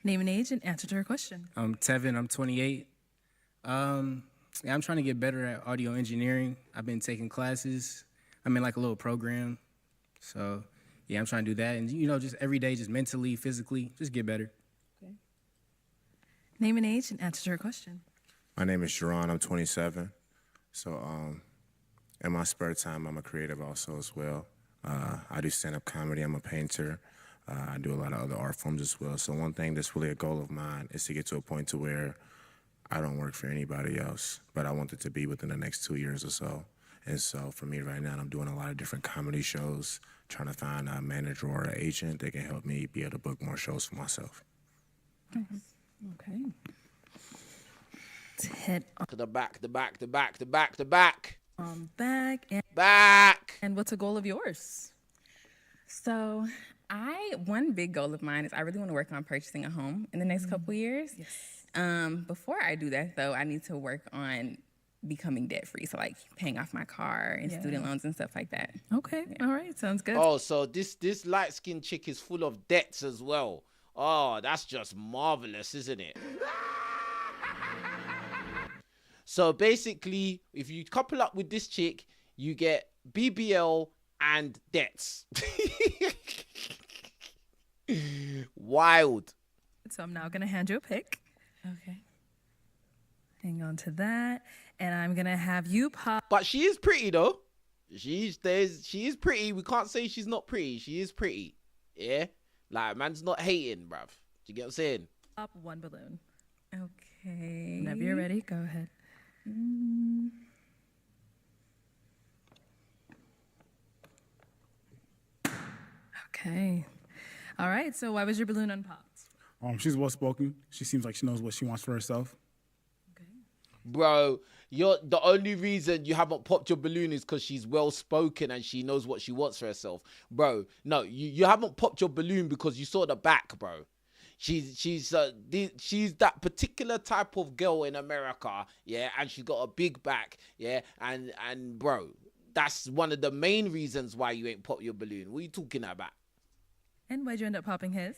S2: Name and age and answer to her question.
S12: I'm Tevin. I'm 28. I'm trying to get better at audio engineering. I've been taking classes, I'm in like a little program. So yeah, I'm trying to do that. And just every day, just mentally, physically, just get better.
S2: Name and age and answer your question.
S9: My name is Sharon. I'm 27. So in my spare time, I'm a creative also as well. I do stand-up comedy. I'm a painter. I do a lot of other art forms as well. So one thing that's really a goal of mine is to get to a point to where I don't work for anybody else, but I want it to be within the next 2 years or so. And so for me right now, I'm doing a lot of different comedy shows, trying to find a manager or an agent that can help me be able to book more shows for myself.
S2: Okay. Let's head on
S1: To the back.
S2: back and
S1: back.
S2: And what's a goal of yours?
S16: So one big goal of mine is I really want to work on purchasing a home in the next couple years.
S2: Yes.
S16: Before I do that, though, I need to work on becoming debt free. So like paying off my car and student loans and stuff like that.
S2: Okay. All right. Sounds good.
S1: Oh, so this light skinned chick is full of debts as well. Oh, that's just marvelous, isn't it? So basically, if you couple up with this chick, you get BBL and debts. Wild.
S2: So I'm now going to hand you a pick.
S16: Okay.
S2: Hang on to that. And I'm going to have you pop.
S1: But she is pretty, though. She is pretty. We can't say she's not pretty. She is pretty. Yeah? Like, man's not hating, bruv. Do you get what I'm saying?
S2: Up one balloon.
S16: Okay.
S2: Whenever you're ready, go ahead. Okay. All right. So why was your balloon unpopped?
S11: She's well spoken. She seems like she knows what she wants for herself.
S1: Bro, the only reason you haven't popped your balloon is because she's well spoken and she knows what she wants for herself. Bro, no, you haven't popped your balloon because you saw the back, bro. She's that particular type of girl in America, yeah, and she's got a big back, yeah, and bro, that's one of the main reasons why you ain't popped your balloon. What are you talking about?
S2: And why'd you end up popping his?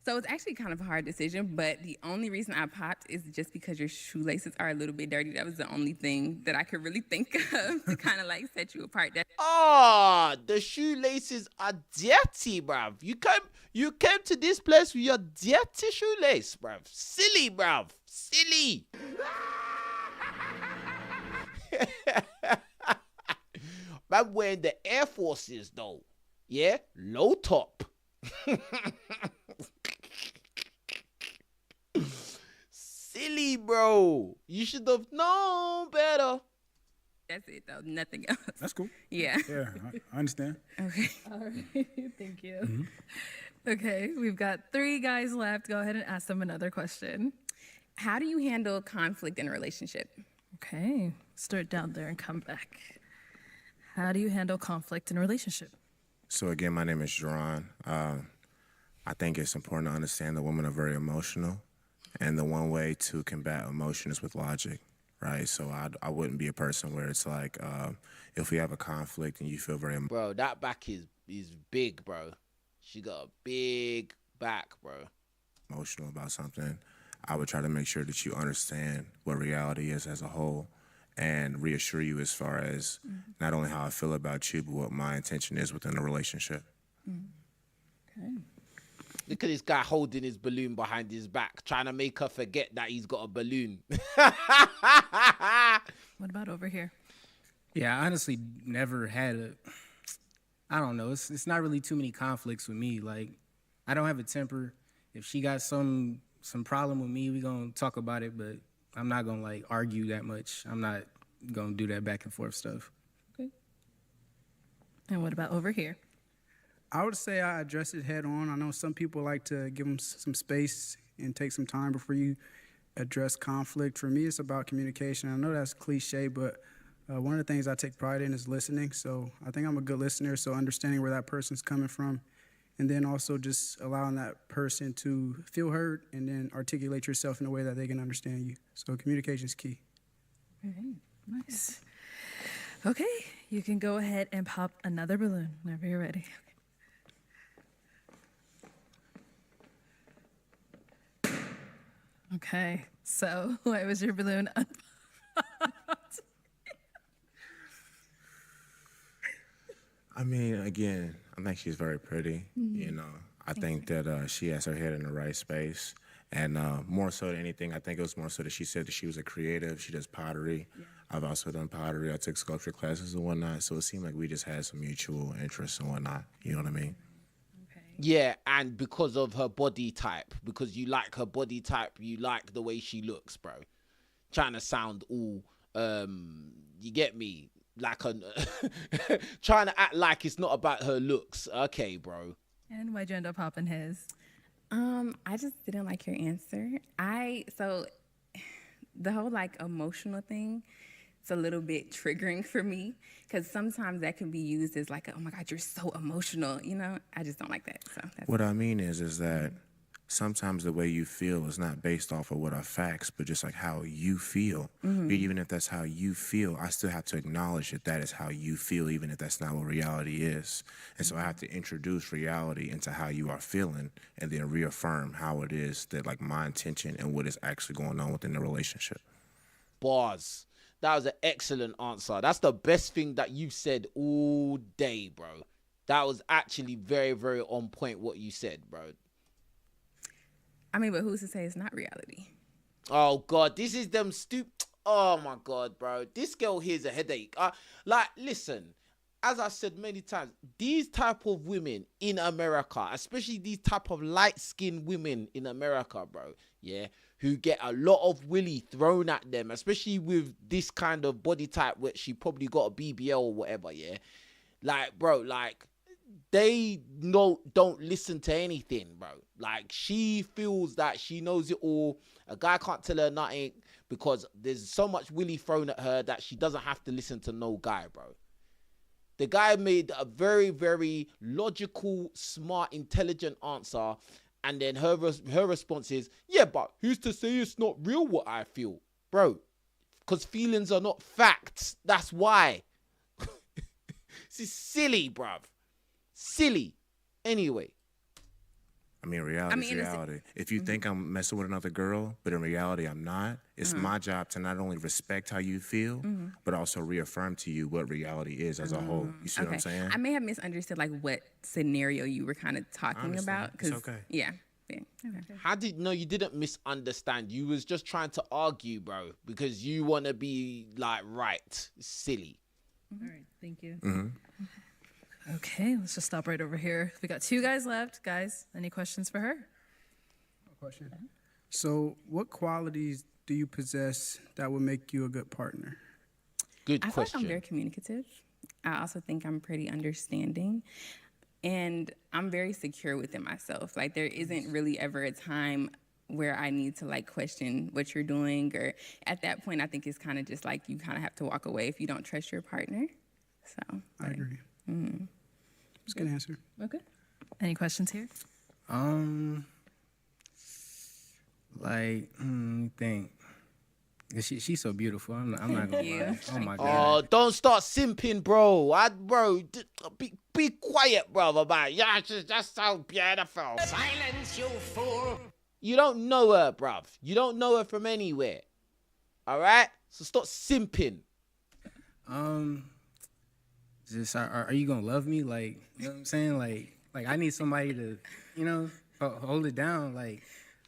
S16: So it's actually kind of a hard decision, but the only reason I popped is just because your shoelaces are a little bit dirty. That was the only thing that I could really think of to kind of like set you apart.
S1: Oh, the shoelaces are dirty, bruv. You came to this place with your dirty shoelace, bruv. Silly, bruv. Silly. Man wearing the Air Forces, though. Yeah? Low top. Silly, bro. You should have known better.
S16: That's it, though. Nothing else.
S11: That's cool.
S16: Yeah.
S11: Yeah, I understand.
S16: Okay.
S2: All right. Thank you. Okay. We've got 3 guys left. Go ahead and ask them another question.
S16: How do you handle conflict in a relationship?
S2: Okay. Start down there and come back. How do you handle conflict in a relationship?
S9: So again, my name is Jerron. I think it's important to understand that women are very emotional, and the one way to combat emotion is with logic, right? So I wouldn't be a person where it's like, if we have a conflict and you feel very...
S1: Bro, that back is big, bro. She got a big back, bro.
S9: Emotional about something, I would try to make sure that you understand what reality is as a whole and reassure you as far as not only how I feel about you, but what my intention is within a relationship.
S2: Okay.
S1: Look at this guy holding his balloon behind his back, trying to make her forget that he's got a balloon.
S2: What about over here?
S12: Yeah, I honestly never had I don't know. It's not really too many conflicts with me. Like, I don't have a temper. If she got some problem with me, we gonna talk about it, but I'm not gonna like argue that much. I'm not gonna do that back and forth stuff.
S2: Okay. And what about over here?
S7: I would say I address it head on. I know some people like to give them some space and take some time before you address conflict. For me, it's about communication. I know that's cliche, but one of the things I take pride in is listening. So I think I'm a good listener, so understanding where that person's coming from, and then also just allowing that person to feel heard and then articulate yourself in a way that they can understand you. So communication is key.
S2: All right. Nice. Okay, you can go ahead and pop another balloon whenever you're ready. Okay, so why was your balloon unpopped?
S9: I mean, again, I think she's very pretty. You know, I think that she has her head in the right space. And more so than anything, I think it was more so that she said that she was a creative. She does pottery. I've also done pottery. I took sculpture classes and whatnot. So it seemed like we just had some mutual interests and whatnot. You know what I mean?
S1: Yeah, and because of her body type, because you like her body type, you like the way she looks, bro. Trying to sound all, you get me? Like a, trying to act like it's not about her looks. Okay, bro.
S2: And why'd you end up hopping his?
S16: I just didn't like your answer. So the whole like emotional thing, it's a little bit triggering for me because sometimes that can be used as like, oh my God, you're so emotional. You know, I just don't like that. So that's
S9: What I mean is that sometimes the way you feel is not based off of what are facts, but just like how you feel. But even if that's how you feel, I still have to acknowledge that that is how you feel, even if that's not what reality is. And so I have to introduce reality into how you are feeling and then reaffirm how it is that like my intention and what is actually going on within the relationship.
S1: Bars. That was an excellent answer. That's the best thing that you've said all day, bro. That was actually very, very on point what you said, bro.
S16: I mean, but who's to say it's not reality?
S1: Oh, God. This is them Oh, my God, bro. This girl here's a headache. Like, listen, as I said many times, these type of women in America, especially these type of light-skinned women in America, bro, yeah, who get a lot of willy thrown at them, especially with this kind of body type where she probably got a BBL or whatever, yeah? Like, bro, like, they don't listen to anything, bro. Like, she feels that she knows it all. A guy can't tell her nothing because there's so much willy thrown at her that she doesn't have to listen to no guy, bro. The guy made a very, very logical, smart, intelligent answer. And then her response is, yeah, but who's to say it's not real what I feel? Bro, because feelings are not facts. That's why. This is silly, bruv. Silly. Anyway.
S9: I mean, reality is reality. If you think I'm messing with another girl, but in reality I'm not, it's my job to not only respect how you feel, but also reaffirm to you what reality is as a whole. You see what I'm saying?
S16: I may have misunderstood like what scenario you were kind of talking about.
S9: It's okay.
S16: Yeah.
S1: Okay. No, you didn't misunderstand. You was just trying to argue, bro, because you want to be like right. Silly.
S2: All right. Thank you. Okay, let's just stop right over here. We got 2 guys left. Guys, any questions for her?
S7: Question. So, what qualities do you possess that would make you a good partner?
S1: Good
S16: I feel like I'm very communicative. I also think I'm pretty understanding. And I'm very secure within myself. Like, there isn't really ever a time where I need to, like, question what you're doing. Or at that point, I think it's kind of just like you kind of have to walk away if you don't trust your partner. So
S7: I agree. That's a good answer.
S2: Okay. Any questions here?
S12: Think. She's so beautiful. I'm not gonna lie. Oh my God.
S1: Oh, don't start simping, bro. Be quiet, brother, man. Yeah, just so beautiful.
S6: Silence, you fool.
S1: You don't know her, bruv. You don't know her from anywhere. All right? So stop simping.
S12: Just are you gonna love me? Like, you know what I'm saying? Like I need somebody to, you know, hold it down. Like,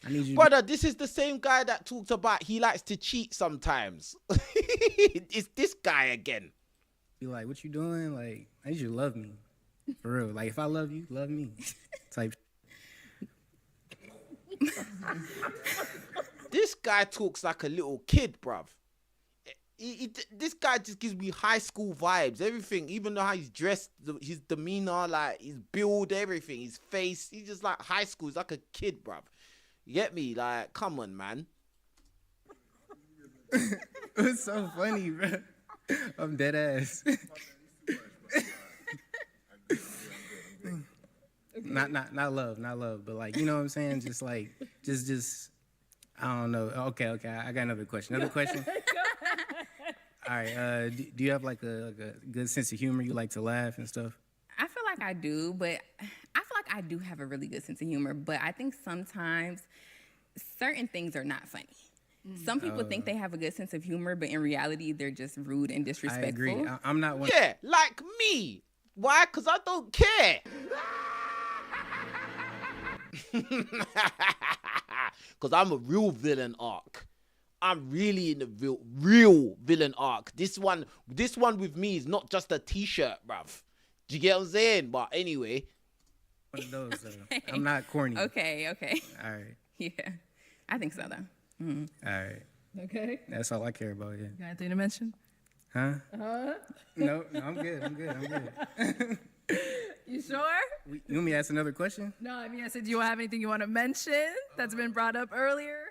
S12: I need you.
S1: Brother, this is the same guy that talked about he likes to cheat sometimes. It's this guy again.
S12: Be like, what you doing? Like, I need you to love me. For real. Like, if I love you, love me. Type.
S1: This guy talks like a little kid, bruv. This guy just gives me high school vibes. Everything, even though how he's dressed, his demeanor, like his build, everything, his face. He's just like high school. He's like a kid, bruv. You get me? Like, come on, man.
S12: It's so funny, bro. I'm dead ass. Not love, but like, you know what I'm saying? Just like, just, I don't know. Okay, I got another question. All right, do you have like a good sense of humor? You like to laugh and stuff?
S16: I feel like I do, but I feel like I do have a really good sense of humor, but I think sometimes certain things are not funny. Some people think they have a good sense of humor, but in reality, they're just rude and disrespectful.
S12: I agree. I'm not one.
S1: Yeah, like me. Why? Because I don't care. Because I'm a real villain arc. I'm really in the real villain arc. This one with me is not just a t-shirt, bruv. Do you get what I'm saying? But anyway.
S12: One of those, okay. I'm not corny.
S16: Okay.
S12: All right.
S16: Yeah. I think so, though. Mm-hmm.
S12: All right.
S2: Okay.
S12: That's all I care about, yeah.
S2: Got anything to mention?
S12: Huh? No, I'm good.
S2: You sure?
S12: You want me to ask another question?
S2: No, I mean, I said, do you have anything you want to mention that's been brought up earlier?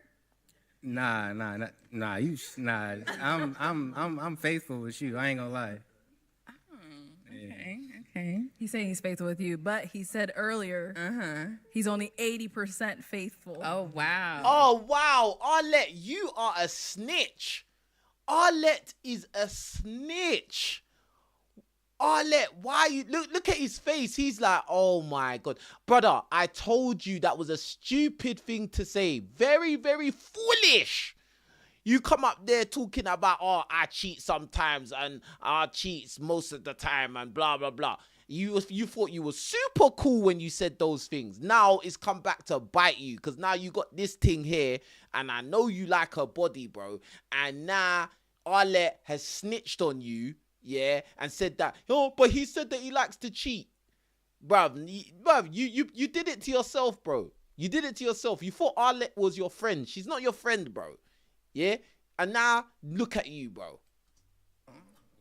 S12: Nah. I'm faithful with you. I ain't gonna lie.
S16: Okay.
S2: He's saying he's faithful with you, but he said earlier he's only 80% faithful.
S16: Oh, wow.
S1: Oh, wow. Arlette, you are a snitch. Arlette is a snitch. Arlette, why you look at his face? He's like, oh my God. Brother, I told you that was a stupid thing to say. Very, very foolish. You come up there talking about, oh, I cheat sometimes and I cheats most of the time and blah, blah, blah. You thought you were super cool when you said those things. Now it's come back to bite you because now you got this thing here and I know you like her body, bro. And now Arlette has snitched on you, yeah, and said that, oh, but he said that he likes to cheat. Bruv, you did it to yourself, bro. You did it to yourself. You thought Arlette was your friend. She's not your friend, bro. Yeah? And now, look at you, bro.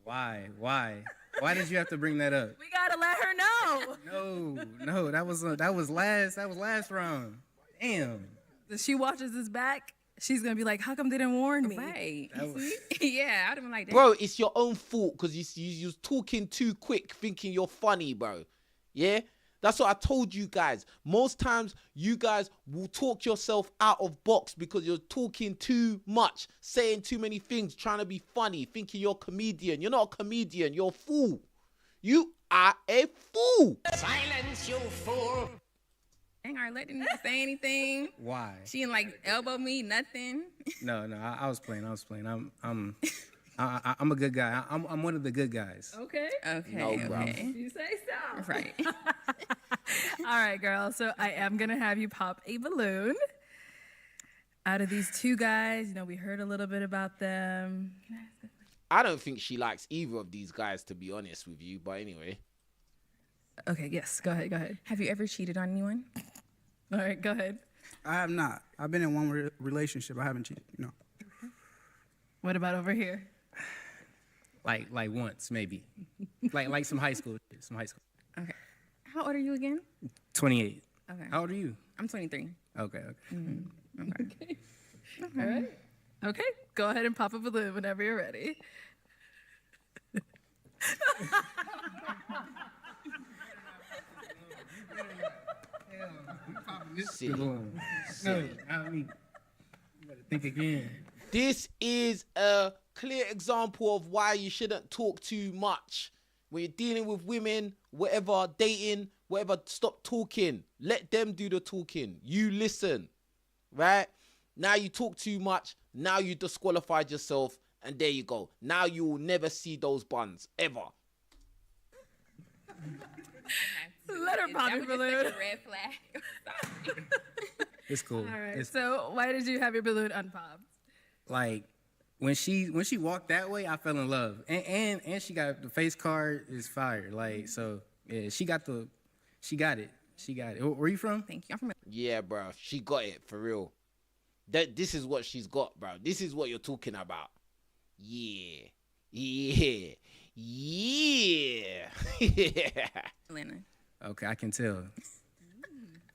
S12: Why? Why did you have to bring that up?
S2: We gotta let her know.
S12: No, that was last round. Damn.
S2: If she watches this back, she's gonna be like, how come they didn't warn me?
S16: Right. Yeah, I'd have been like that.
S1: Bro, it's your own fault because you was talking too quick thinking you're funny, bro. Yeah? That's what I told you guys. Most times, you guys will talk yourself out of box because you're talking too much, saying too many things, trying to be funny, thinking you're a comedian. You're not a comedian. You're a fool. You are a fool.
S6: Silence, you fool.
S16: Dang, Arlette didn't even say anything.
S12: Why?
S16: She didn't like elbow me, nothing.
S12: No, I was playing. I'm a good guy. I'm one of the good guys.
S2: Okay.
S1: No, bro.
S2: You say so.
S16: Right.
S2: All right, girl. So I am going to have you pop a balloon. Out of these two guys, we heard a little bit about them.
S1: I don't think she likes either of these guys, to be honest with you. But anyway.
S2: Okay, yes. Go ahead.
S16: Have you ever cheated on anyone?
S2: All right, go ahead.
S7: I have not. I've been in one relationship. I haven't cheated. No.
S2: What about over here?
S12: Like once, maybe. like some high school.
S16: Okay. How old are you again?
S12: 28.
S16: Okay.
S12: How old are you?
S16: I'm 23.
S12: Okay.
S16: Mm-hmm. Okay.
S2: All right. Okay. Go ahead and pop a balloon whenever you're ready.
S1: Silly.
S12: No, I mean, you better think again.
S1: This is a clear example of why you shouldn't talk too much. When you're dealing with women, whatever, dating, whatever, stop talking. Let them do the talking. You listen, right? Now you talk too much. Now you disqualified yourself. And there you go. Now you will never see those buns, ever.
S2: Let her pop your balloon.
S16: That was just such a red flag.
S12: It's cool.
S2: All right. So why did you have your balloon unpopped?
S12: Like when she walked that way, I fell in love. And she got the face card is fire. Like, so yeah, she got it. Where you from?
S16: Thank you. I'm from.
S1: Yeah, bro. She got it for real. This is what she's got, bro. This is what you're talking about. Yeah.
S16: Atlanta.
S12: Okay, I can tell.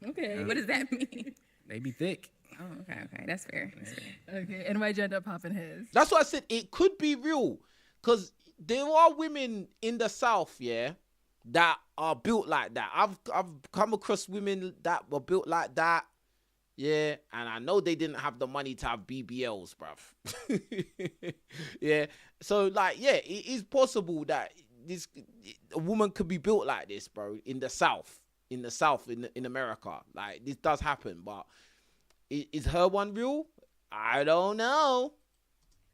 S2: Okay.
S16: What does that mean?
S12: They be thick.
S16: Oh, okay. That's fair.
S2: Okay. And why'd you end up popping his?
S1: That's why I said it could be real. Because there are women in the South, yeah, that are built like that. I've come across women that were built like that. Yeah, and I know they didn't have the money to have BBLs, bruv. Yeah, so like, yeah, it is possible that a woman could be built like this, bro, in the South, in America. Like, this does happen, but is her one real? I don't know.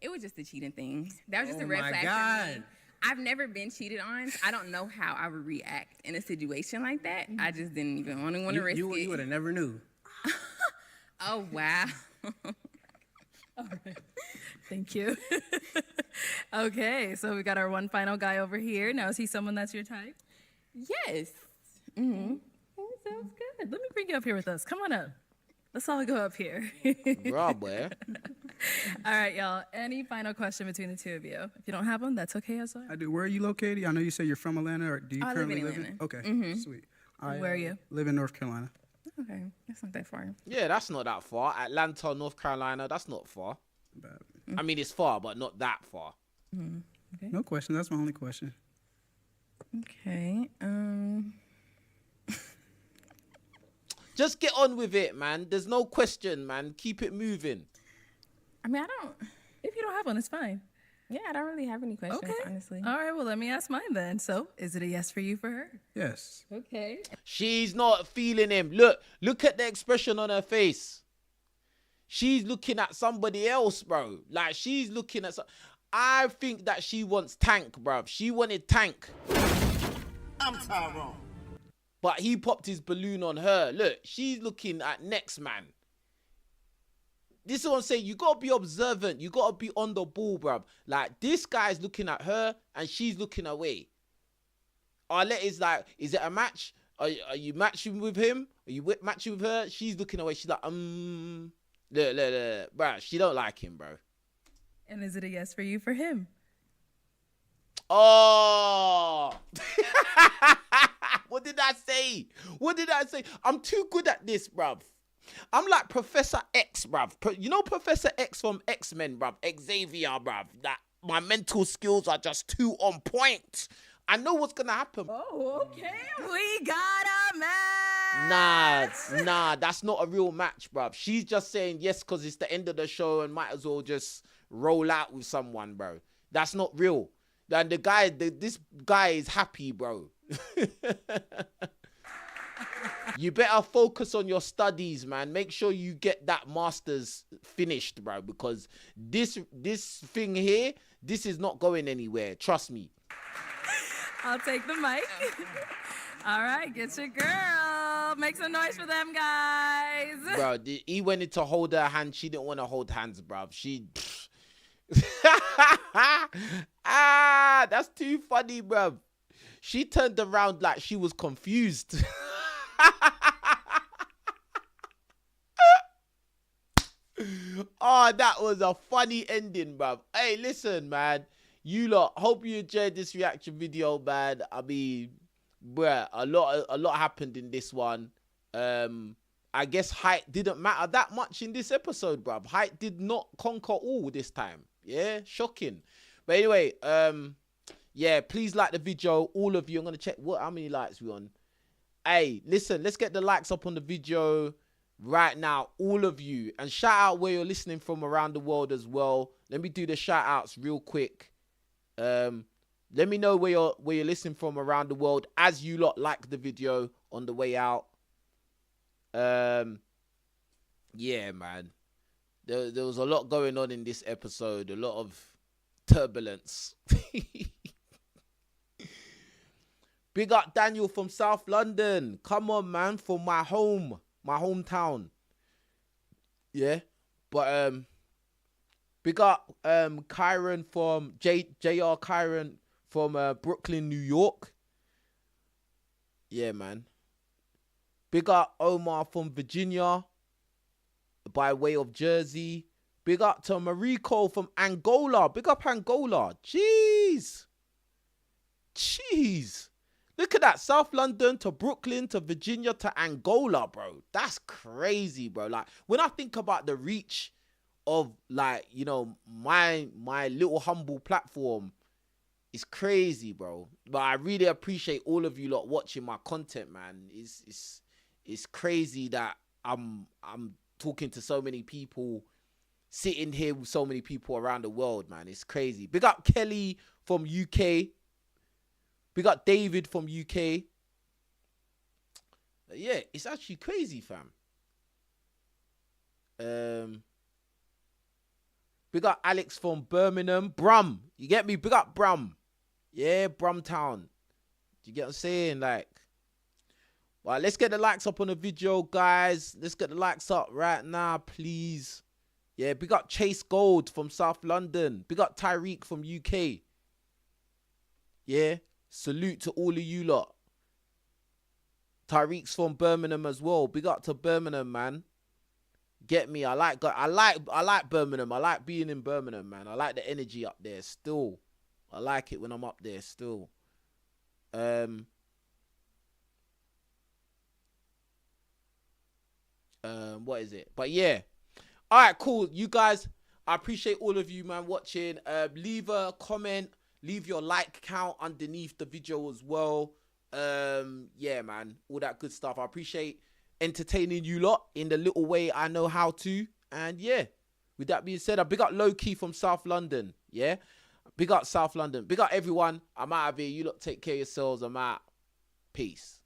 S16: It was just a cheating thing. That was just a red
S12: my
S16: flag
S12: God.
S16: for me. I've never been cheated on. So I don't know how I would react in a situation like that. I just didn't even want to risk it.
S12: You would have never knew.
S16: Oh, wow.
S2: All right. Thank you. Okay, so we got our one final guy over here. Now, is he someone that's your type?
S16: Yes.
S2: Mm-hmm. Sounds good. Let me bring you up here with us. Come on up. Let's all go up here.
S1: Bro, boy.
S2: All right, y'all. Any final question between the two of you? If you don't have one, that's okay as well.
S7: I do. Where are you located? I know you say you're from Atlanta, or do you
S16: I live
S7: currently
S16: in
S7: live in?
S16: Atlanta.
S7: Okay,
S16: Mhm.
S7: sweet.
S2: Where are you?
S7: Live in North Carolina.
S16: Okay, that's not that far.
S1: Yeah, that's not that far. Atlanta, North Carolina, that's not far. I mean, it's far, but not that far.
S16: Okay.
S7: No question. That's my only question.
S16: Okay.
S1: Just get on with it, man. There's no question, man. Keep it moving.
S16: I mean, I don't.
S2: If you don't have one, it's fine.
S16: Yeah, I don't really have any questions,
S2: Okay.
S16: honestly.
S2: All right, well, let me ask mine then. So, is it a yes for you for her?
S7: Yes.
S2: Okay.
S1: She's not feeling him. Look at the expression on her face. She's looking at somebody else, bro. Like, she's looking at I think that she wants Tank, bruv. She wanted Tank.
S6: I'm Tyrone.
S1: But he popped his balloon on her. Look, she's looking at next man. This is what I'm saying. You got to be observant. You got to be on the ball, bruv. Like, this guy's looking at her and she's looking away. Arlette is like, is it a match? Are you matching with him? Are you matching with her? She's looking away. She's like, look, bruh. She don't like him, bro.
S2: And is it a yes for you for him?
S1: Oh. What did I say? What did I say? I'm too good at this, bruv. I'm like Professor X, bruv. You know Professor X from X-Men, bruv? Xavier, bruv. That my mental skills are just too on point. I know what's gonna happen.
S2: Oh, okay. We got a match.
S1: Nah, that's not a real match, bruv. She's just saying yes because it's the end of the show and might as well just roll out with someone, bro. That's not real. And this guy is happy, bro. You better focus on your studies, man. Make sure you get that master's finished, bro, because this thing here, this is not going anywhere. Trust me.
S2: I'll take the mic. All right, get your girl. Make some noise for them guys.
S1: Bro, he went in to hold her hand. She didn't want to hold hands, bro. She... that's too funny, bro. She turned around like she was confused. Oh, that was a funny ending, bruv. Hey, listen, man. You lot, hope you enjoyed this reaction video, man. I mean, bruh, a lot happened in this one. I guess height didn't matter that much in this episode, bruv. Height did not conquer all this time. Yeah, shocking. But anyway, yeah, please like the video. All of you, I'm gonna check how many likes we on. Hey, listen, let's get the likes up on the video right now, all of you, and shout out where you're listening from around the world as well. Let me do the shout outs real quick. Let me know where you're listening from around the world as you lot like the video on the way out. Yeah, man, there was a lot going on in this episode, a lot of turbulence. Big up Daniel from South London. Come on, man, from my hometown. Yeah, but big up Kyron from JR Kyron from Brooklyn, New York. Yeah, man. Big up Omar from Virginia by way of Jersey. Big up to Mariko from Angola. Big up Angola. Jeez. Look at that. South London to Brooklyn to Virginia to Angola, bro. That's crazy, bro. Like, when I think about the reach of, like, you know, my little humble platform, it's crazy, bro. But I really appreciate all of you lot watching my content, man. It's crazy that I'm talking to so many people, sitting here with so many people around the world, man. It's crazy. Big up Kelly from UK. Big up David from UK. Yeah, it's actually crazy, fam. Big up Alex from Birmingham. Brum. You get me? Big up Brum. Yeah, Brumtown. Do you get what I'm saying? Like, well, let's get the likes up on the video, guys. Let's get the likes up right now, please. Yeah, big up Chase Gold from South London. Big up Tyreek from UK. Yeah, salute to all of you lot. Tyreek's from Birmingham as well. Big up to Birmingham, man. Get me? I like Birmingham. I like being in Birmingham, man. I like the energy up there still. I like it when I'm up there still. What is it? But yeah. All right, cool. You guys, I appreciate all of you, man, watching. Leave a comment. Leave your like count underneath the video as well. Yeah, man. All that good stuff. I appreciate entertaining you lot in the little way I know how to. And yeah, with that being said, I big up Low Key from South London. Yeah. Big up South London. Big up everyone. I'm out of here. You lot take care of yourselves. I'm out. Peace.